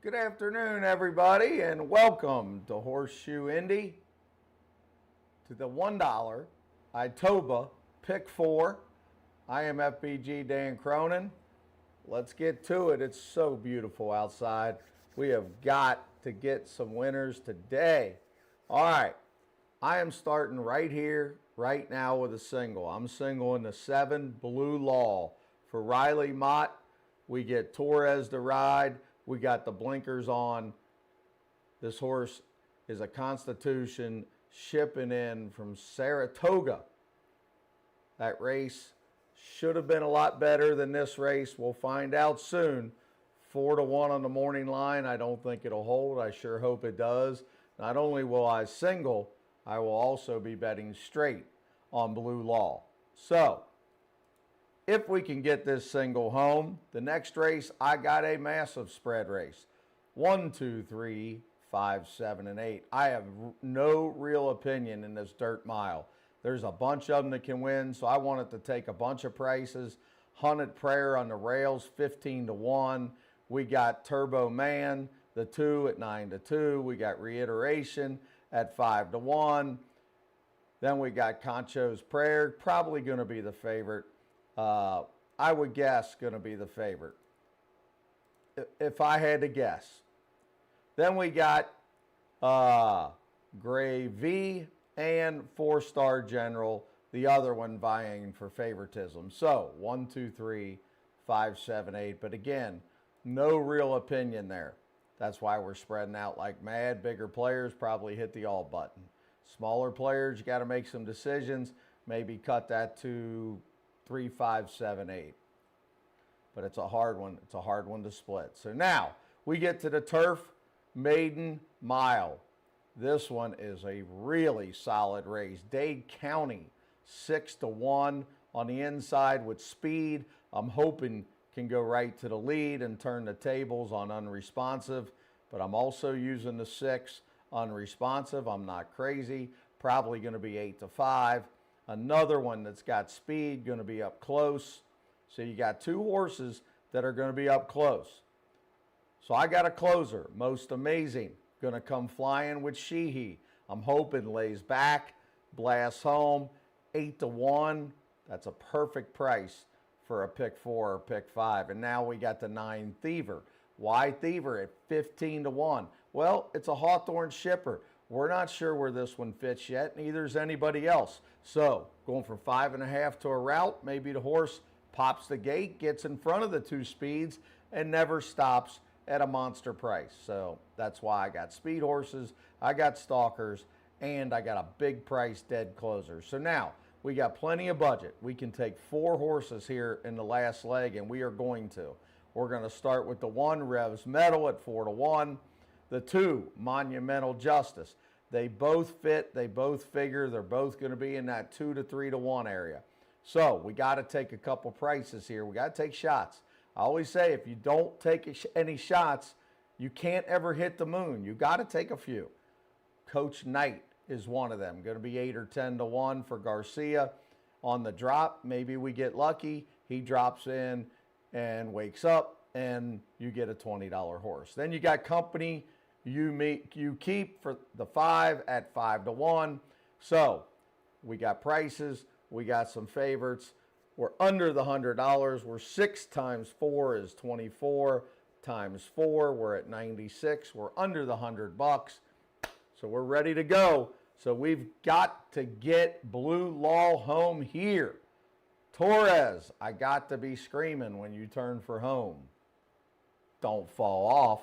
Good afternoon, everybody, and welcome to Horseshoe Indy, to the $1 Itoba Pick 4. I am FBG Dan Cronin. Let's get to it. It's so beautiful outside. We have got to get some winners today. All right, I am starting right here, right now with a single. I'm single in the 7 Blue Law. For Riley Mott, we get Torres to ride. We got the blinkers on. This horse is a Constitution shipping in from Saratoga. That race should have been a lot better than this race. We'll find out soon. 4-1 on the morning line. I don't think it'll hold. I sure hope it does. Not only will I single, I will also be betting straight on Blue Law. So, if we can get this single home, the next race, I got a massive spread race. 1, 2, 3, 5, 7, and 8. I have no real opinion in this dirt mile. There's a bunch of them that can win, so I wanted to take a bunch of prices. Hunted Prayer on the rails, 15-1. We got Turbo Man, the 2 at 9-2. We got Reiteration at 5-1. Then we got Concho's Prayer, probably going to be the favorite. I would guess going to be the favorite, if I had to guess. Then we got Gray V and 4-Star General, the other one vying for favoritism. So 1, 2, 3, 5, 7, 8. But again, no real opinion there. That's why we're spreading out like mad. Bigger players probably hit the all button. Smaller players, you got to make some decisions. Maybe cut that to 3, 5, 7, 8. But it's a hard one. It's a hard one to split. So now we get to the Turf Maiden Mile. This one is a really solid race. Dade County, 6-1 on the inside with speed. I'm hoping can go right to the lead and turn the tables on unresponsive. But I'm also using the 6 unresponsive. I'm not crazy. Probably going to be 8-5. Another one that's got speed, going to be up close. So you got 2 horses that are going to be up close. So I got a closer, Most Amazing, going to come flying with Sheehy. I'm hoping lays back, blasts home, 8-1. That's a perfect price for a pick 4 or pick 5. And now we got the 9 Thiever. Why Thiever at 15-1? Well, it's a Hawthorne shipper. We're not sure where this one fits yet, neither is anybody else. So, going from 5.5 to a route, maybe the horse pops the gate, gets in front of the 2 speeds, and never stops at a monster price. So, that's why I got speed horses, I got stalkers, and I got a big price dead closer. So now, we got plenty of budget. We can take 4 horses here in the last leg, and we are going to. We're going to start with the 1, Revs Metal at 4-1. The 2, Monumental Justice. They both fit, they both figure, they're both going to be in that 2 to 3-1 area. So we got to take a couple prices here. We got to take shots. I always say if you don't take any shots, you can't ever hit the moon. You got to take a few. Coach Knight is one of them. Going to be 8 or 10-1 for Garcia. On the drop, maybe we get lucky. He drops in and wakes up, and you get a $20 horse. Then you got Company You Keep for the 5 at 5-1. So we got prices. We got some favorites. We're under the $100. We're 6 times 4 is 24 times 4. We're at 96. We're under the $100. So we're ready to go. So we've got to get Blue Law home here. Torres, I got to be screaming when you turn for home. Don't fall off.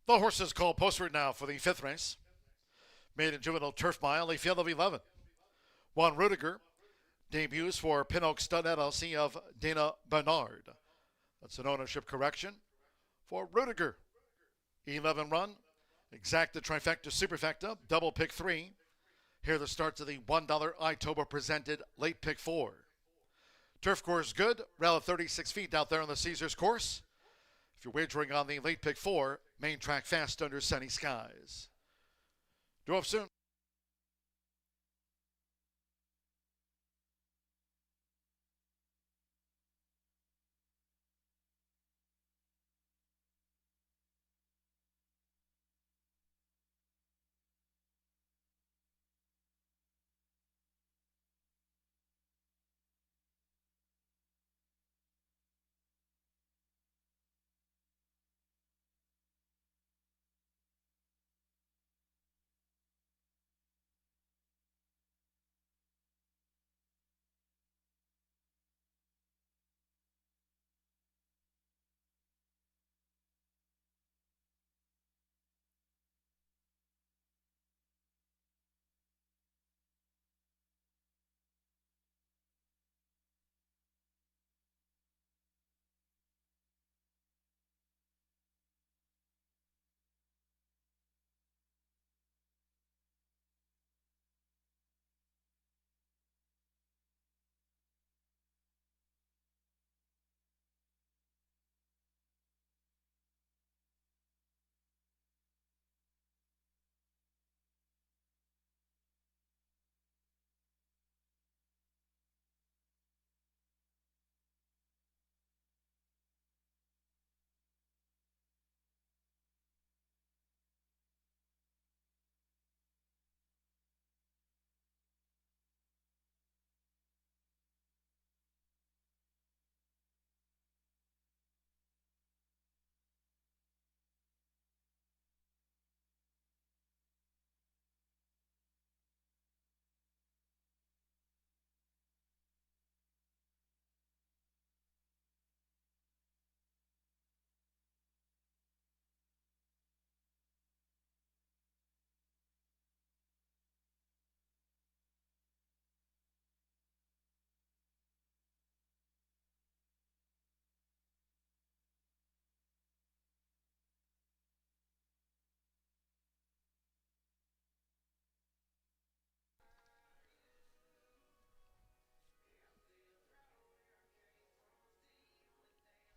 The horses called postward now for the 5th race. Maiden Juvenile Turf Mile, a field of 11. Juan Rudiger debuts for Pin Oak Stud LLC of Dana Bernard. That's an ownership correction for Rudiger. 11 run, exacta trifecta superfecta, double pick 3. Here are the starts of the $1 Itoba presented late pick 4. Turf course good, rail at 36 feet out there on the Caesars course. If you're wagering on the late pick 4, main track fast under sunny skies. Due up soon.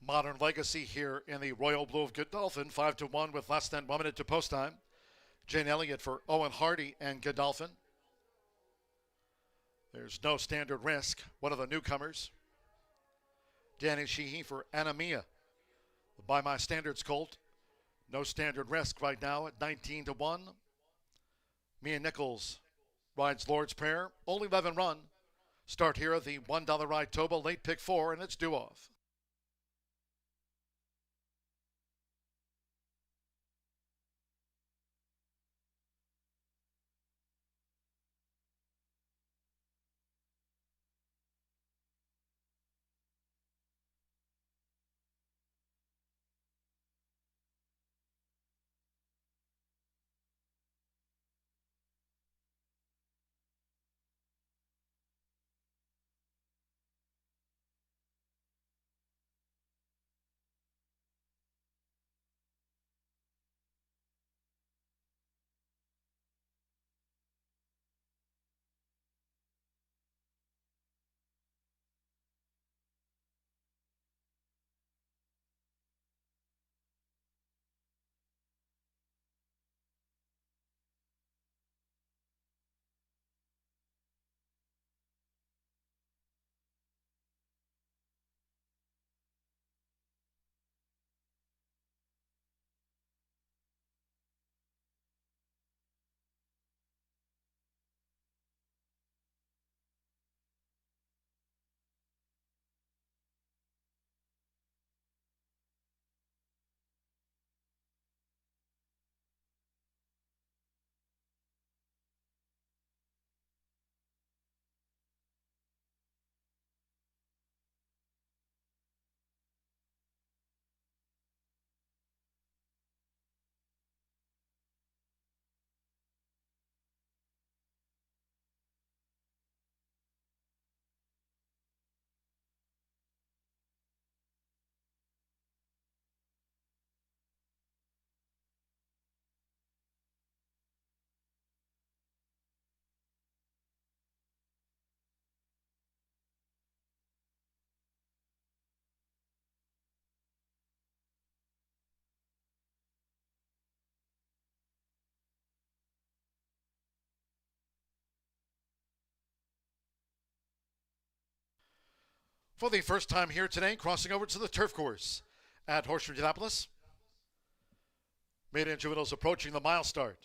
Modern Legacy here in the Royal Blue of Godolphin, 5-1 with less than 1 minute to post time. Jane Elliott for Owen Hardy and Godolphin. There's no standard risk, one of the newcomers. Danny Sheehy for Anamia. The By My Standards colt. No standard risk right now at 19-1. Mia Nichols rides Lord's Prayer. Only 11 run. Start here at the $1 ride Toba, late pick 4, and it's due off. For the first time here today, crossing over to the turf course at Horseshoe Indianapolis. Maiden juveniles approaching the mile start.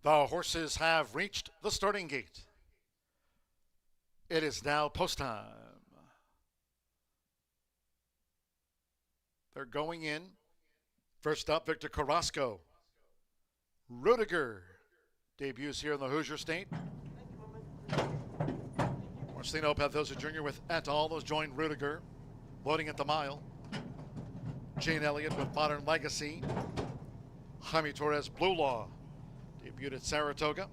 The horses have reached the starting gate. It is now post time. They're going in. First up, Victor Carrasco. Rudiger debuts here in the Hoosier State. Marcelino Pathosa Jr. with et al. Those join Rudiger. Loading at the mile. Jane Elliott with Modern Legacy. Jaime Torres, Blue Law. Debuted at Saratoga.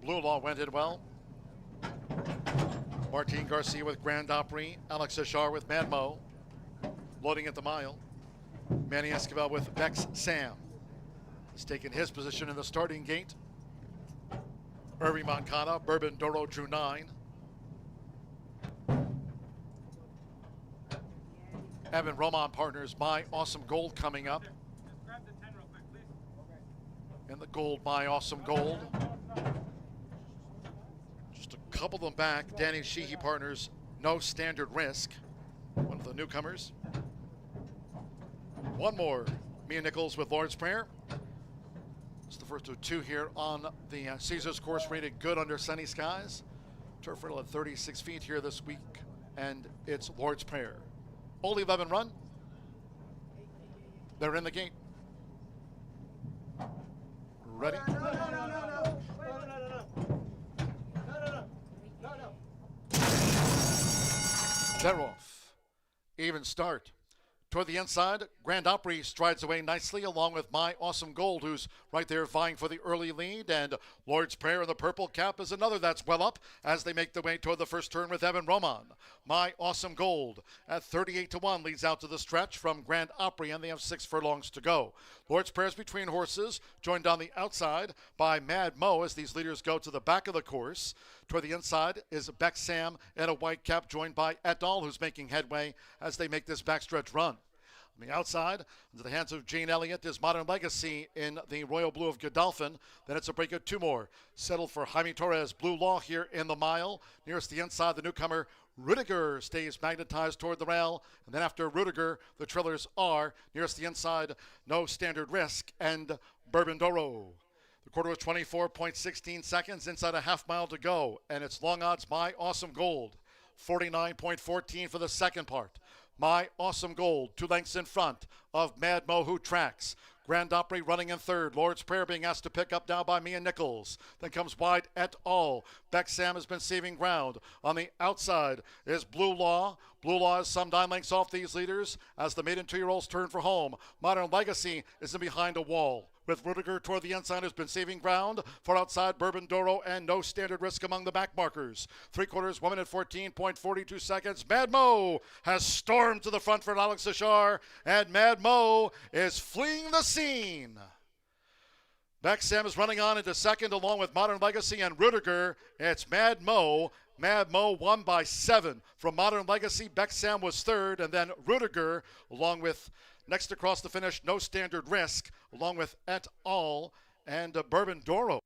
Blue Law went in well. Martin Garcia with Grand Opry. Alex Ashar with Mad Mo. Loading at the mile. Manny Esquivel with Bex Sam has taken his position in the starting gate. Irving Moncada, Bourbon Doro drew 9. Evan Roman partners, My Awesome Gold coming up. And the gold, My Awesome Gold. Just a couple of them back. Danny Sheehy partners, No Standard Risk. One of the newcomers. One more, Mia Nichols with Lord's Prayer. It's the first of two here on the Caesars course, rated good under sunny skies. Turf rail at 36 feet here this week, and it's Lord's Prayer. Only 11 run. They're in the gate. Ready? They're off. Even start. Toward the inside, Grand Opry strides away nicely along with My Awesome Gold, who's right there vying for the early lead. And Lord's Prayer in the purple cap is another that's well up as they make their way toward the first turn with Evan Roman. My Awesome Gold at 38-1 leads out to the stretch from Grand Opry, and they have 6 furlongs to go. Lord's Prayers between horses, joined on the outside by Mad Mo as these leaders go to the back of the course. Toward the inside is Beck Sam in a white cap, joined by et al., who's making headway as they make this backstretch run. On the outside, into the hands of Jane Elliott, is Modern Legacy in the royal blue of Godolphin. Then it's a break of 2 more. Settled for Jaime Torres, Blue Law here in the mile. Nearest the inside, the newcomer Rudiger stays magnetized toward the rail. And then after Rudiger, the trillers are nearest the inside, No Standard Risk and Bourbon Doro. The quarter was 24.16 seconds, inside a half mile to go. And it's long odds My Awesome Gold. 49.14 for the second part. My Awesome Gold, 2 lengths in front of Mad Mo, who tracks. Grand Opry running in third. Lord's Prayer being asked to pick up now by Mia Nichols. Then comes Wide et al. Beck Sam has been saving ground. On the outside is Blue Law. Blue Law is some 9 lengths off these leaders as the maiden 2-year-olds turn for home. Modern Legacy is in behind a wall, with Rudiger toward the inside, who's been saving ground. Far outside, Bourbon Doro and No Standard Risk among the back markers. 3/4, 1 minute 14.42 seconds. Mad Mo has stormed to the front for Alex Ashar, and Mad Mo is fleeing the scene. Beck Sam is running on into second along with Modern Legacy and Rudiger. It's Mad Mo. Mad Mo won by 7 from Modern Legacy. Beck Sam was third, and then Rudiger along with next across the finish, No Standard Risk, along with et al. And Bourbon Doro.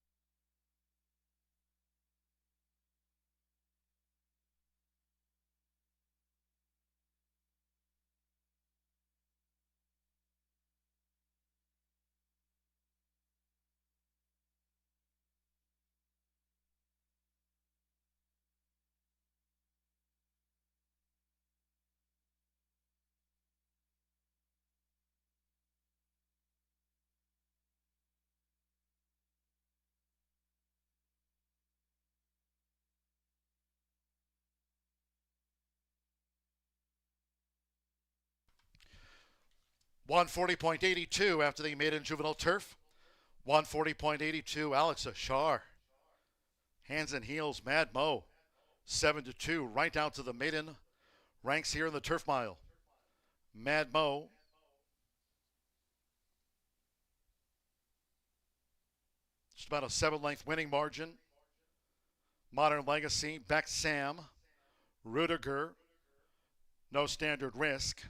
.140.82 after the maiden juvenile turf. 140.82, Alex Ashar. Hands and heels, Mad Mo. 7-2, right down to the maiden ranks here in the turf mile. Mad Mo. Just about a 7-length winning margin Modern Legacy, Beck Sam, Rudiger, no standard risk.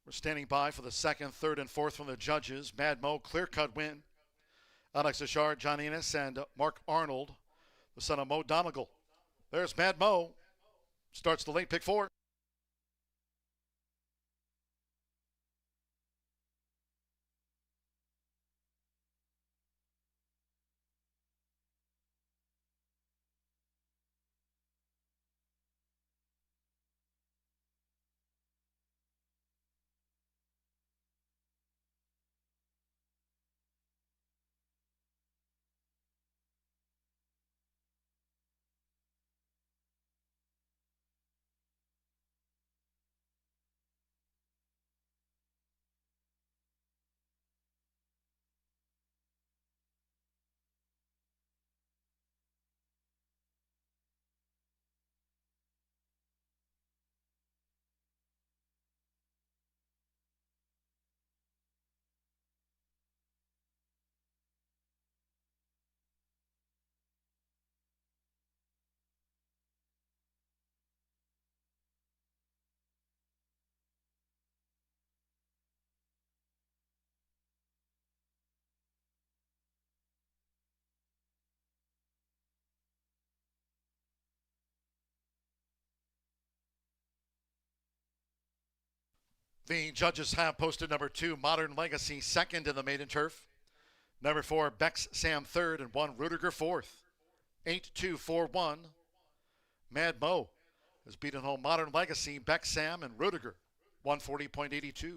We're standing by for the second, third, and fourth from the judges. Mad Mo, clear-cut win. Alex Ashard, John Enos, and Mark Arnold, the son of Mo Donegal. There's Mad Mo. Starts the late pick 4. The judges have posted number 2, Modern Legacy, second in the maiden turf. Number 4, Bex Sam, third, and 1, Rudiger, fourth. 8-2-4-1. Mad Mo has beaten home Modern Legacy, Bex Sam, and Rudiger. 140.82.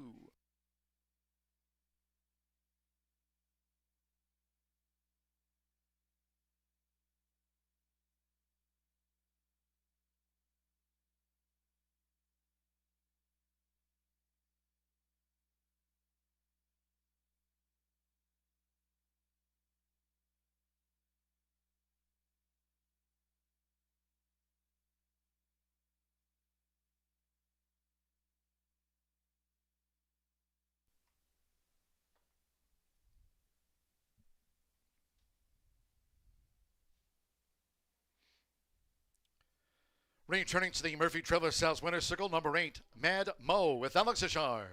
Returning to the Murphy Trailer Sales winner's circle, number 8, Mad Mo with Alex Ashar.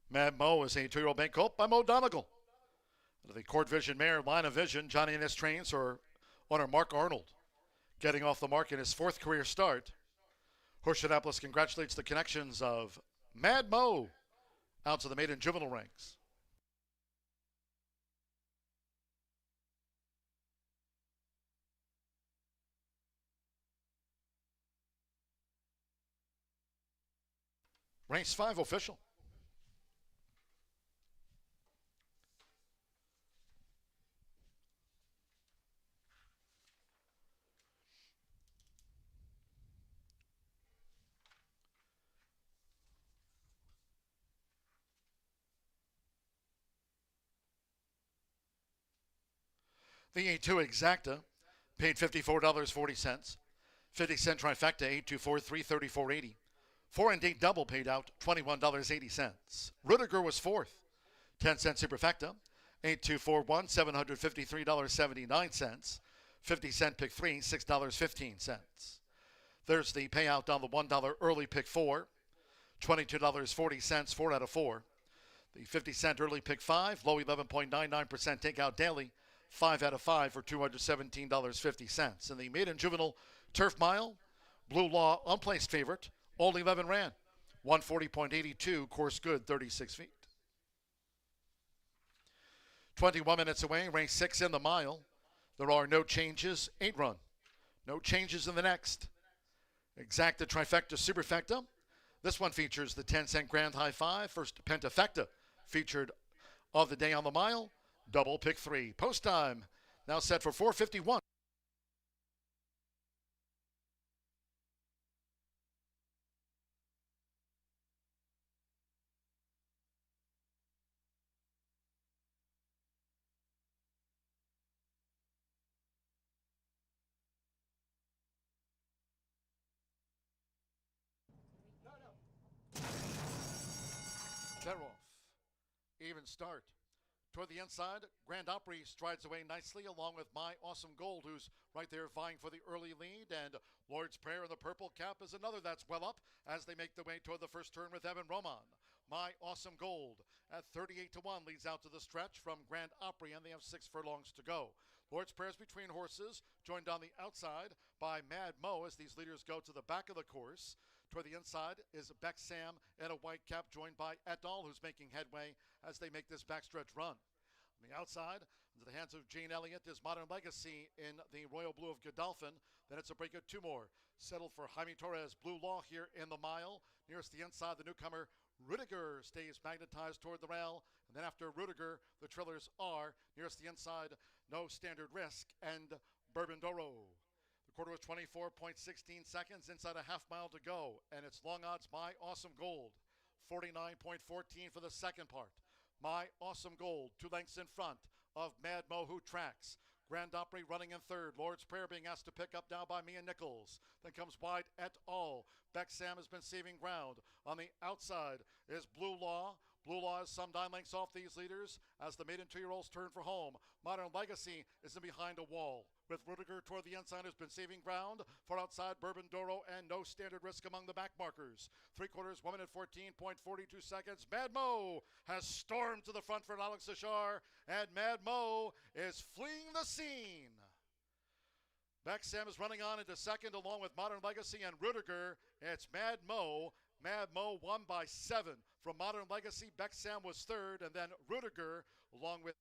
Mad Mo is a 2-year-old bank colt by Mo Donegal. The Court Vision mare, Line of Vision, Johnny Innes trains or owner Mark Arnold. Getting off the mark in his 4th career start. Horseshoe Indianapolis congratulates the connections of Mad Mo out to the maiden juvenile ranks. Race 5 official. The A2 exacta paid $54.40. 50-cent trifecta, 8-2-4-3, $34.80. 4 and 8 double paid out $21.80. Rudiger was 4th. 10-cent superfecta, 8-2-4-1, $753.79. 50-cent pick 3, $6.15. There's the payout on the $1 early pick 4, $22.40, 4 out of 4. The 50-cent early pick 5, low 11.99% takeout daily, 5 out of 5 for $217.50. In the maiden juvenile turf mile, Blue Law unplaced favorite, all 11 ran, 140.82, course good, 36 feet. 21 minutes away, race 6 in the mile. There are no changes, 8 run. No changes in the next. Exacta trifecta superfecta. This one features the 10-cent grand high 5, first pentafecta featured of the day on the mile. Double pick 3. Post time now set for 4:51. They're off. Even start. Toward the inside, Grand Opry strides away nicely along with My Awesome Gold, who's right there vying for the early lead. And Lord's Prayer in the purple cap is another that's well up as they make their way toward the first turn with Evan Roman. My Awesome Gold at 38-1 leads out to the stretch from Grand Opry, and they have 6 furlongs to go. Lord's Prayers between horses, joined on the outside by Mad Mo as these leaders go to the back of the course. Toward the inside is Beck Sam in a white cap, joined by Et al., who's making headway as they make this backstretch run. On the outside, into the hands of Gene Elliott, is Modern Legacy in the royal blue of Godolphin. Then it's a break of 2 more. Settled for Jaime Torres, Blue Law here in the mile. Nearest the inside, the newcomer Rudiger stays magnetized toward the rail. And then after Rudiger, the trillers are nearest the inside, No Standard Risk and Bourbon Doro. The quarter was 24.16 seconds, inside a half mile to go. And it's long odds My Awesome Gold. 49.14 for the second part. My Awesome Gold, 2 lengths in front of Mad Mo, who tracks. Grand Opry running in third. Lord's Prayer being asked to pick up now by Mia Nichols. Then comes Wide Et al. Beck Sam has been saving ground. On the outside is Blue Law. Blue Law is some 9 lengths off these leaders as the maiden 2-year-olds turn for home. Modern Legacy is in behind a wall, with Rudiger toward the inside, has been saving ground. Far outside, Bourbon Doro and No Standard Risk among the back markers. 3/4, 1 minute 14.42 seconds. Mad Mo has stormed to the front for Alex Ashar, and Mad Mo is fleeing the scene. Beck Sam is running on into second along with Modern Legacy and Rudiger. It's Mad Mo. Mad Mo won by 7 from Modern Legacy. Beck Sam was third, and then Rudiger along with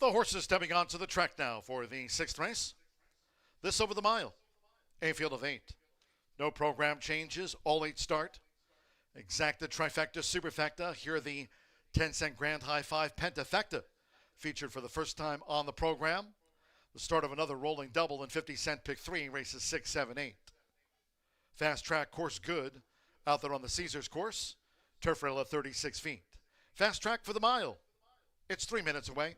The horses stepping onto the track now for the 6th race. This over the mile, a field of 8. No program changes, all 8 start. Exacta, trifecta, superfecta. Here are the 10-cent grand high five pentafecta, featured for the first time on the program. The start of another rolling double in 50-cent pick 3, races 6, 7, 8. Fast track course good, out there on the Caesars course. Turf rail at 36 feet. Fast track for the mile. It's 3 minutes away.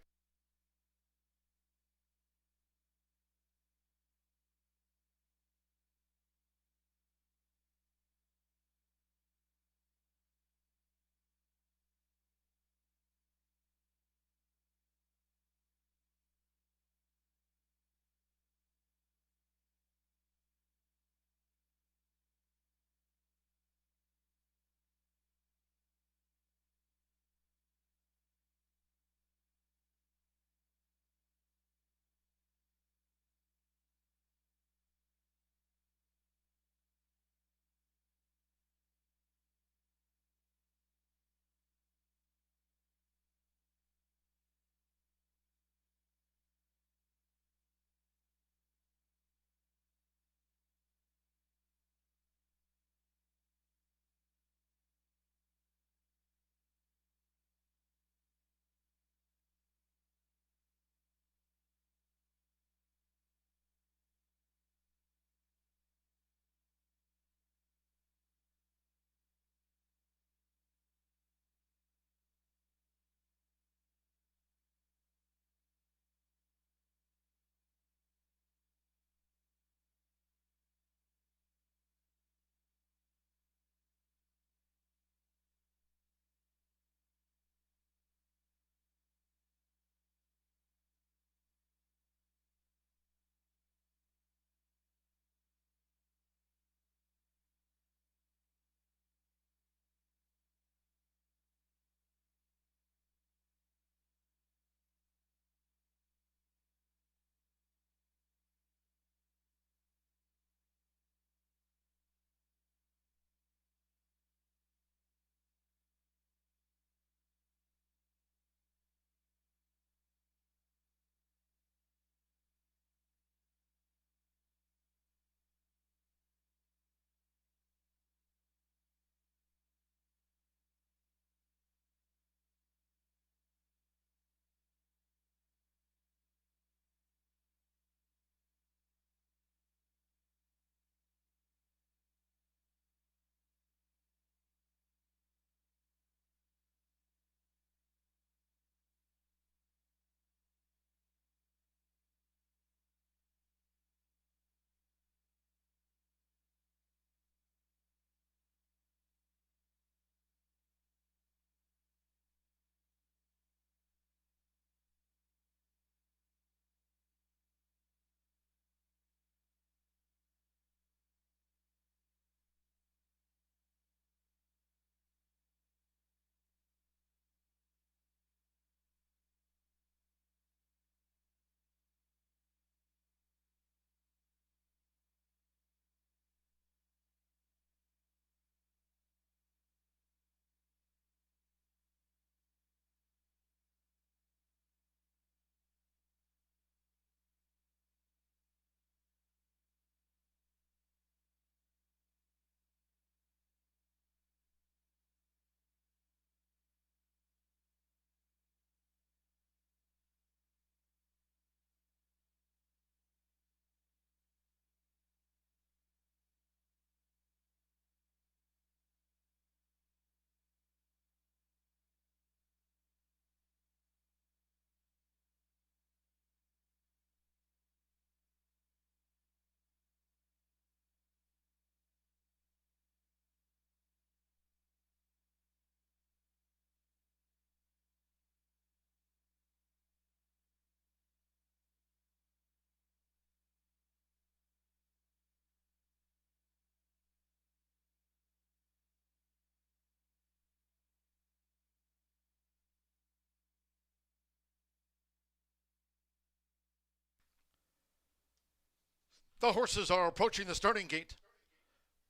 The horses are approaching the starting gate,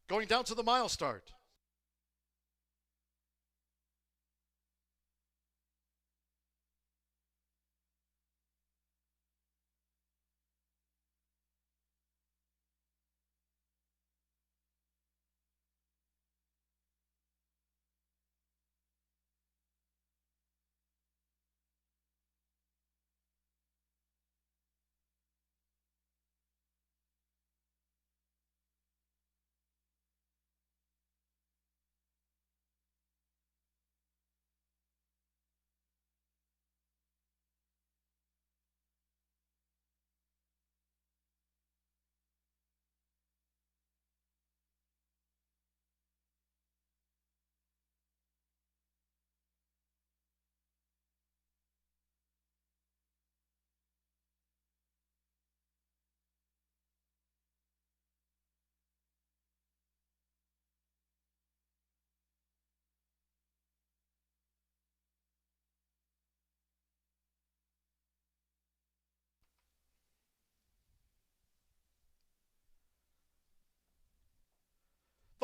going down to the mile start.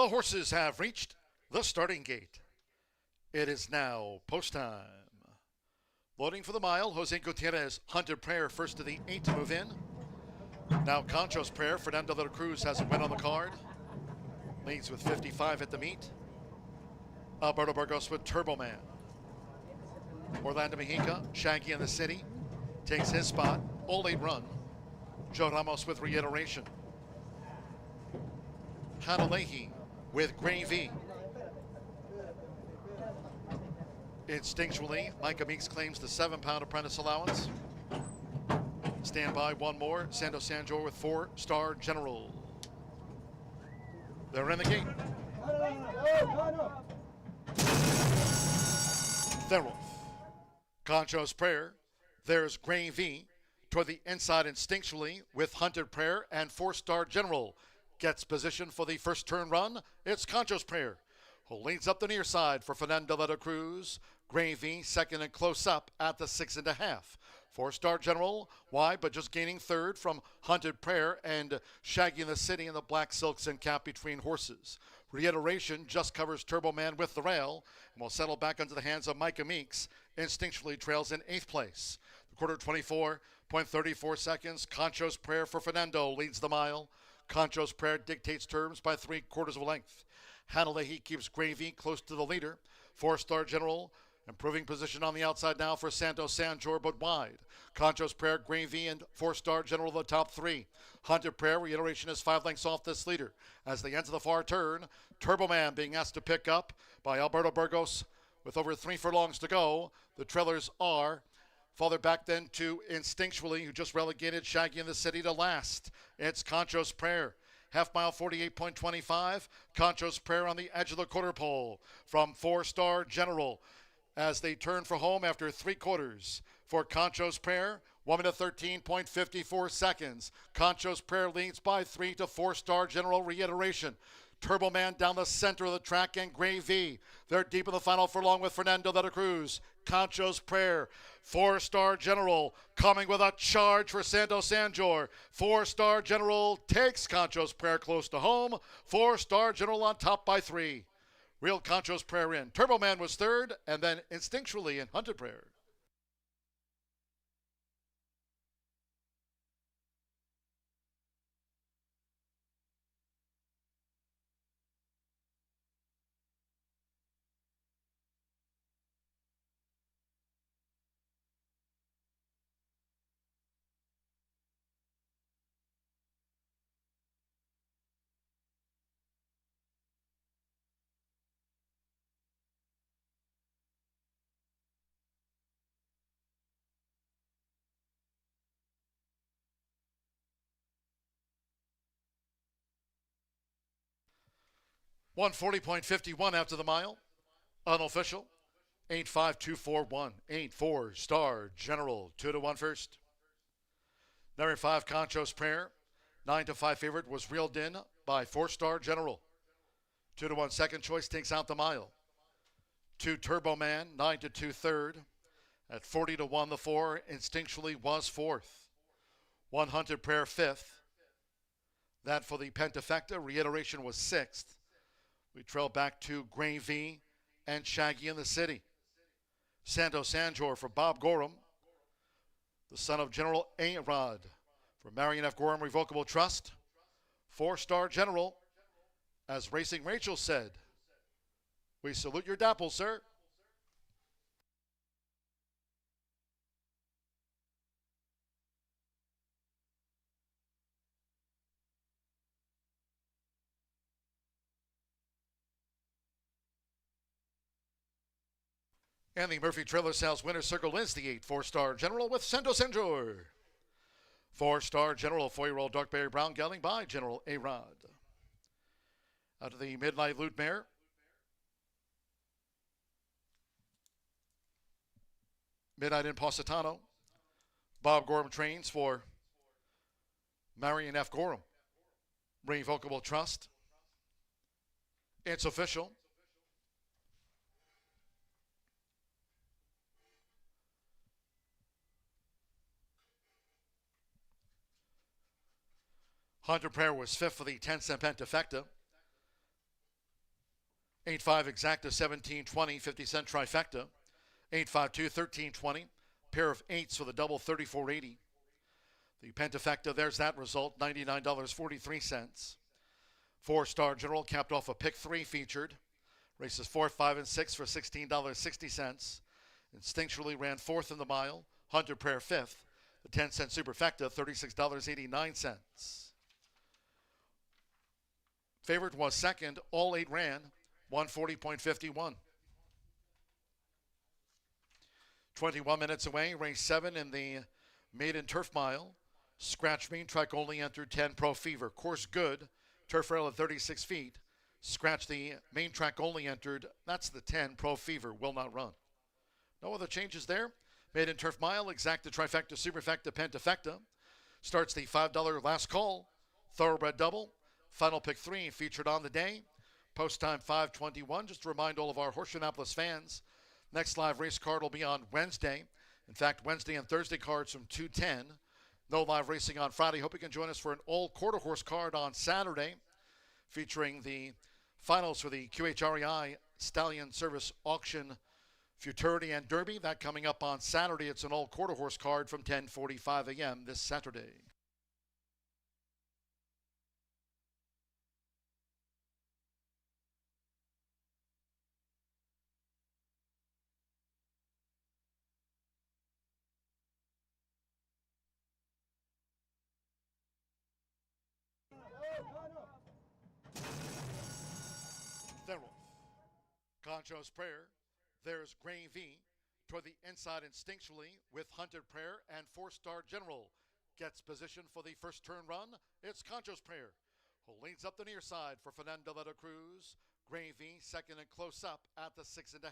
The horses have reached the starting gate. It is now post time. Loading for the mile, Jose Gutierrez, Hunted Prayer first to the 8 to move in. Now Concho's Prayer, Fernando de la Cruz has a win on the card. Leads with 55 at the meet. Alberto Burgos with Turbo Man. Orlando Mejica, Shaggy in the City, takes his spot, all 8 run. Joe Ramos with Reiteration. Hanalehi with Gravy. Instinctually, Micah Meeks claims the 7-pound apprentice allowance. Stand by one more. Santo Sanjor with 4-Star General. They're in the gate. They're off. Concho's Prayer. There's Gravy toward the inside instinctually with Hunted Prayer, and 4-Star General gets position for the first turn run. It's Concho's Prayer, who leads up the near side for Fernando de la Cruz. Gravy second and close up at the 6.5. 4-Star General wide, but just gaining third from Hunted Prayer and Shaggy in the City in the black silks and cap between horses. Reiteration just covers Turbo Man with the rail and will settle back into the hands of Micah Meeks. Instinctually trails in 8th place. The quarter 24.34 seconds. Concho's Prayer for Fernando leads the mile. Concho's Prayer dictates terms by 3/4 of a length. Hanalehi keeps Gravy close to the leader. 4-Star General improving position on the outside now for Santo Sanjor, but wide. Concho's Prayer, Gravy, and 4-Star General the top 3. Hunted Prayer, Reiteration is 5 lengths off this leader. As they enter the far turn, Turbo Man being asked to pick up by Alberto Burgos with over 3 furlongs to go. The trailers are farther back then to Instinctually, who just relegated Shaggy in the City to last. It's Concho's Prayer. Half mile 48.25. Concho's Prayer on the edge of the quarter pole from 4-Star General as they turn for home after 3/4. For Concho's Prayer, 1 minute 13.54 seconds. Concho's Prayer leads by 3 to 4-Star General. Reiteration. Turbo Man down the center of the track and Gravy. They're deep in the final furlong with Fernando de la Cruz. Concho's Prayer. 4-Star General coming with a charge for Santo Sanjor. 4-Star General takes Concho's Prayer close to home. 4-Star General on top by 3. Real Concho's Prayer in. Turbo Man was third, and then Instinctually in Hunted Prayer. One 40.51 after the mile. Unofficial. 8-5-2-4-1. 4-Star General. 2-1 first. Number 5, Concho's Prayer. 9-5 favorite was reeled in by 4-Star General. 2-1 second choice takes out the mile. 2 Turbo Man. 9-2 third. At 40-1 the 4 Instinctually was fourth. 1 Hunted Prayer fifth. That for the Pentafecta. Reiteration was sixth. We trail back to Gravy and Shaggy in the City. Santo Sanjor for Bob Gorham, the son of General A-Rod. For Marion F. Gorham Revocable Trust. 4-Star General, as Racing Rachel said, we salute your dapple, sir. And the Murphy Trailer Sales Winner Circle is the 8 4-Star General with Santo Sanjor. 4-Star General, 4-year-old Darkberry Brown gelding by General A-Rod. Out of the Midnight Loot Mare. Midnight in Positano. Bob Gorham trains for Marion F. Gorham. Revocable Trust. It's official. Hunter Prayer was fifth for the 10-cent Pentafecta. 8-5 exacta 17-20, 50-cent trifecta. 8-5-2, 13-20. Pair of eights for the double, 34.80. The pentafecta, there's that result, $99.43. Four-star general capped off a pick 3 featured. Races 4, 5, and 6 for $16.60. Instinctually ran 4th in the mile. Hunter Prayer 5th. The 10-cent superfecta, $36.89. Favorite was second. All 8 ran, 140.51. 21 minutes away, race 7 in the maiden turf mile. Scratch main track only entered 10 Pro Fever. Course good. Turf rail at 36 feet. Scratch the main track only entered. That's the 10 Pro Fever. Will not run. No other changes there. Maiden turf mile. Exacta, trifecta, superfecta, pentafecta. Starts the $5 last call. Thoroughbred double. Final pick 3 featured on the day. Post time 5:21. Just to remind all of our Horseshoe Indianapolis fans, next live race card will be on Wednesday. In fact, Wednesday and Thursday cards from 2:10. No live racing on Friday. Hope you can join us for an all-quarter horse card on Saturday, featuring the finals for the QHREI Stallion Service Auction Futurity and Derby. That coming up on Saturday. It's an all-quarter horse card from 10:45 a.m. this Saturday. They're off. Concho's Prayer. There's Gravy toward the inside instinctually with Hunted Prayer, and 4-star General gets position for the first turn run. It's Concho's Prayer, who leads up the near side for Fernando de la Cruz. Gravy second and close up at the 6.5.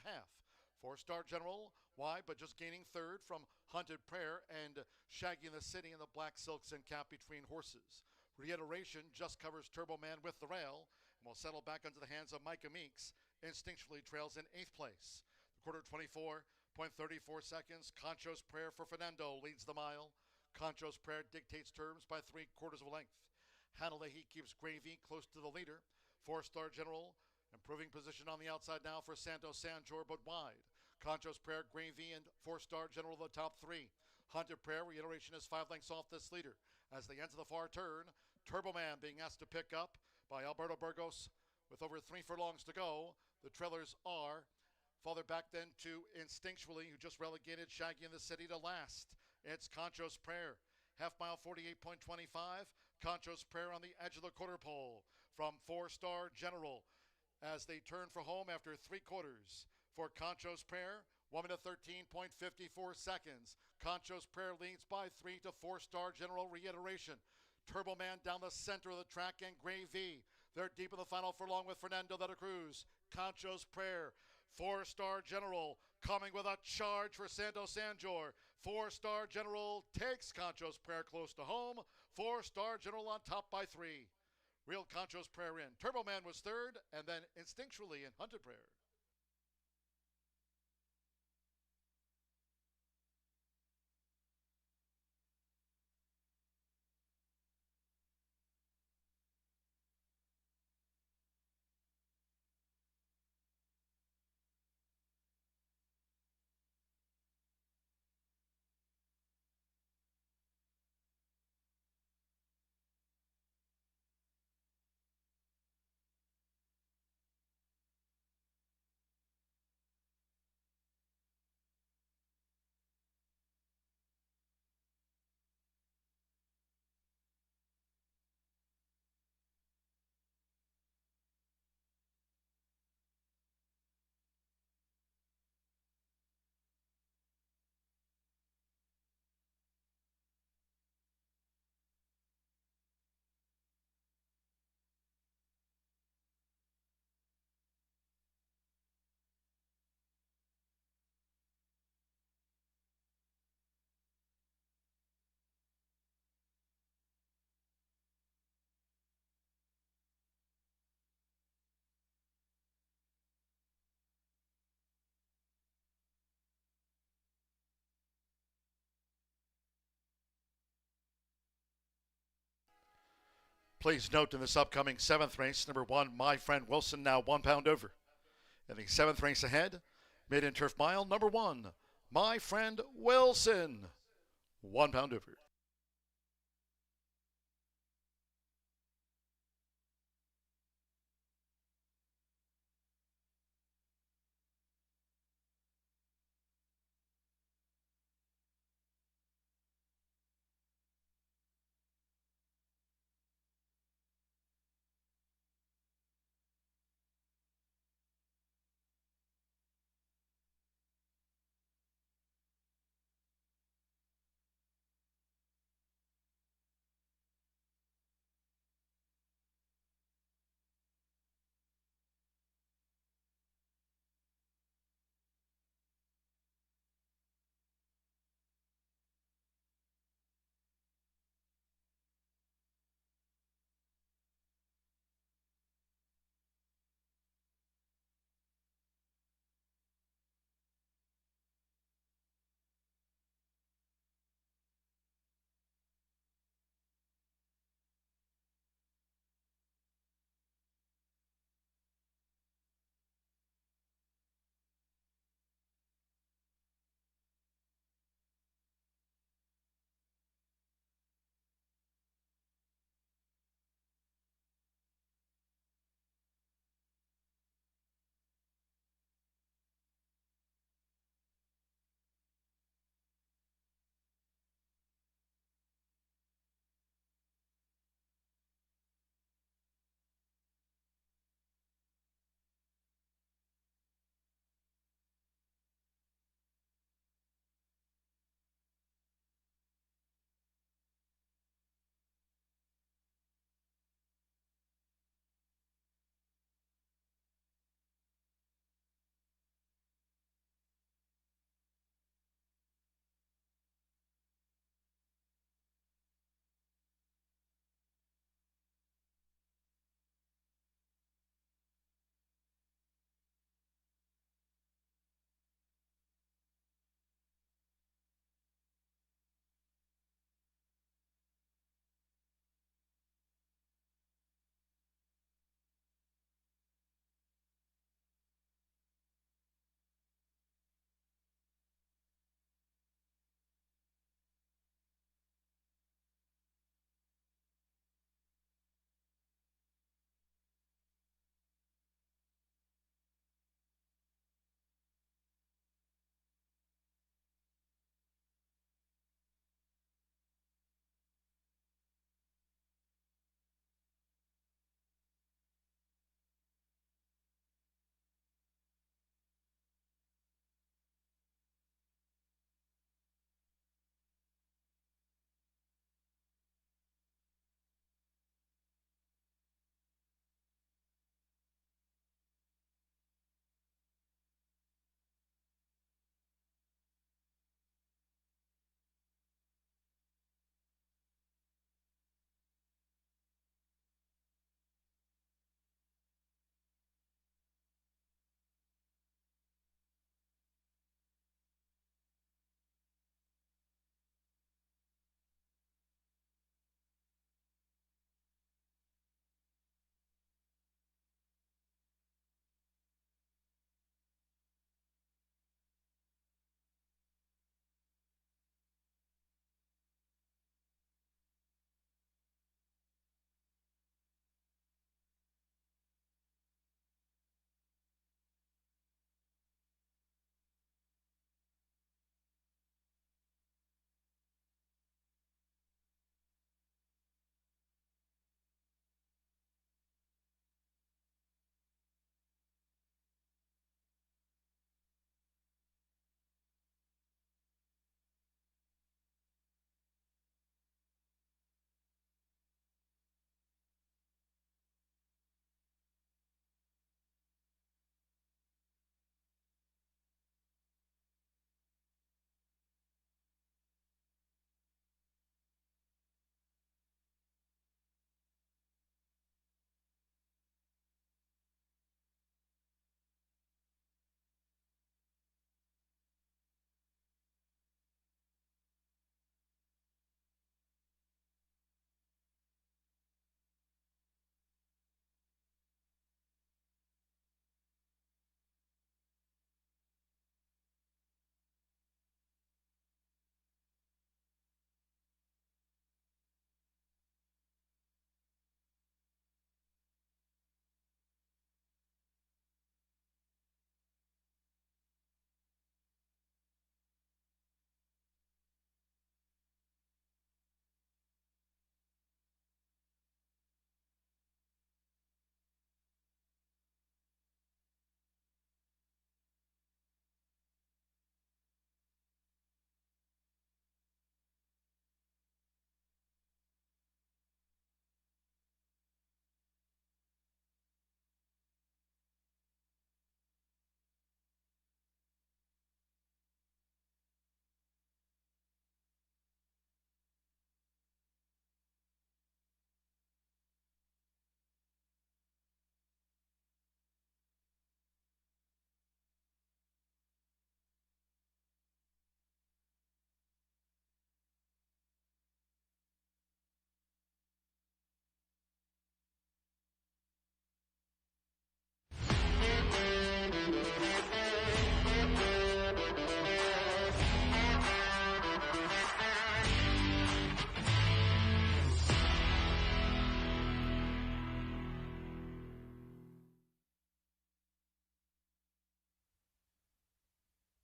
4-star General wide, but just gaining third from Hunted Prayer and Shaggy in the City in the black silks and cap between horses. Reiteration just covers Turbo Man with the rail and will settle back into the hands of Micah Meeks. Instinctually trails in 8th place. The quarter 24.34 seconds. Concho's Prayer for Fernando leads the mile. Concho's Prayer dictates terms by 3/4 of a length. Hanalehi keeps Gravy close to the leader. 4-star General improving position on the outside now for Santos Sanjor, but wide. Concho's Prayer, Gravy, and 4-star General the top 3. Hunted Prayer, reiteration, is 5 lengths off this leader. As they enter the far turn, Turbo Man being asked to pick up by Alberto Burgos with over 3 furlongs to go. The trailers are farther back then to Instinctually, who just relegated Shaggy in the City to last. It's Concho's Prayer. Half mile 48.25. Concho's Prayer on the edge of the quarter pole from 4-star General as they turn for home after 3/4. For Concho's Prayer, 1 minute 13.54 seconds. Concho's Prayer leads by 3 to 4-star General. Reiteration. Turbo Man down the center of the track and Gravy. They're deep in the final furlong with Fernando de la Cruz. Concho's Prayer. 4-star General coming with a charge for Santos Sanjor. 4-star General takes Concho's Prayer close to home. 4-star General on top by 3. Real Concho's Prayer in. Turbo Man was third, and then Instinctually in Hunted Prayer. Please note in this upcoming 7th race, number 1, My Friend Wilson, now 1 pound over. In the 7th race ahead, mid and turf mile, number 1, My Friend Wilson, 1 pound over.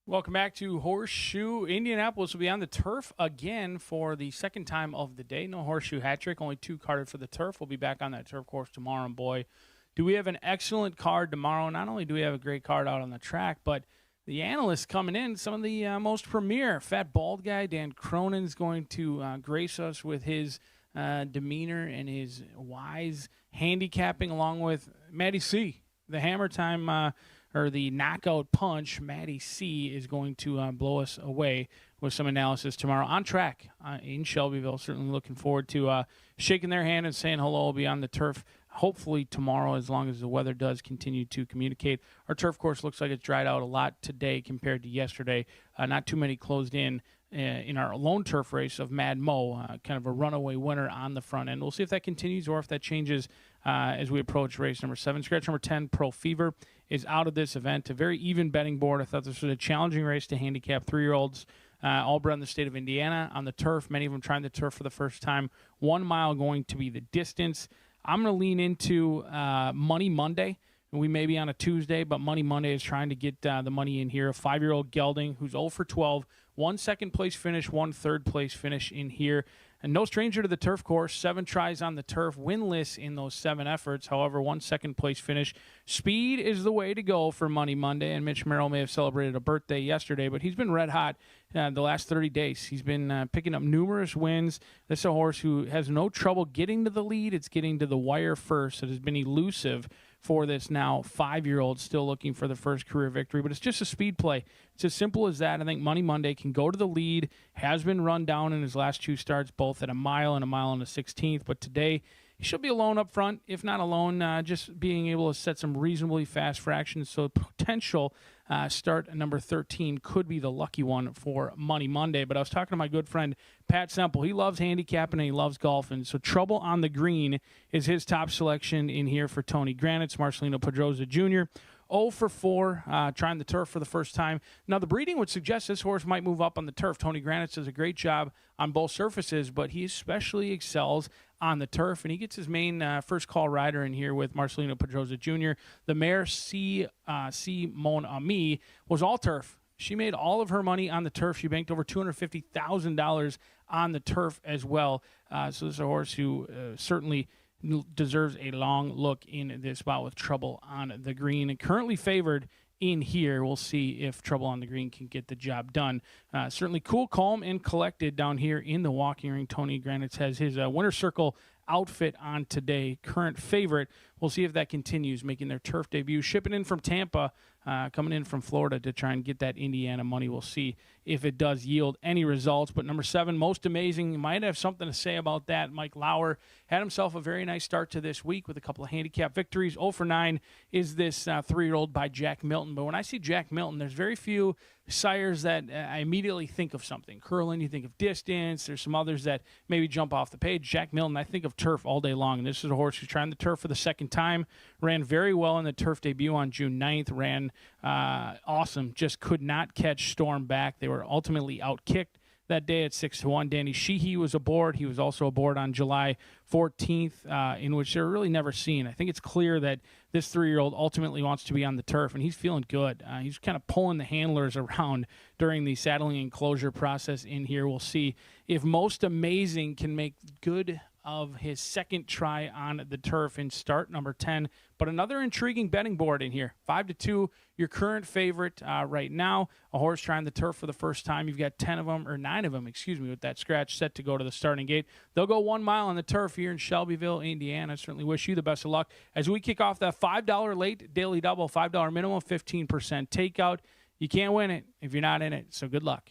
Welcome back to Horseshoe. Indianapolis will be on the turf again for the second time of the day. No horseshoe hat trick, only 2 carded for the turf. We'll be back on that turf course tomorrow, and boy, do we have an excellent card tomorrow. Not only do we have a great card out on the track, but the analysts coming in, some of the most premier. Fat bald guy, Dan Cronin's going to grace us with his demeanor and his wise handicapping, along with Maddie C. The Hammer Time or the knockout punch, Maddie C. is going to blow us away with some analysis tomorrow on track in Shelbyville. Certainly looking forward to shaking their hand and saying hello. We'll be on the turf hopefully tomorrow, as long as the weather does continue to communicate. Our turf course looks like it's dried out a lot today compared to yesterday. Not too many closed in our lone turf race of Mad Mo, kind of a runaway winner on the front end. We'll see if that continues or if that changes as we approach race number 7. Scratch number 10, Pro Fever, is out of this event. A very even betting board. I thought this was a challenging race to handicap 3-year-olds, all bred in the state of Indiana on the turf, many of them trying the turf for the first time. 1 mile going to be the distance. I'm going to lean into Money Monday. We may be on a Tuesday, but Money Monday is trying to get the money in here. A 5-year-old gelding who's 0 for 12, 1 second-place finish, 1 third-place finish in here. And no stranger to the turf course, 7 tries on the turf, winless in those 7 efforts. However, 1 second-place finish. Speed is the way to go for Money Monday, and Mitch Merrill may have celebrated a birthday yesterday, but he's been red hot the last 30 days. He's been picking up numerous wins. This is a horse who has no trouble getting to the lead. It's getting to the wire first. It has been elusive for this now 5-year-old, still looking for the first career victory. But it's just a speed play. It's as simple as that. I think Money Monday can go to the lead, has been run down in his last 2 starts, both at a mile and a 16th. But today, he should be alone up front, if not alone, just being able to set some reasonably fast fractions. So potential start number 13 could be the lucky one for Money Monday. But I was talking to my good friend Pat Semple. He loves handicapping and he loves golfing. So Trouble on the Green is his top selection in here for Tony Granitz, Marcelino Pedroza Jr. 0 for 4, trying the turf for the first time. Now, the breeding would suggest this horse might move up on the turf. Tony Granitz does a great job on both surfaces, but he especially excels on the turf, and he gets his main first call rider in here with Marcelino Pedroza Jr. The mare C. Mon Ami was all turf. She made all of her money on the turf. She banked over $250,000 on the turf as well. So this is a horse who certainly deserves a long look in this spot with Trouble on the Green. And currently favored in here. We'll see if Trouble on the Green can get the job done. Certainly cool, calm, and collected down here in the walking ring. Tony Granitz has his winner circle outfit on today. Current favorite. We'll see if that continues, making their turf debut. Shipping in from Tampa, coming in from Florida to try and get that Indiana money. We'll see if it does yield any results. But number 7, Most Amazing, you might have something to say about that. Mike Lauer had himself a very nice start to this week with a couple of handicap victories. 0 for 9 is this 3-year-old by Jack Milton. But when I see Jack Milton, there's very few sires that I immediately think of something. Curlin, you think of distance. There's some others that maybe jump off the page. Jack Milton, I think of turf all day long. And this is a horse who's trying the turf for the second time. Ran very well in the turf debut on June 9th. Ran awesome. Just could not catch Storm back. They were ultimately outkicked that day at 6-1. Danny Sheehy was aboard. He was also aboard on July 14th, in which they're really never seen. I think it's clear that this 3-year-old ultimately wants to be on the turf, and he's feeling good. He's kind of pulling the handlers around during the saddling and closure process in here. We'll see if Most Amazing can make good of his second try on the turf in start number 10. But another intriguing betting board in here. 5-2, your current favorite right now. A horse trying the turf for the first time. You've got 9 of them, with that scratch set to go to the starting gate. They'll go 1 mile on the turf here in Shelbyville, Indiana. Certainly wish you the best of luck as we kick off that $5 late daily double, $5 minimum, 15% takeout. You can't win it if you're not in it, so good luck.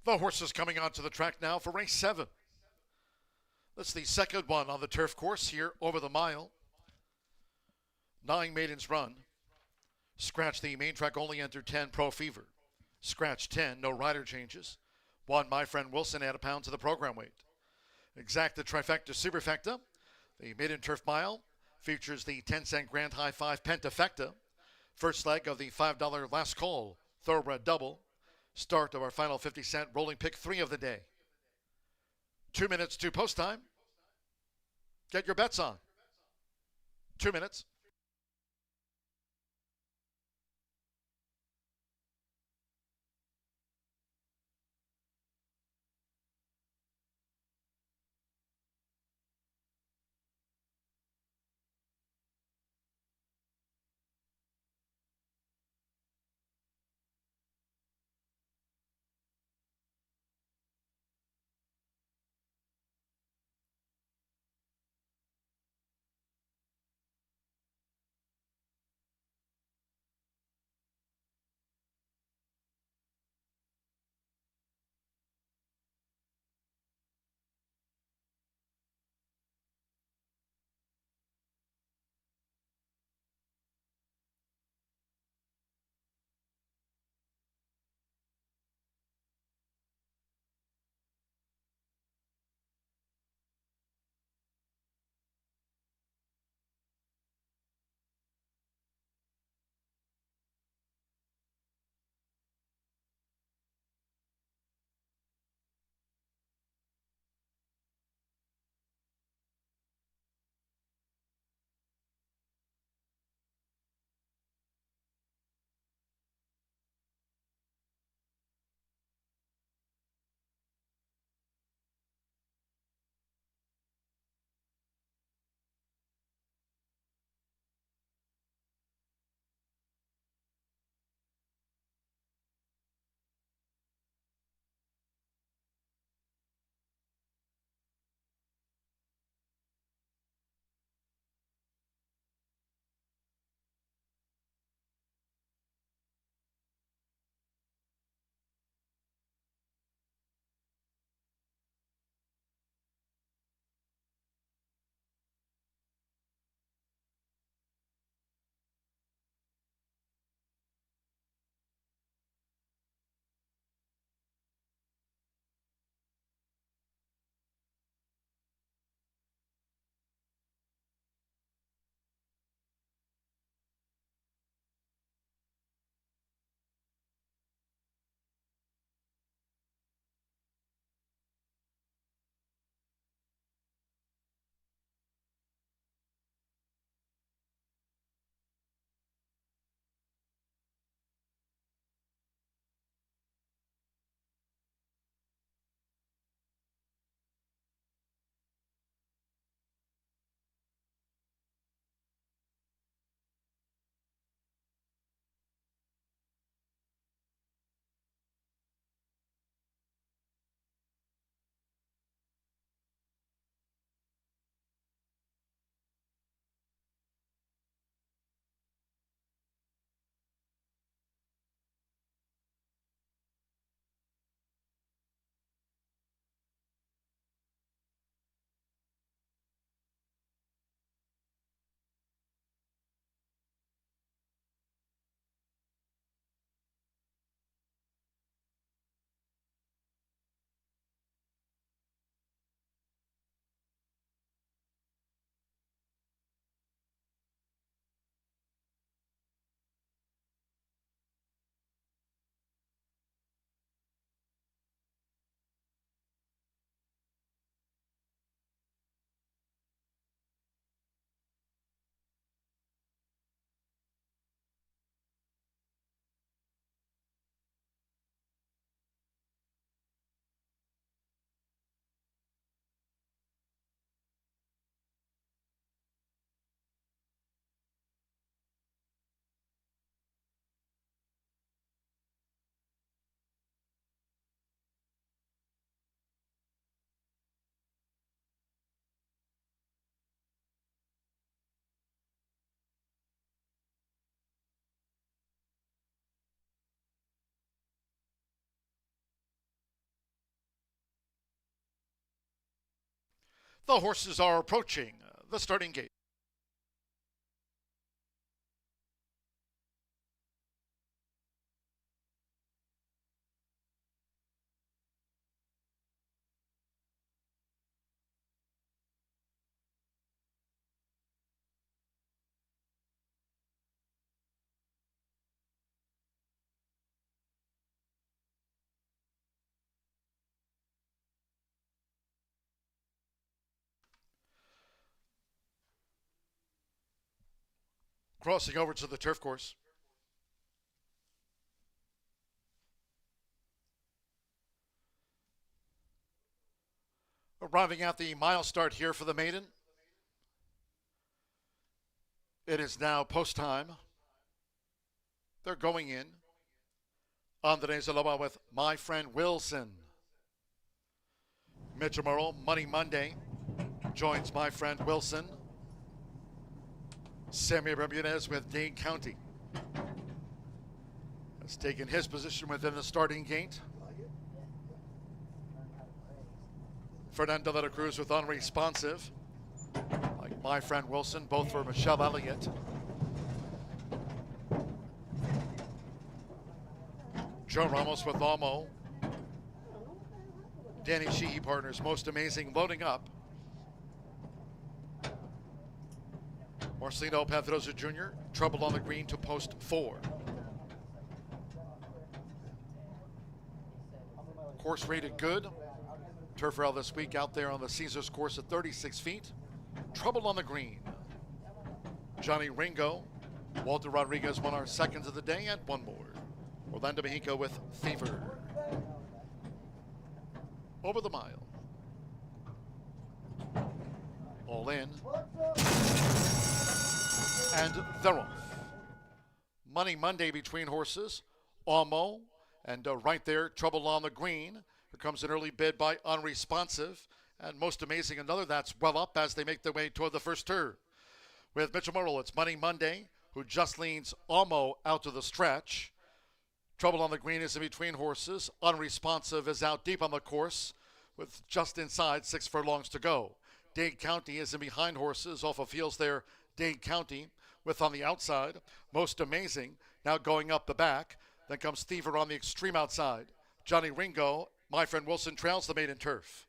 The horses coming onto the track now for race 7. That's the second one on the turf course here over the mile. 9 maidens run. Scratch the main track only entered 10 Pro Fever. Scratch 10, no rider changes. 1 My Friend Wilson, add a pound to the program weight. Exacta Trifecta Superfecta. The maiden turf mile features the 10-cent Grand High 5 Pentafecta. First leg of the $5 Last Call Thoroughbred Double. Start of our final 50-cent rolling pick 3 of the day. 2 minutes to post time. Get your bets on. 2 minutes. The horses are approaching the starting gate. Crossing over to the turf course. Arriving at the mile start here for the maiden. It is now post time. They're going in. Andres Aloha with My Friend Wilson. Mitchell Merle, Money Monday, joins My Friend Wilson. Sammy Bermudez with Dane County has taken his position within the starting gate. Fernando de la Cruz with Unresponsive, like My Friend Wilson, both for Michelle Elliott. Joe Ramos with Almo. Danny Sheehy partners, Most Amazing, loading up. Marcelino Pedroza Jr., trouble on the green to post 4. Course rated good. Turf rail this week out there on the Caesars course at 36 feet. Trouble on the green. Johnny Ringo, Walter Rodriguez won our seconds of the day, and one more. Orlando Mexico with Fever. Over the mile. All in. And they're off. Money Monday between horses. Almo and right there, Trouble on the Green. Here comes an early bid by Unresponsive. And Most Amazing, another that's well up as they make their way toward the first turn. With Mitchell Myrtle, it's Money Monday, who just leans Almo out to the stretch. Trouble on the Green is in between horses. Unresponsive is out deep on the course with just inside 6 furlongs to go. Dade County is in behind horses off of fields there. Dade County with on the outside. Most Amazing now going up the back. Then comes Thiever on the extreme outside. Johnny Ringo, My Friend Wilson trails the maiden turf.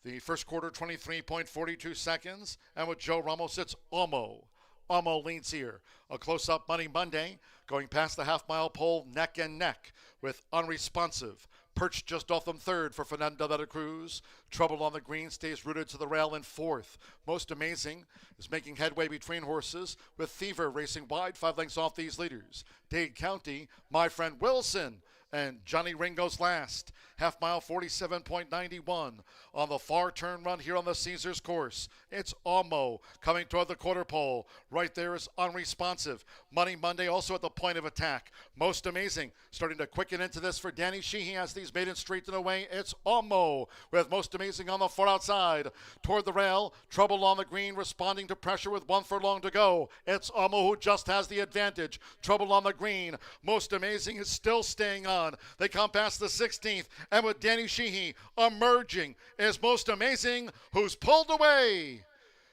The first quarter, 23.42 seconds. And with Joe Ramos, it's Almo. Almo leans here. A close-up Money Monday, going past the half-mile pole neck and neck with Unresponsive. Perched just off them third for Fernando de la Cruz. Trouble on the Green stays rooted to the rail in fourth. Most Amazing is making headway between horses with Thiever racing wide 5 lengths off these leaders. Dade County, My Friend Wilson, and Johnny Ringo's last. Half mile 47.91 on the far turn run here on the Caesars course. It's Almo coming toward the quarter pole. Right there is Unresponsive. Money Monday also at the point of attack. Most Amazing starting to quicken into this for Danny Sheehy as these maidens straighten away. It's Almo with Most Amazing on the far outside. Toward the rail, Trouble on the Green responding to pressure with 1 furlong to go. It's Almo who just has the advantage. Trouble on the Green. Most Amazing is still staying on. They come past the 16th, and with Danny Sheehy emerging is Most Amazing, who's pulled away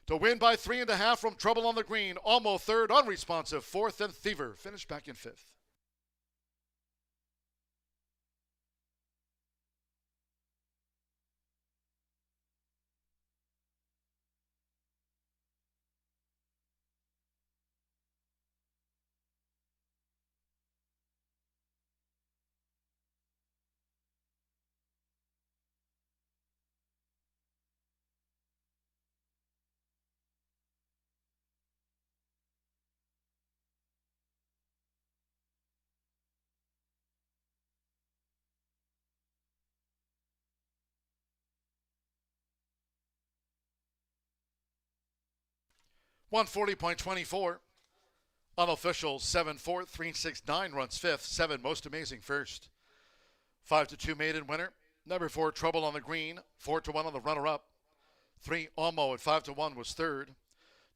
to win by 3.5 from Trouble on the Green. Almo third, Unresponsive fourth, and Thiever finished back in fifth. .24. Unofficial 7-4, 369 runs fifth. 7 Most Amazing first. 5-2 maiden winner. Number 4 Trouble on the Green. 4-1 on the runner-up. 3 Almo at 5-1 was third.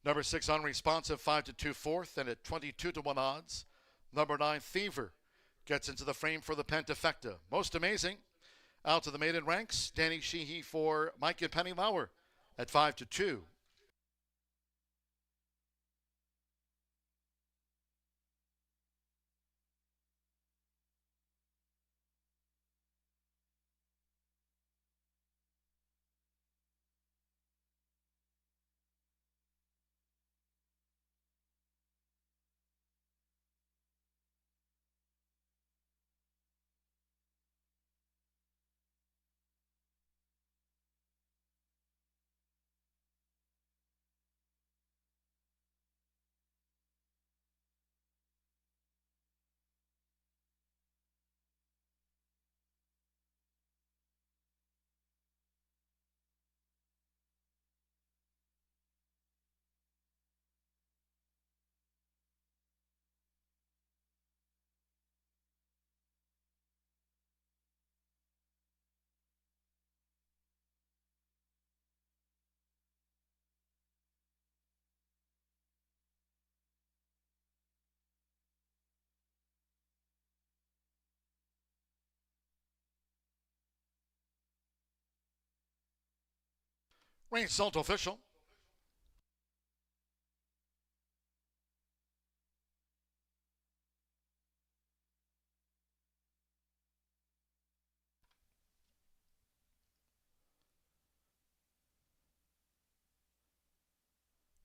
Number 6 Unresponsive 5-2 fourth, and at 22-1 odds. Number 9 Thiever gets into the frame for the Pentafecta. Most Amazing out to the maiden ranks. Danny Sheehy for Mike and Penny Lauer at 5-2. Rain Salt official.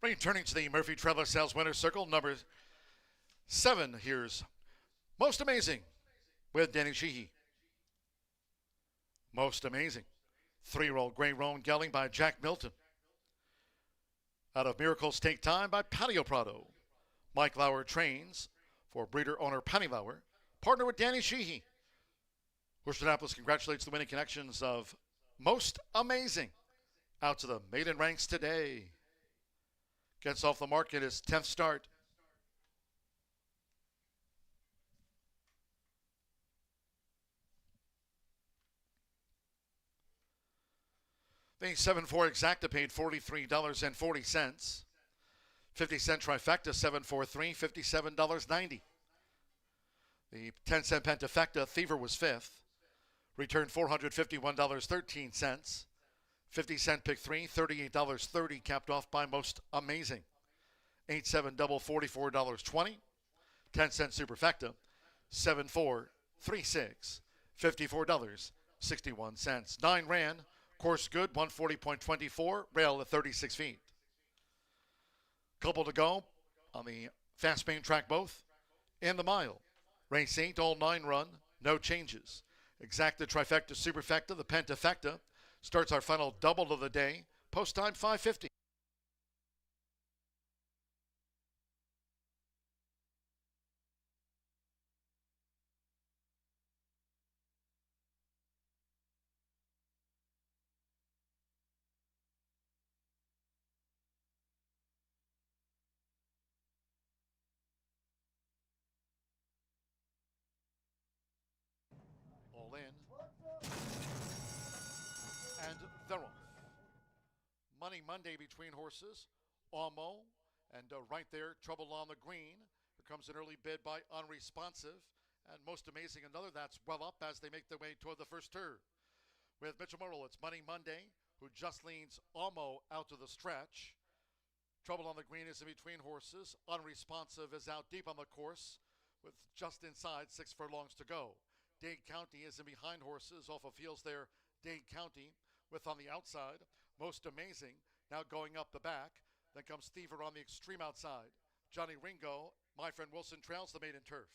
Returning to the Murphy Travel Sales Winner's Circle, number 7. Here's Most Amazing with Danny Sheehy. Most Amazing. 3-year-old Gray Roan Gelding by Jack Milton. Out of Miracles Take Time by Patio Prado. Mike Lauer trains for breeder owner Penny Lauer. Partner with Danny Sheehy. Horseshoe Indianapolis congratulates the winning connections of Most Amazing. Out to the maiden ranks today. Gets off the market his 10th start. The 7-4 exacta paid $43.40. 50-cent trifecta, 743, $57.90. The 10-cent pentafecta, Thiever was 5th. Returned $451.13. 50-cent pick 3, $38.30, capped off by Most Amazing. 8-7 double, $44.20. 10-cent superfecta, 7-4-3-6, $54.61. 9 ran, course good, 140.24, rail at 36 feet. Couple to go on the fast main track both. In the mile, race 8, all 9 run, no changes. Exacta, trifecta, superfecta, the pentafecta. Starts our final double of the day. Post time 5:50. All in. And they're off. Money Monday between horses. Almo and right there, Trouble on the Green. Here comes an early bid by Unresponsive. And Most Amazing, another that's well up as they make their way toward the first turn. With Mitchell Myrtle, it's Money Monday, who just leans Almo out to the stretch. Trouble on the Green is in between horses. Unresponsive is out deep on the course with just inside 6 furlongs to go. Dade County is in behind horses. Off of fields there, Dade County with on the outside. Most Amazing now going up the back. Then comes Thiever on the extreme outside. Johnny Ringo, My Friend Wilson trails the maiden turf.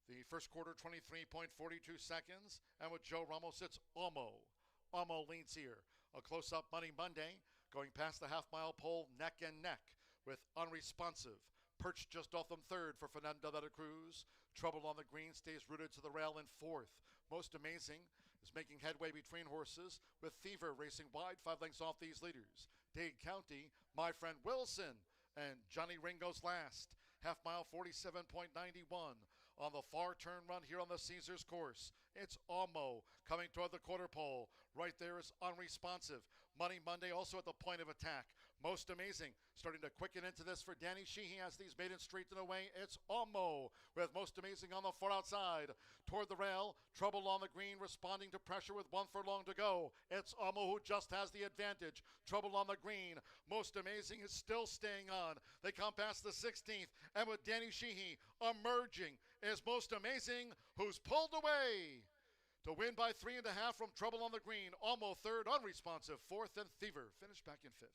The first quarter, 23.42 seconds. And with Joe Ramos, it's Almo. Almo leads here. A close-up Money Monday going past the half-mile pole neck and neck with Unresponsive. Perched just off them third for Fernando de la Cruz. Trouble on the Green stays rooted to the rail in fourth. Most Amazing is making headway between horses with Thiever racing wide 5 lengths off these leaders. Dade County, My Friend Wilson, and Johnny Ringo's last. Half mile 47.91 on the far turn run here on the Caesars course. It's Almo coming toward the quarter pole. Right there is Unresponsive. Money Monday also at the point of attack. Most Amazing starting to quicken into this for Danny Sheehy as these maidens straighten away. It's Omo with Most Amazing on the far outside. Toward the rail, Trouble on the green responding to pressure with 1 furlong to go. It's Omo who just has the advantage. Trouble on the green. Most Amazing is still staying on. They come past the 16th, and with Danny Sheehy emerging is Most Amazing, who's pulled away to win by 3.5 from Trouble on the Green. Almost third, unresponsive fourth, and Thiever finished back in fifth.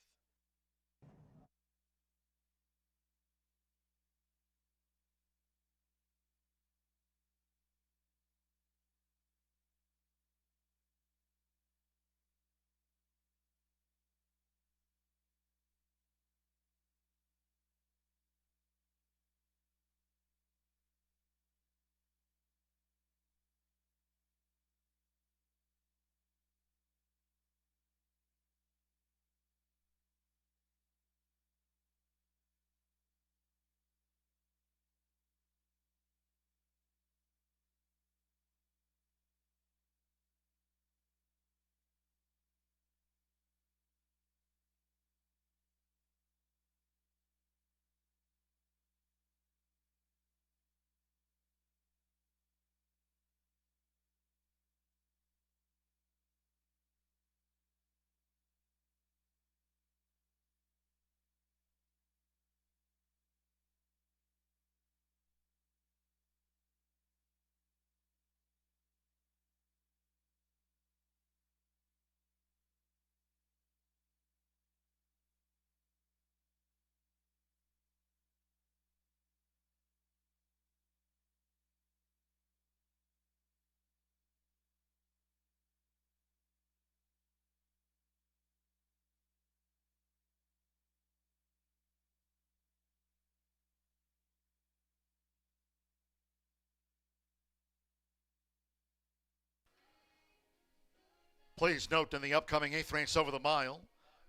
Please note in the upcoming 8th race over the mile,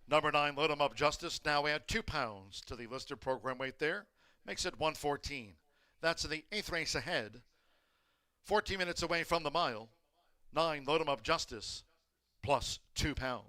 number 9, Load 'em Up Justice, now add 2 pounds to the listed program weight there. Makes it 114. That's in the 8th race ahead. 14 minutes away from the mile. 9, Load 'em Up Justice, plus 2 pounds.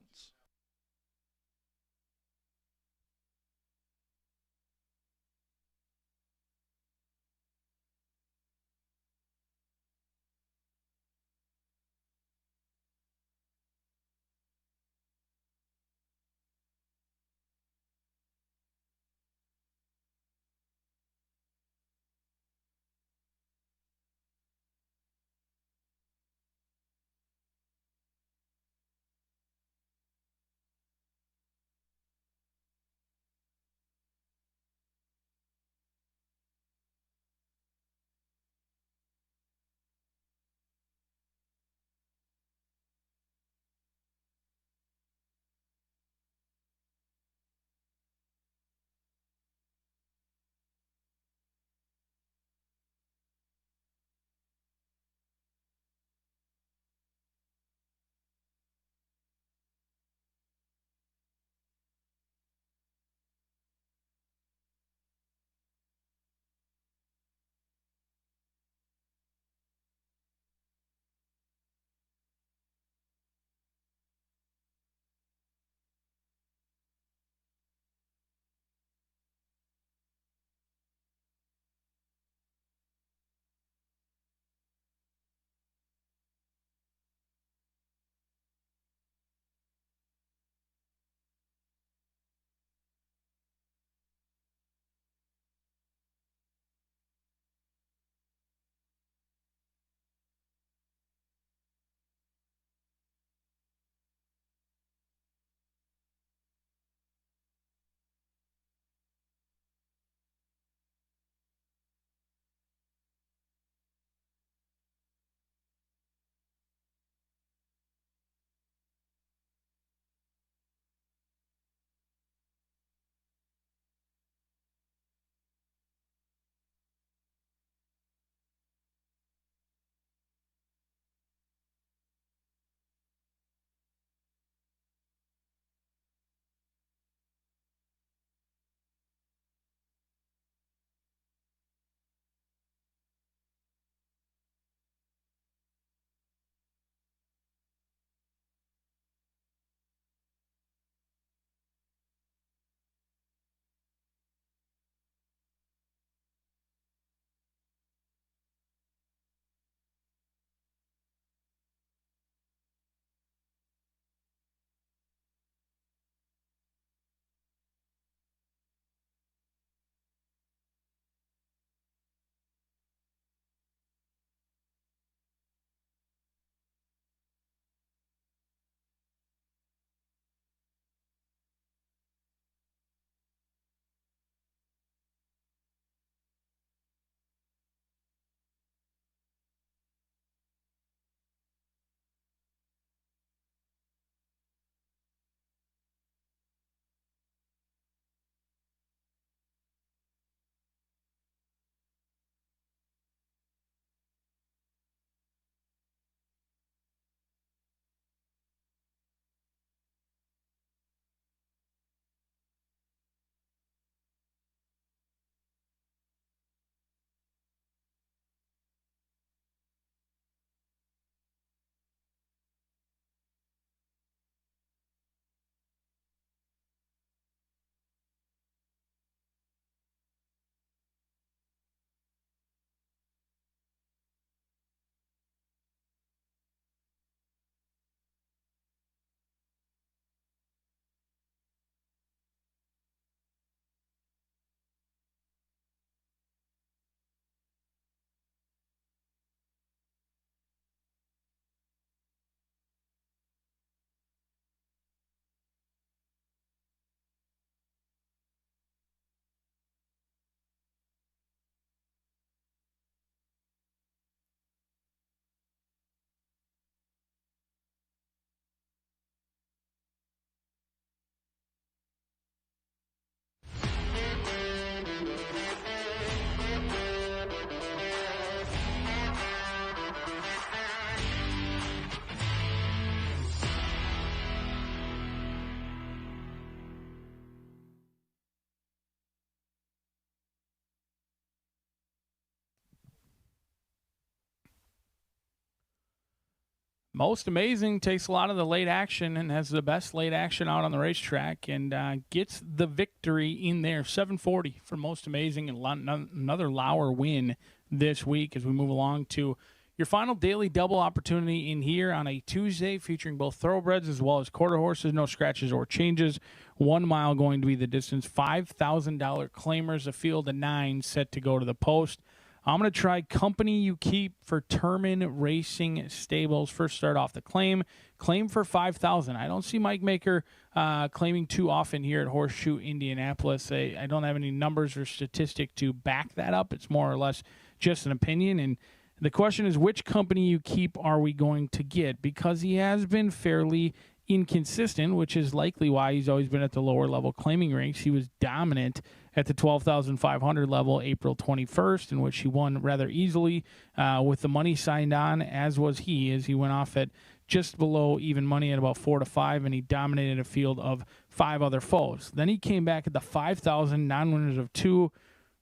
Most Amazing takes a lot of the late action and has the best late action out on the racetrack and gets the victory in there. 740 for Most Amazing, and another Lauer win this week as we move along to your final daily double opportunity in here on a Tuesday, featuring both thoroughbreds as well as quarter horses. No scratches or changes. 1 mile going to be the distance. $5,000 claimers, a field of 9 set to go to the post. I'm going to try Company You Keep for Terman Racing Stables. First, start off the claim. Claim for $5,000. I don't see Mike Maker claiming too often here at Horseshoe Indianapolis. I don't have any numbers or statistic to back that up. It's more or less just an opinion. And the question is, which Company You Keep are we going to get? Because he has been fairly inconsistent, which is likely why he's always been at the lower level claiming ranks. He was dominant at the 12,500 level April 21st, in which he won rather easily with the money signed on, as was he, as he went off at just below even money at about 4 to 5, and he dominated a field of 5 other foes. Then he came back at the 5,000, non-winners of 2,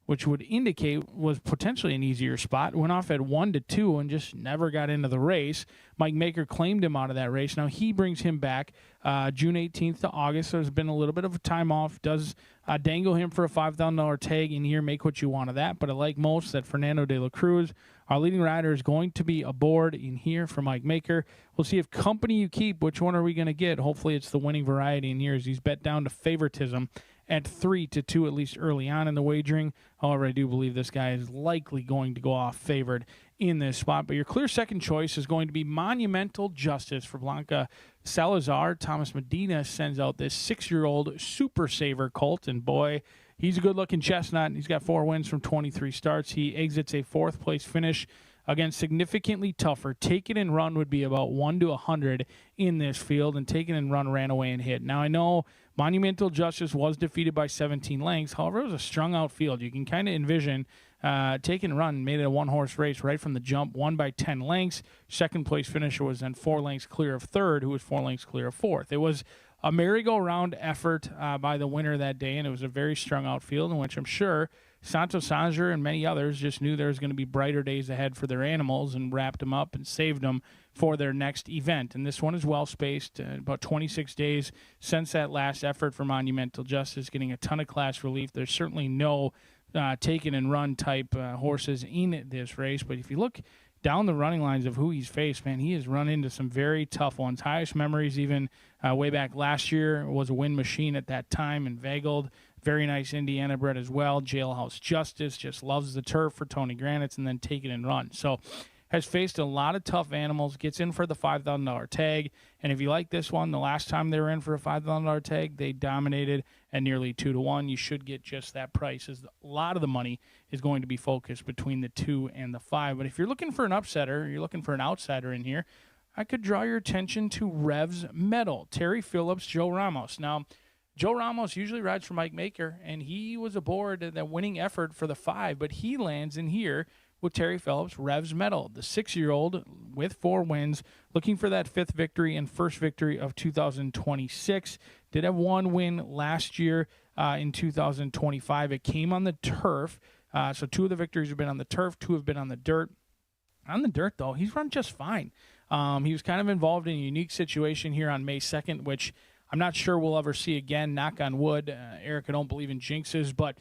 which would indicate was potentially an easier spot. Went off at 1 to 2 and just never got into the race. Mike Maker claimed him out of that race. Now he brings him back June 18th to August. So there's been a little bit of a time off. Does dangle him for a $5,000 tag in here. Make what you want of that. But I like most that Fernando de la Cruz, our leading rider, is going to be aboard in here for Mike Maker. We'll see if Company You Keep, which one are we going to get? Hopefully it's the winning variety in here, as he's bet down to favoritism at 3 to 2, at least early on in the wagering. However, I do believe this guy is likely going to go off favored in this spot. But your clear second choice is going to be Monumental Justice for Blanca Salazar. Thomas Medina sends out this 6-year-old Super Saver colt, and boy, he's a good-looking chestnut. He's got 4 wins from 23 starts. He exits a 4th-place finish against significantly tougher. Take It and Run would be about 1 to 100 in this field, and Take It and Run ran away and hit. Now, I know Monumental Justice was defeated by 17 lengths. However, it was a strung-out field. You can kind of envision Take It and Run made it a one-horse race right from the jump, won by 10 lengths. Second-place finisher was then 4 lengths clear of third, who was 4 lengths clear of fourth. It was a merry-go-round effort by the winner that day, and it was a very strung-out field in which I'm sure Santos Sanger and many others just knew there was going to be brighter days ahead for their animals and wrapped them up and saved them for their next event. And this one is well-spaced, about 26 days since that last effort for Monumental Justice, getting a ton of class relief. There's certainly no Take It and Run type horses in this race, but if you look down the running lines of who he's faced, man, he has run into some very tough ones. Highest memories even way back last year was a Win Machine at that time, and Vagold. Very nice Indiana bred as well. Jailhouse Justice just loves the turf for Tony Granitz, and then Take It and Run. So has faced a lot of tough animals, gets in for the $5,000 tag. And if you like this one, the last time they were in for a $5,000 tag, they dominated at nearly 2 to 1. You should get just that price, as a lot of the money is going to be focused between the 2 and the 5. But if you're looking for an upsetter, or you're looking for an outsider in here, I could draw your attention to Rev's Medal, Terry Phillips, Joe Ramos. Now, Joe Ramos usually rides for Mike Maker, and he was aboard that winning effort for the 5, but he lands in here with Terry Phillips, Rev's Medal, the 6-year-old with 4 wins, looking for that 5th victory and first victory of 2026. Did have 1 win last year in 2025. It came on the turf, so 2 of the victories have been on the turf, 2 have been on the dirt. On the dirt, though, he's run just fine. He was kind of involved in a unique situation here on May 2nd, which I'm not sure we'll ever see again, knock on wood. Eric, I don't believe in jinxes, but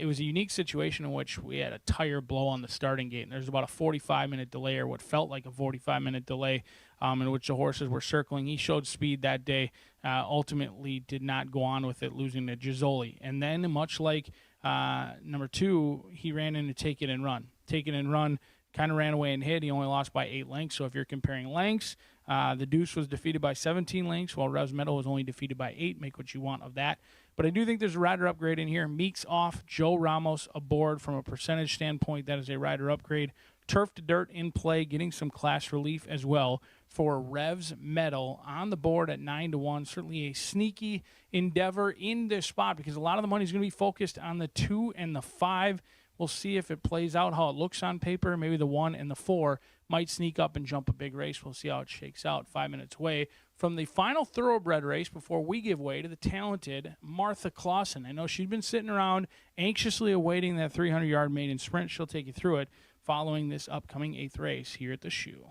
it was a unique situation in which we had a tire blow on the starting gate, and there's about a 45-minute delay, or what felt like a 45-minute delay, in which the horses were circling. He showed speed that day, ultimately did not go on with it, losing to Gizzoli. And then, much like number 2, he ran into Take It and Run. Take It and Run kind of ran away and hit. He only lost by 8 lengths, so if you're comparing lengths, the Deuce was defeated by 17 lengths, while Rev's Medal was only defeated by 8. Make what you want of that. But I do think there's a rider upgrade in here. Meeks off, Joe Ramos aboard. From a percentage standpoint, that is a rider upgrade. Turf to dirt in play, getting some class relief as well for Rev's Medal on the board at 9 to 1. Certainly a sneaky endeavor in this spot, because a lot of the money is going to be focused on the 2 and the 5. We'll see if it plays out how it looks on paper. Maybe the 1 and the 4 might sneak up and jump a big race. We'll see how it shakes out 5 minutes away from the final thoroughbred race before we give way to the talented Martha Clausen. I know she's been sitting around anxiously awaiting that 300-yard maiden sprint. She'll take you through it following this upcoming 8th race here at the Shoe.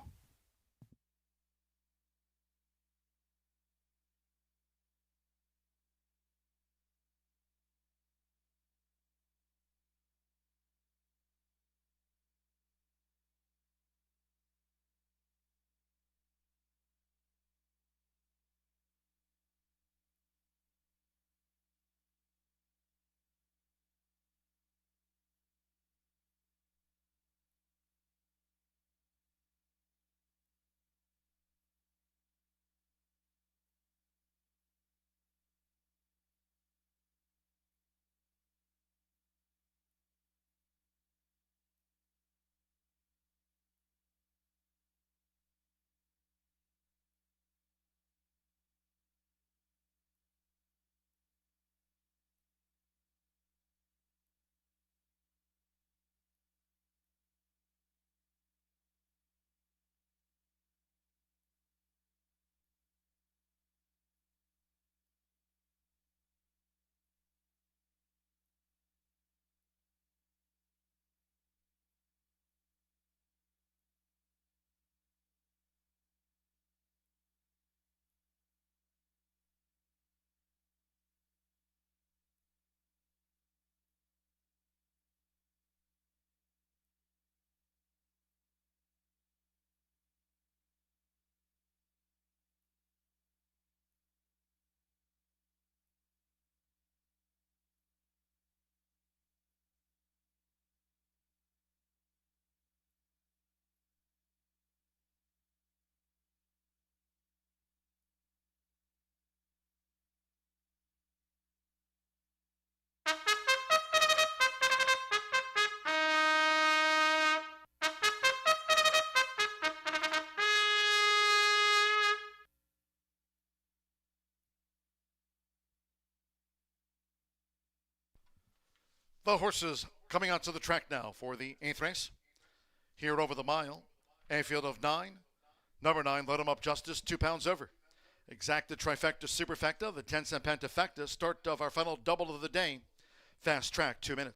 The horses coming onto the track now for the 8th race. Here over the mile, a field of 9. Number 9, Let 'em Up Justice, 2 pounds over. Exacta Trifecta Superfecta, the 10-cent Pentafecta, start of our final double of the day. Fast track, 2 minutes.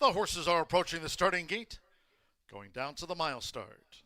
The horses are approaching the starting gate, going down to the mile start.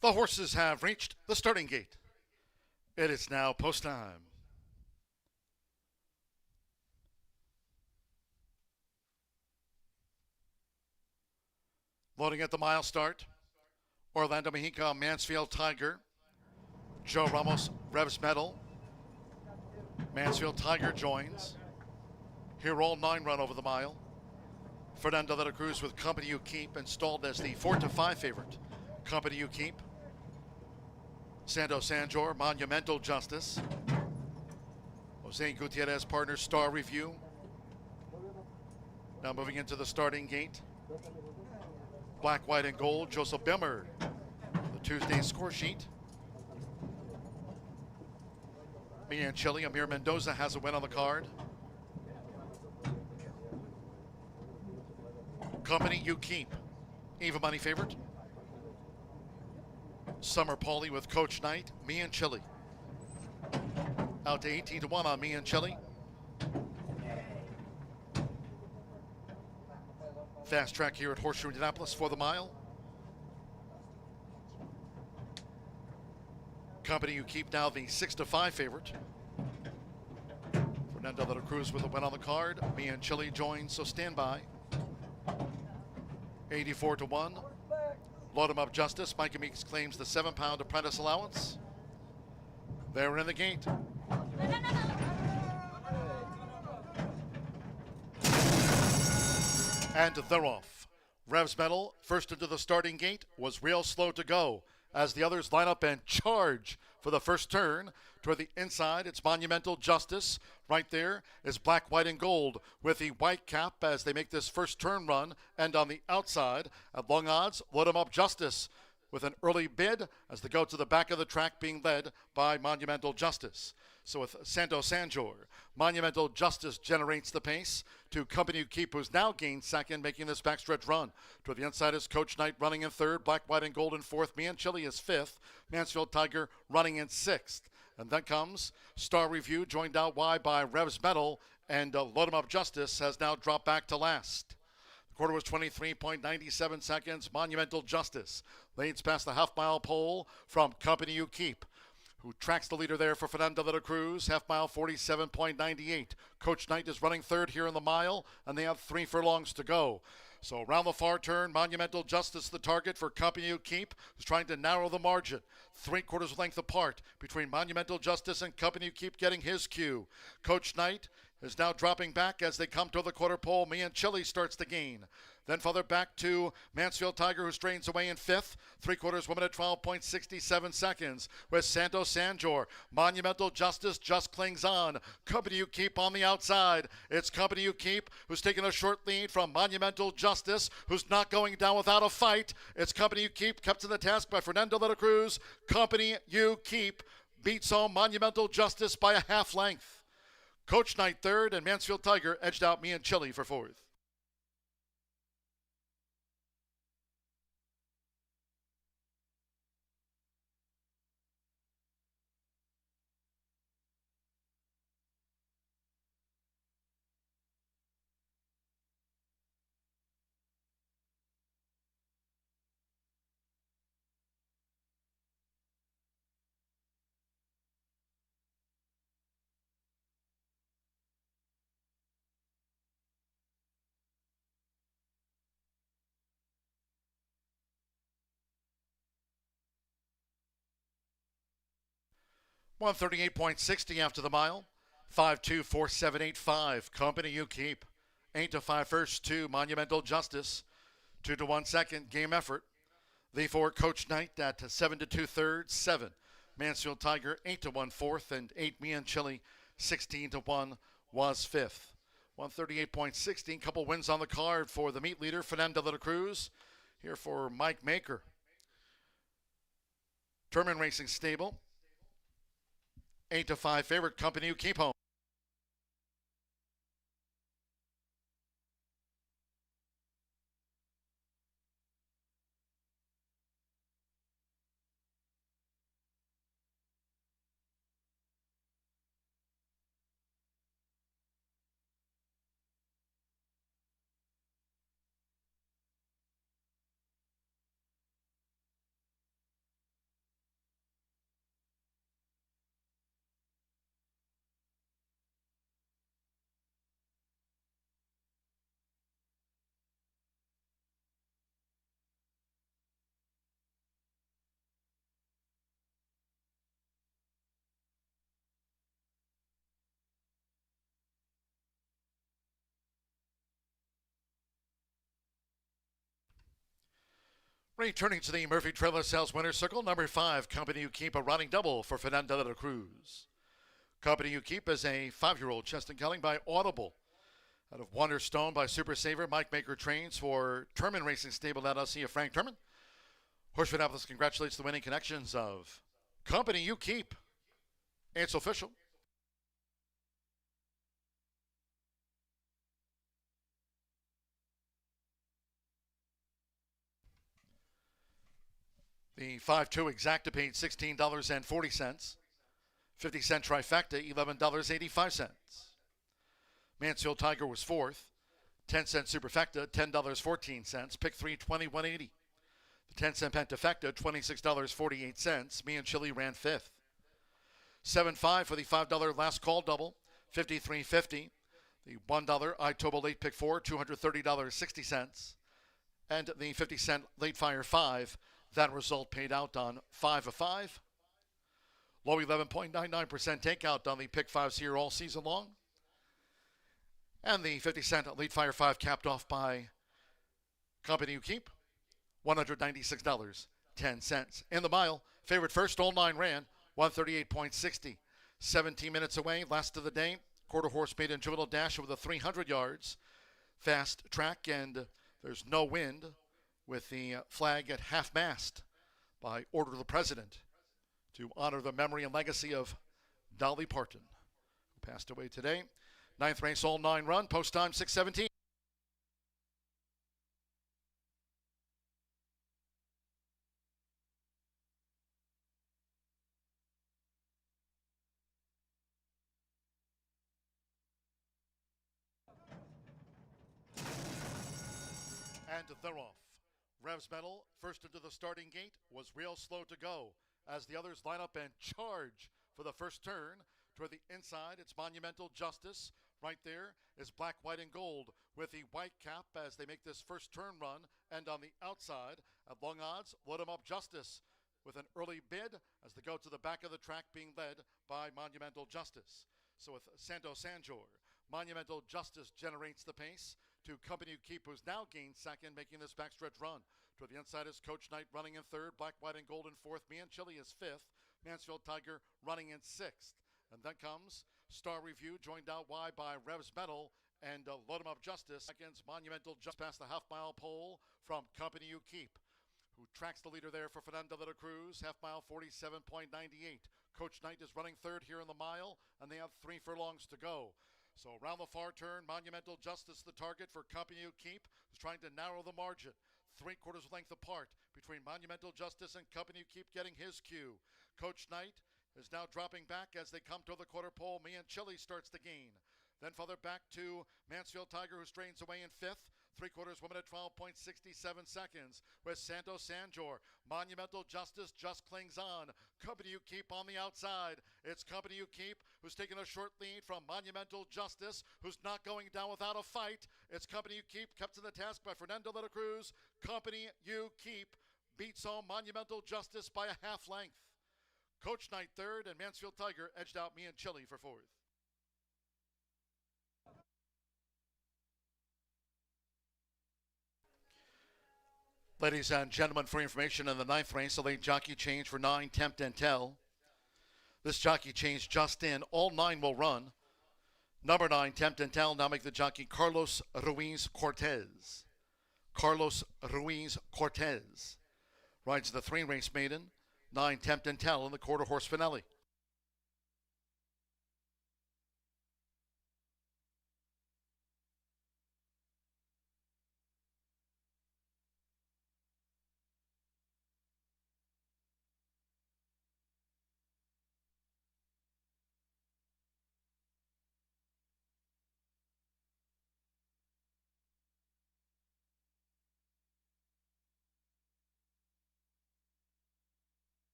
The horses have reached the starting gate. It is now post time. Loading at the mile start. Orlando Mexico, Mansfield Tiger. Joe Ramos, Revs Medal. Mansfield Tiger joins. Here all 9 run over the mile. Fernando de la Cruz with Company You Keep installed as the 4-5 favorite. Company You Keep. Sando Sanjor, Monumental Justice. Jose Gutierrez partner, Star Review. Now moving into the starting gate. Black, white, and gold, Joseph Bimmer. The Tuesday score sheet. Me and Chile, Amir Mendoza has a win on the card. Company You Keep. Even money favorite. Summer Pauly with Coach Knight, Me and Chile. Out to 18-1 on Me and Chile. Fast track here at Horseshoe Indianapolis for the mile. Company You Keep now the 6-5 favorite. Fernando de la Cruz with a win on the card. Me and Chile joins, so stand by. 84-1. Load 'em up Justice. Micah Meeks claims the 7-pound apprentice allowance. They're in the gate. And they're off. Revs Medal, first into the starting gate, was real slow to go as the others line up and charge for the first turn. Toward the inside, it's Monumental Justice. Right there is Black, White, and Gold with the white cap as they make this first turn run. And on the outside, at long odds, Load 'em up Justice with an early bid as they go to the back of the track being led by Monumental Justice. So with Santo Sanjor, Monumental Justice generates the pace to Company You Keep, who's now gained second, making this backstretch run. To the inside is Coach Knight running in third, Black, White, and Gold in fourth. Me and Chile is fifth. Mansfield Tiger running in sixth. And then comes Star Review, joined out wide by Revs Medal, and Load 'em up Justice has now dropped back to last. The quarter was 23.97 seconds. Monumental Justice leads past the half-mile pole from Company You Keep, who tracks the leader there for Fernando de la Cruz. Half mile 47.98. Coach Knight is running third here in the mile, and they have 3 furlongs to go. So around the far turn, Monumental Justice the target for Company You Keep, who's trying to narrow the margin. 3/4 length apart between Monumental Justice and Company You Keep getting his cue. Coach Knight is now dropping back as they come to the quarter pole. Me and Chile starts to gain. Then further back to Mansfield Tiger, who strains away in fifth. 3/4 woman at 12.67 seconds with Santo Sanjor. Monumental Justice just clings on. Company You Keep on the outside. It's Company You Keep who's taking a short lead from Monumental Justice, who's not going down without a fight. It's Company You Keep kept to the task by Fernando de la Cruz. Company You Keep beats home Monumental Justice by a half length. Coach Knight third, and Mansfield Tiger edged out Me and Chile for fourth. $138.60 after the mile. 5-2-4-7-8-5. Company You Keep. 8-5 first to Monumental Justice. 2-1 second. Game effort. The 4 Coach Knight at 7-2 third. 7 Mansfield Tiger. 8-1 fourth, and 8 Me and Chile. 16-1 was fifth. 138.16. Couple wins on the card for the meet leader Fernando de la Cruz. Here for Mike Maker. Terman Racing Stable. 8-5 favorite. Company You Keep home. Returning to the Murphy Trailer Sales Winner's Circle, number 5, Company You Keep, a running double for Fernando de la Cruz. Company You Keep is a 5-year-old chest and counting by Audible. Out of Wonder Stone by Super Saver, Mike Maker trains for Terman Racing Stable LLC of Frank Terman. Horseshoe Indianapolis congratulates the winning connections of Company You Keep. It's official. The 5-2 exacta paid $16.40. 50-cent trifecta, $11.85. Mansfield Tiger was 4th. 10-cent superfecta, $10.14. Pick 3, $21.80. The 10-cent pentafecta, $26.48. Me and Chili ran 5th. 7-5 for the $5 last call double, $53.50. The $1 Itobo late pick 4, $230.60. And the 50-cent late fire 5. That result paid out on 5 of 5. Low 11.99% takeout on the pick 5s here all season long. And the 50-cent lead fire 5 capped off by Company You Keep, $196.10. In the mile, favorite first, all 9 ran, 138.60. 17 minutes away, last of the day. Quarter horse maiden juvenile dash over the 300 yards. Fast track, and there's no wind with the flag at half-mast by order of the president to honor the memory and legacy of Dolly Parton, who passed away today. 9th race, all 9 run, post time 6:17. And they're off. Revs Metal, first into the starting gate, was real slow to go as the others line up and charge for the first turn. Toward the inside, it's Monumental Justice. Right there is Black, White, and Gold with the white cap as they make this first turn run. And on the outside, at long odds, Load 'em Up Justice with an early bid as they go to the back of the track being led by Monumental Justice. So with Santo Sanjor, Monumental Justice generates the pace to Company You Keep, who's now gained second, making this backstretch run. To the inside is Coach Knight running in 3rd, Black, White, and Gold in 4th. Me and Chili is 5th. Mansfield Tiger running in 6th. And then comes Star Review, joined out wide by Revs Metal and Load 'em Up Justice against Monumental just past the half-mile pole from Company You Keep, who tracks the leader there for Fernando de la Cruz, half-mile 47.98. Coach Knight is running 3rd here in the mile, and they have 3 furlongs to go. So around the far turn, Monumental Justice the target for Company You Keep, who's trying to narrow the margin. 3/4 length apart between Monumental Justice and Company You Keep getting his cue. Coach Knight is now dropping back as they come to the quarter pole. Me and Chili starts to gain. Then further back to Mansfield Tiger, who strains away in 5th. 3/4 woman at 12.67 seconds with Santo Sanjor. Monumental Justice just clings on. Company You Keep on the outside. It's Company You Keep who's taking a short lead from Monumental Justice, who's not going down without a fight. It's Company You Keep, kept to the task by Fernando de la Cruz. Company You Keep beats home Monumental Justice by a half length. Coach Knight 3rd, and Mansfield Tiger edged out Me and Chili for 4th. Ladies and gentlemen, for information in the 9th race, the late jockey change for 9, Tempt and Tell. This jockey change just in. All 9 will run. Number 9, Tempt and Tell, now make the jockey Carlos Ruiz Cortez. Carlos Ruiz Cortez rides the 3-race maiden. 9, Tempt and Tell in the quarter horse finale.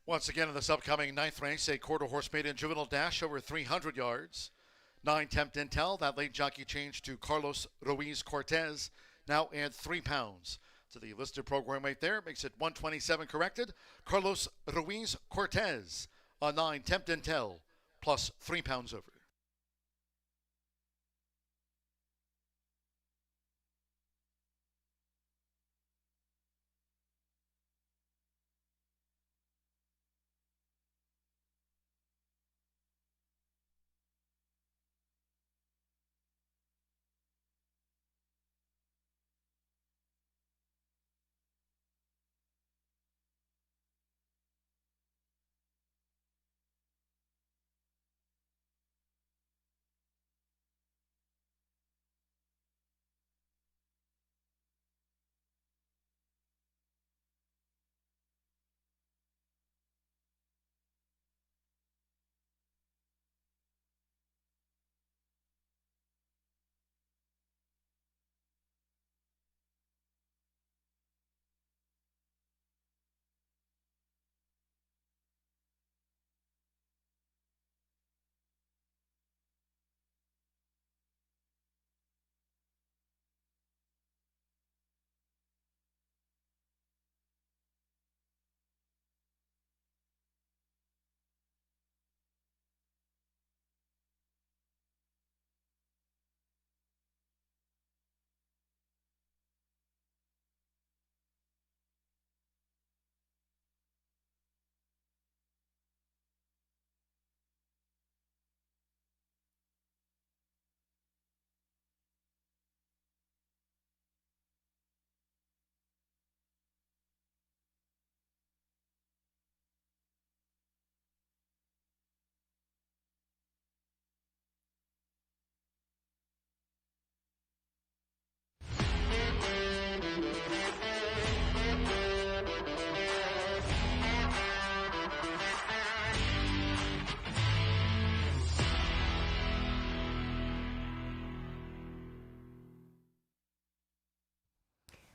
Once again in this upcoming 9th race, a quarter horse maiden juvenile dash over 300 yards. 9 Tempt Intel, that late jockey changed to Carlos Ruiz Cortez. Now add 3 pounds to the listed program weight there. Makes it 127 corrected. Carlos Ruiz Cortez on 9 Tempt Intel plus 3 pounds over.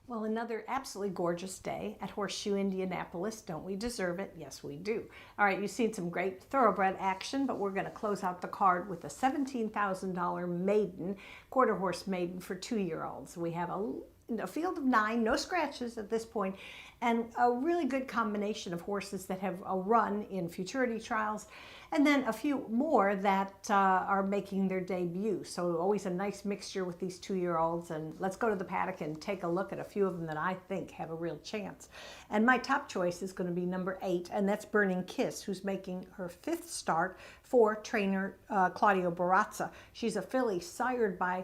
Well, another absolutely gorgeous day at Horseshoe Indianapolis. Don't we deserve it? Yes, we do. All right, you've seen some great thoroughbred action, but we're going to close out the card with a $17,000 maiden, quarter horse maiden for 2-year-olds. We have a field of 9, no scratches at this point, and a really good combination of horses that have a run in futurity trials, and then a few more that are making their debut. So always a nice mixture with these 2-year-olds. And let's go to the paddock and take a look at a few of them that I think have a real chance. And my top choice is going to be number 8, and that's Burning Kiss, who's making her 5th start for trainer Claudio Barazza. She's a filly sired by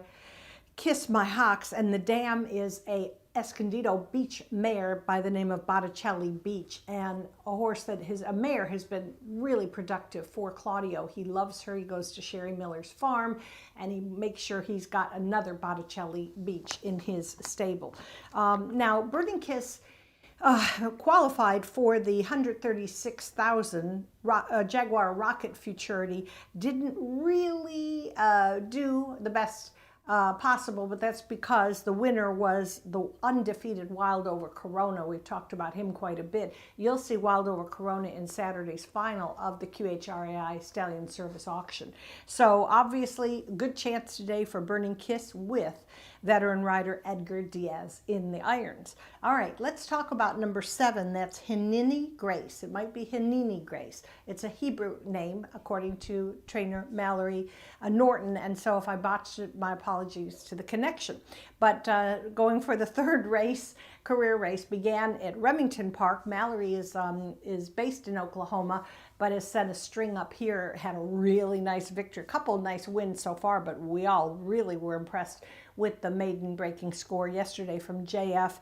Kiss My Hawks, and the dam is a Escondido Beach mare by the name of Botticelli Beach, and a horse that a mare has been really productive for Claudio. He loves her. He goes to Sherry Miller's farm, and he makes sure he's got another Botticelli Beach in his stable. Now, Burning Kiss qualified for the 136,000 Jaguar Rocket Futurity. Didn't really do the best possible, but that's because the winner was the undefeated Wild Over Corona. We've talked about him quite a bit. You'll see Wild Over Corona in Saturday's final of the QHRAI Stallion Service Auction. So obviously, good chance today for Burning Kiss with veteran rider Edgar Diaz in the irons. All right, let's talk about number 7. That's Hinini Grace. It might be Hinini Grace. It's a Hebrew name, according to trainer Mallory Norton. And so if I botched it, my apologies to the connection. But going for the 3rd race, career race, began at Remington Park. Mallory is based in Oklahoma, but has set a string up here, had a really nice victory, a couple nice wins so far, but we all really were impressed with the maiden breaking score yesterday from JF,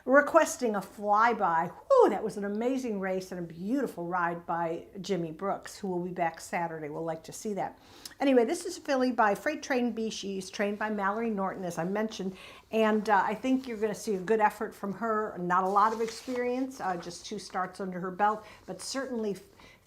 requesting a flyby. Whew, that was an amazing race and a beautiful ride by Jimmy Brooks, who will be back Saturday. We'll like to see that. Anyway, this is a filly by Freight Train B. She's trained by Mallory Norton, as I mentioned, and I think you're going to see a good effort from her. Not a lot of experience, just 2 starts under her belt, but certainly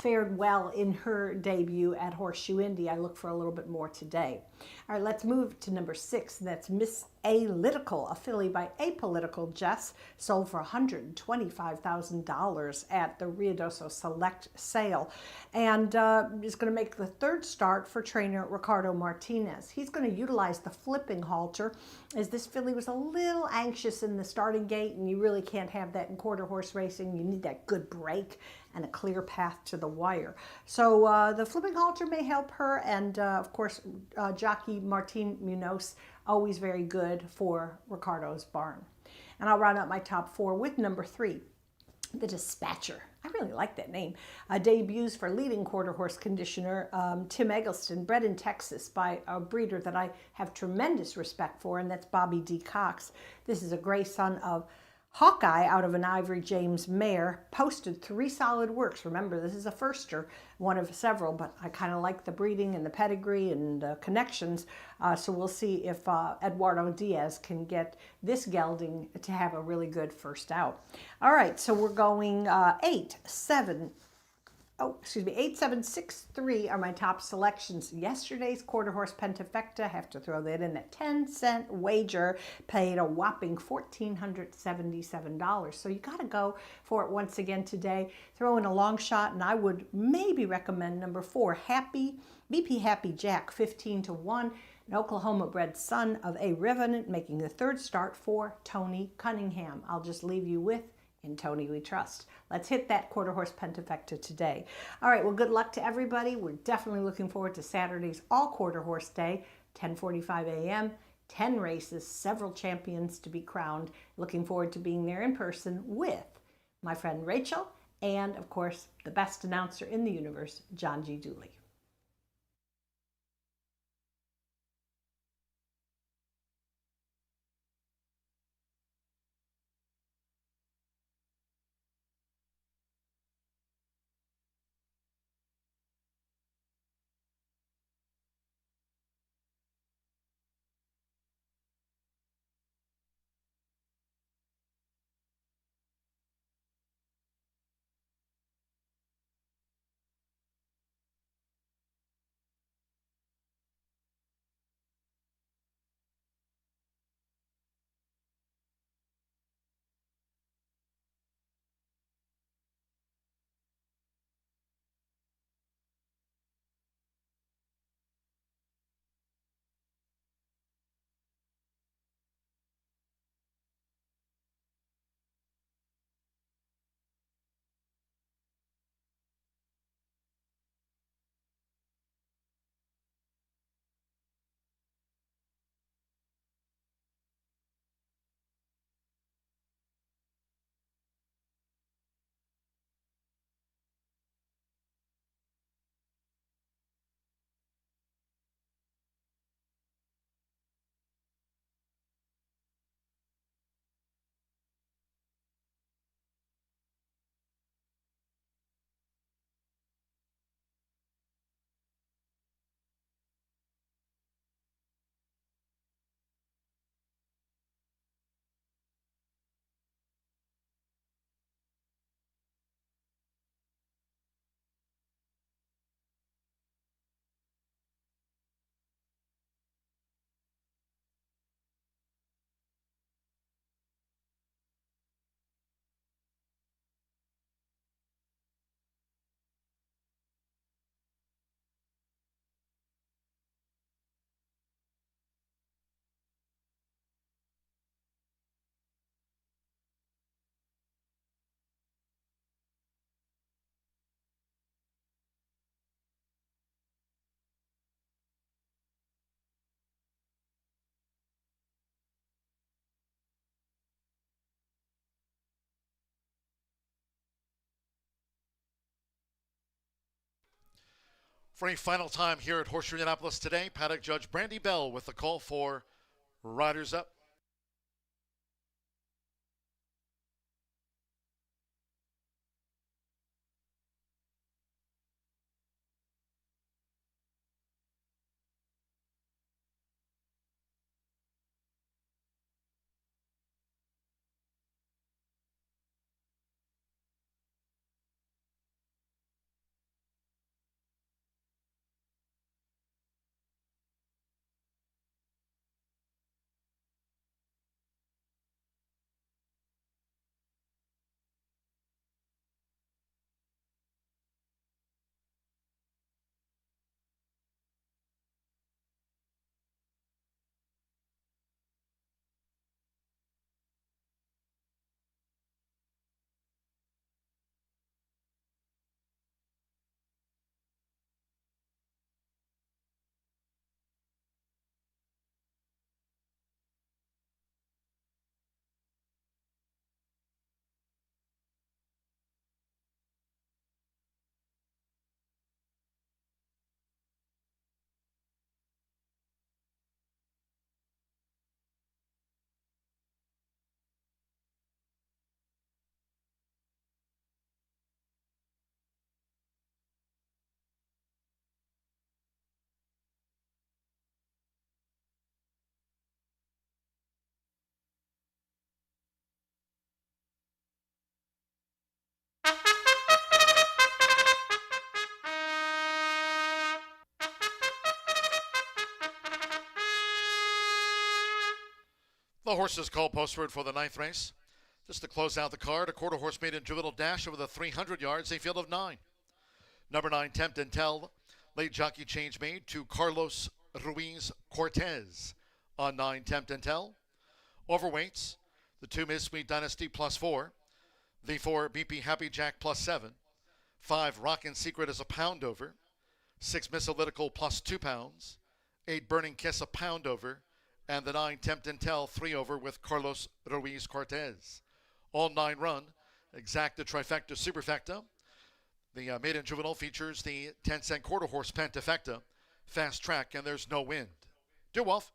fared well in her debut at Horseshoe Indy. I look for a little bit more today. All right, let's move to number 6. That's Miss Apolitical, a filly by Apolitical Jess, sold for $125,000 at the Ruidoso Select sale, and is going to make the 3rd start for trainer Ricardo Martinez. He's going to utilize the flipping halter, as this filly was a little anxious in the starting gate, and you really can't have that in quarter horse racing. You need that good break and a clear path to the wire. So the flipping halter may help her, and of course jockey Martin Munoz, always very good for Ricardo's barn. And I'll round out my top 4 with number 3, the Dispatcher. I really like that name. Debuts for leading quarter horse conditioner Tim Eggleston, bred in Texas by a breeder that I have tremendous respect for, and that's Bobby D. Cox. This is a gray son of Hawkeye out of an Ivory James mare, posted 3 solid works. Remember, this is a firster, one of several, but I kind of like the breeding and the pedigree and connections. So we'll see if Eduardo Diaz can get this gelding to have a really good first out. All right, so we're going 8, 7, 8763 are my top selections. Yesterday's quarter horse Pentafecta, have to throw that in, at 10-cent wager, paid a whopping $1,477. So you got to go for it once again today. Throw in a long shot, and I would maybe recommend number 4, BP Happy Jack, 15-1. An Oklahoma-bred son of A. Riven, making the 3rd start for Tony Cunningham. I'll just leave you with In Tony We Trust. Let's hit that quarter horse Pentafecta today. All right, well, good luck to everybody. We're definitely looking forward to Saturday's all quarter horse day, 10:45 a.m., 10 races, several champions to be crowned. Looking forward to being there in person with my friend Rachel and, of course, the best announcer in the universe, John G. Dooley. For a final time here at Horseshoe Indianapolis today, paddock judge Brandy Bell with the call for Riders Up. The horses called postword for the 9th race. Just to close out the card, a quarter horse maiden juvenile dash over the 300 yards, a field of 9. Number 9, Tempt and Tell. Late jockey change made to Carlos Ruiz Cortez on 9, Tempt and Tell. Overweights, the 2 Miss Sweet Dynasty +4. The 4 BP Happy Jack +7. 5 Rockin' Secret is a pound over. 6 Missolitical +2 pounds. 8 Burning Kiss a pound over. And the 9 Tempt and Tell 3 over with Carlos Ruiz Cortez. All 9 run. Exacta Trifecta Superfecta. The maiden juvenile features the 10-cent quarter horse Pentafecta. Fast track, and there's no wind. DeWolf.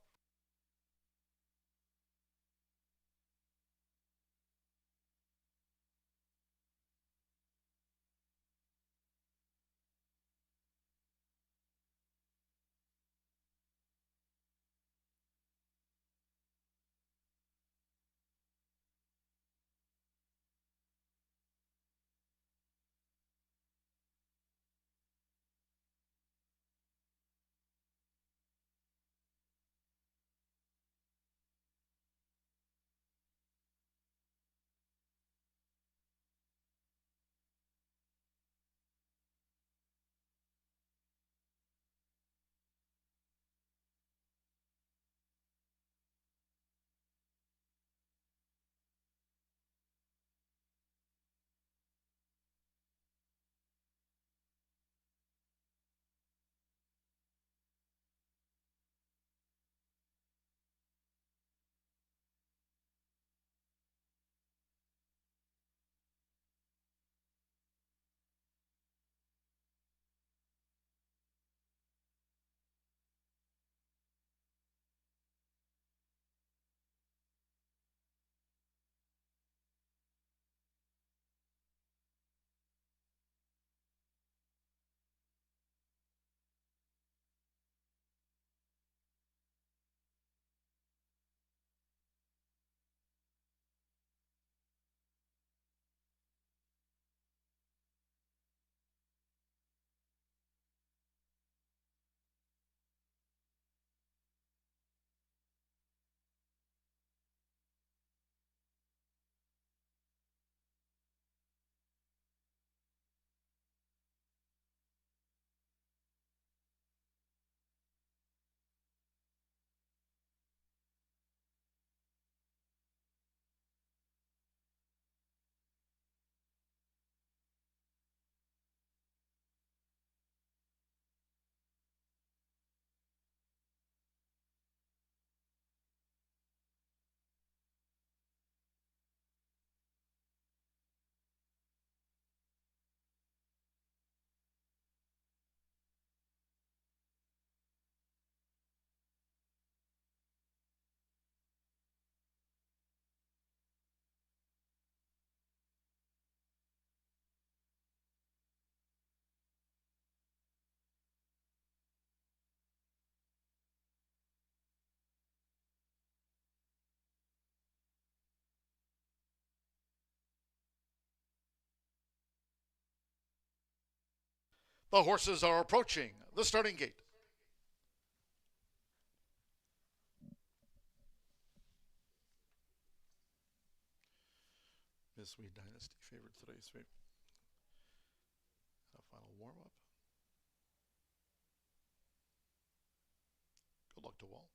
The horses are approaching the starting gate. Miss Sweet Dynasty favorite today, sweet. A final warm-up. Good luck to all.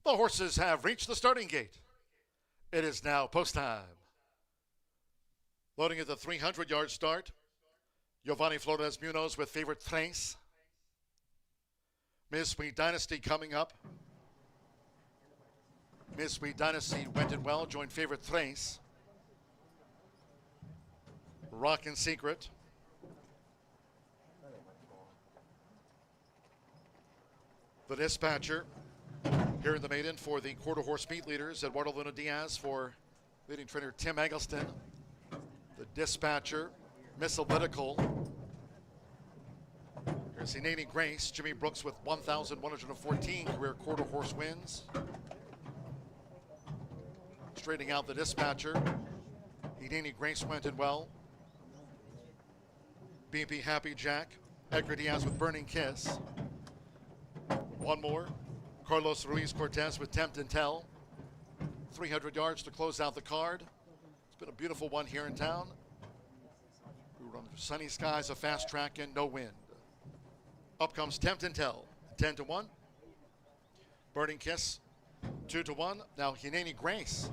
The horses have reached the starting gate. It is now post time. Loading at the 300-yard start. Giovanni Flores Munoz with favorite Tres. Miss Sweet Dynasty coming up. Miss Sweet Dynasty went in well, joined favorite Tres. Rockin' Secret. The Dispatcher. Here in the maiden for the quarter horse meet leaders, Eduardo Luna Diaz for leading trainer Tim Eggleston. The Dispatcher, Missolitical. Here's Inani Grace, Jimmy Brooks with 1,114 career quarter horse wins. Straightening out the Dispatcher. Hineni Grace went in well. BP Happy Jack. Edgar Diaz with Burning Kiss. One more. Carlos Ruiz Cortez with Tempt and Tell. 300 yards to close out the card. It's been a beautiful one here in town. We were under sunny skies, a fast track, and no wind. Up comes Tempt and Tell, 10-1. Burning Kiss, 2-1. Now Hineni Grace,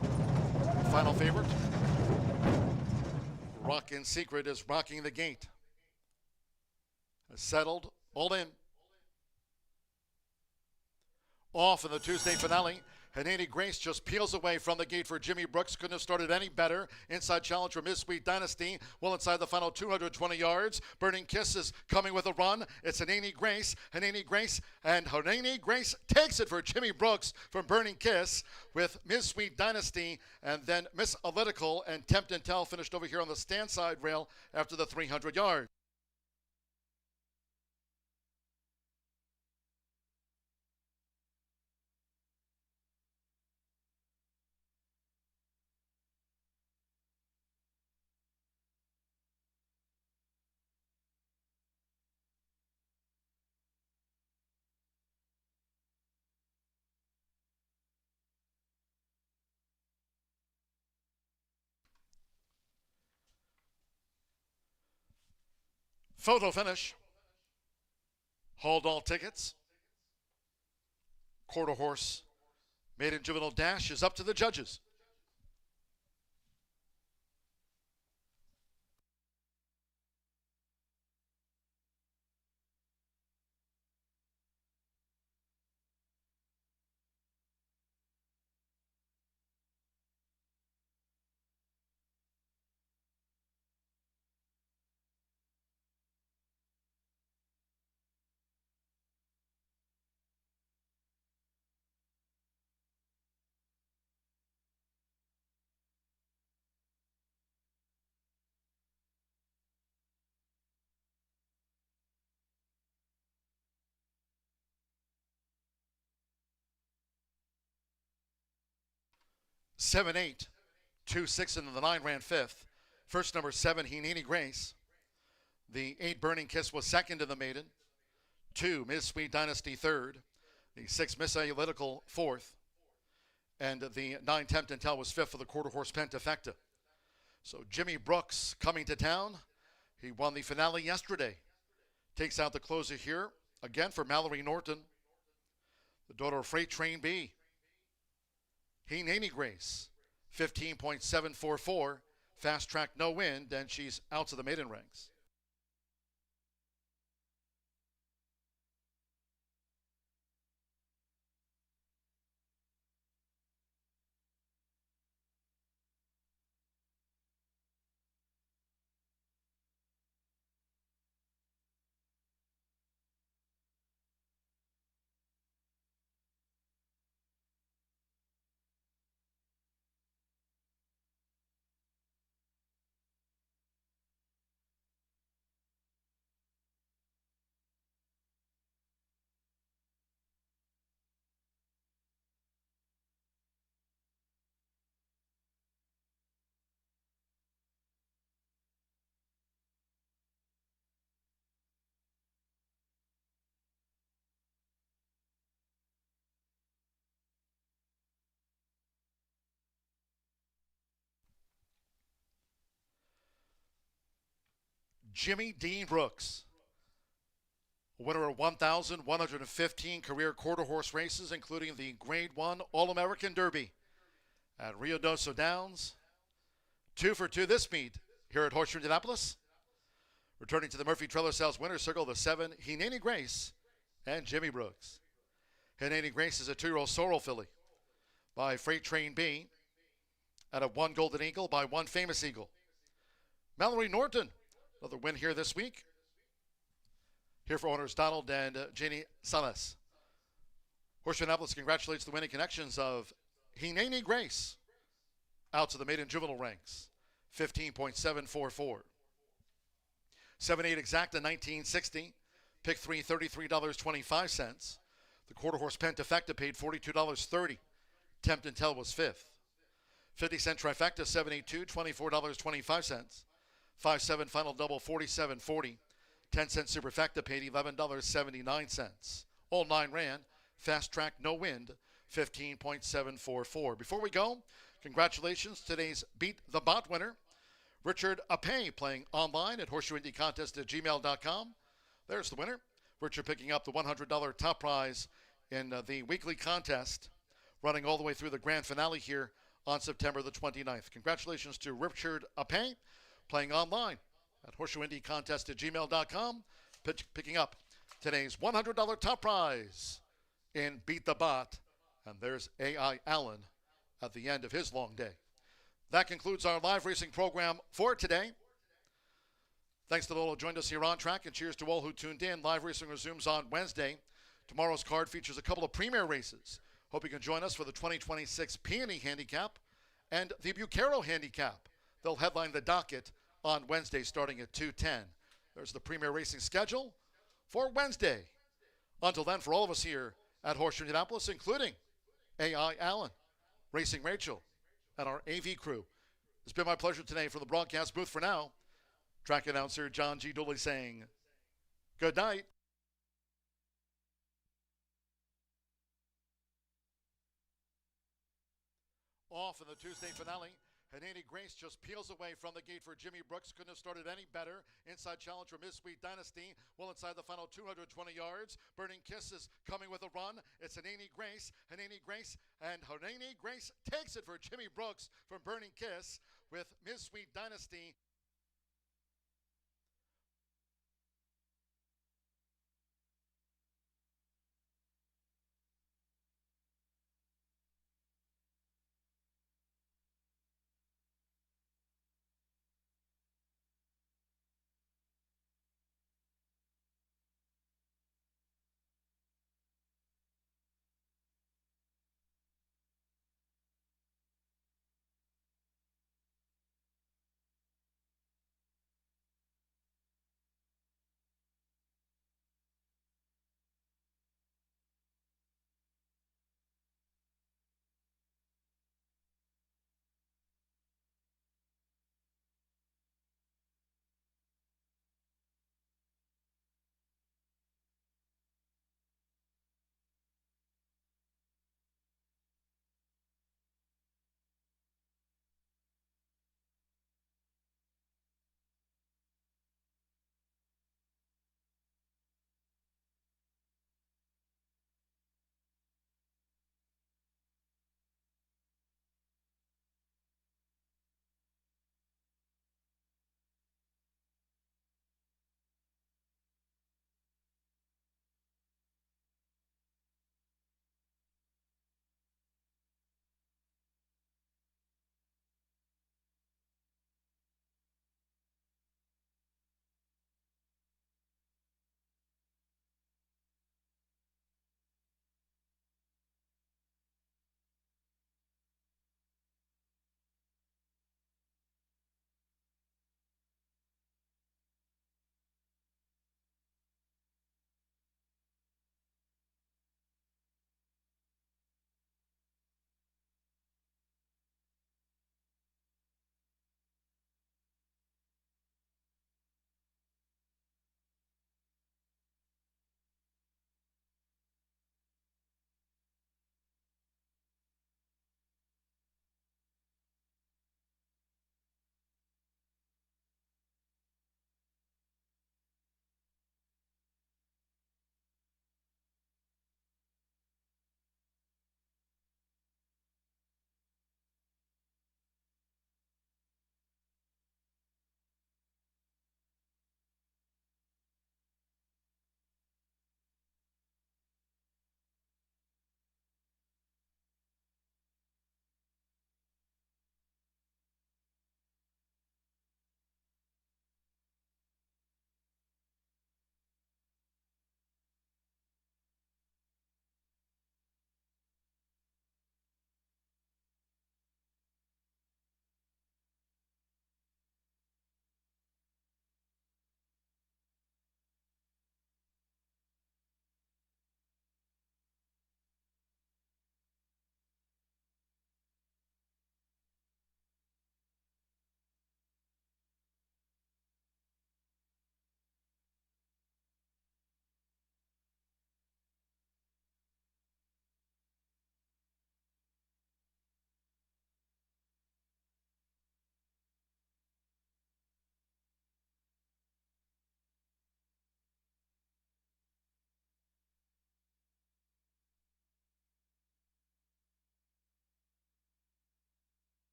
final favorite. Rockin' Secret is rocking the gate. Settled, all in. Off in the Tuesday finale. Hineni Grace just peels away from the gate for Jimmy Brooks. Couldn't have started any better. Inside challenge for Miss Sweet Dynasty. Well inside the final 220 yards. Burning Kiss is coming with a run. It's Hineni Grace. Hineni Grace. And Hineni Grace takes it for Jimmy Brooks from Burning Kiss with Miss Sweet Dynasty. And then Miss Analytical and Tempt and Tell finished over here on the stand side rail after the 300 yards. Photo finish. Hauled all tickets. Quarter horse maiden juvenile dash is up to the judges. Seven, 8, 2, 6, and the 9 ran fifth. First number 7, Hineni Grace. The 8, Burning Kiss, was second in the maiden. 2, Miss Sweet Dynasty, third. The 6, Miss Analytical, fourth. And the 9, Tempt and Tell, was fifth for the quarter horse Pentafecta. So Jimmy Brooks coming to town. He won the finale yesterday. Takes out the closer here again for Mallory Norton, the daughter of Freight Train B. Hineni Grace, 15.744. Fast track, no wind, and she's out to the maiden ranks. Jimmy Dean Brooks, winner of 1,115 career quarter horse races, including the Grade 1 All-American Derby at Rio Doce Downs. 2 for 2 this meet here at Horseshoe Indianapolis. Returning to the Murphy Trailer Sales winner's circle, the 7, Hineni Grace and Jimmy Brooks. Hineni Grace is a 2-year-old sorrel filly by Freight Train B, out of 1 Golden Eagle by 1 Famous Eagle. Mallory Norton, another win here this week. Here for owners Donald and Jeannie Salas. Horseshoe Indianapolis congratulates the winning connections of Hineni Grace out to the maiden juvenile ranks, 15.744. 7-8 exacta 1960. Pick 3, $33.25. The quarter horse Pentafecta paid $42.30. Tempt and Tell was fifth. 50-cent trifecta, 782, $24.25. 5-7 final double, 47.40. 10-cent superfecta paid $11.79. All 9 ran. Fast track, no wind, 15.744. Before we go, congratulations to today's Beat the Bot winner, Richard Apay, playing online at horseshoeindycontest@gmail.com. There's the winner. Richard picking up the $100 top prize in the weekly contest, running all the way through the grand finale here on September the 29th. Congratulations to Richard Apay, playing online at horseshoeindycontest@gmail.com, picking up today's $100 top prize in Beat the Bot. And there's A.I. Allen at the end of his long day. That concludes our live racing program for today. Thanks to all who joined us here on track, and cheers to all who tuned in. Live racing resumes on Wednesday. Tomorrow's card features a couple of premier races. Hope you can join us for the 2026 Peony Handicap and the Bucaro Handicap. They'll headline the docket on Wednesday starting at 2:10. There's the premier racing schedule for Wednesday. Until then, for all of us here at Horseshoe Indianapolis, including A.I. Allen, Racing Rachel, and our AV crew, it's been my pleasure today from the broadcast booth. For now, track announcer John G. Dooley saying good night. Off in the Tuesday finale, Hanani Grace just peels away from the gate for Jimmy Brooks. Couldn't have started any better. Inside challenge for Miss Sweet Dynasty. Well inside the final 220 yards. Burning Kiss is coming with a run. It's Hanani Grace, and Hanani Grace takes it for Jimmy Brooks from Burning Kiss with Miss Sweet Dynasty.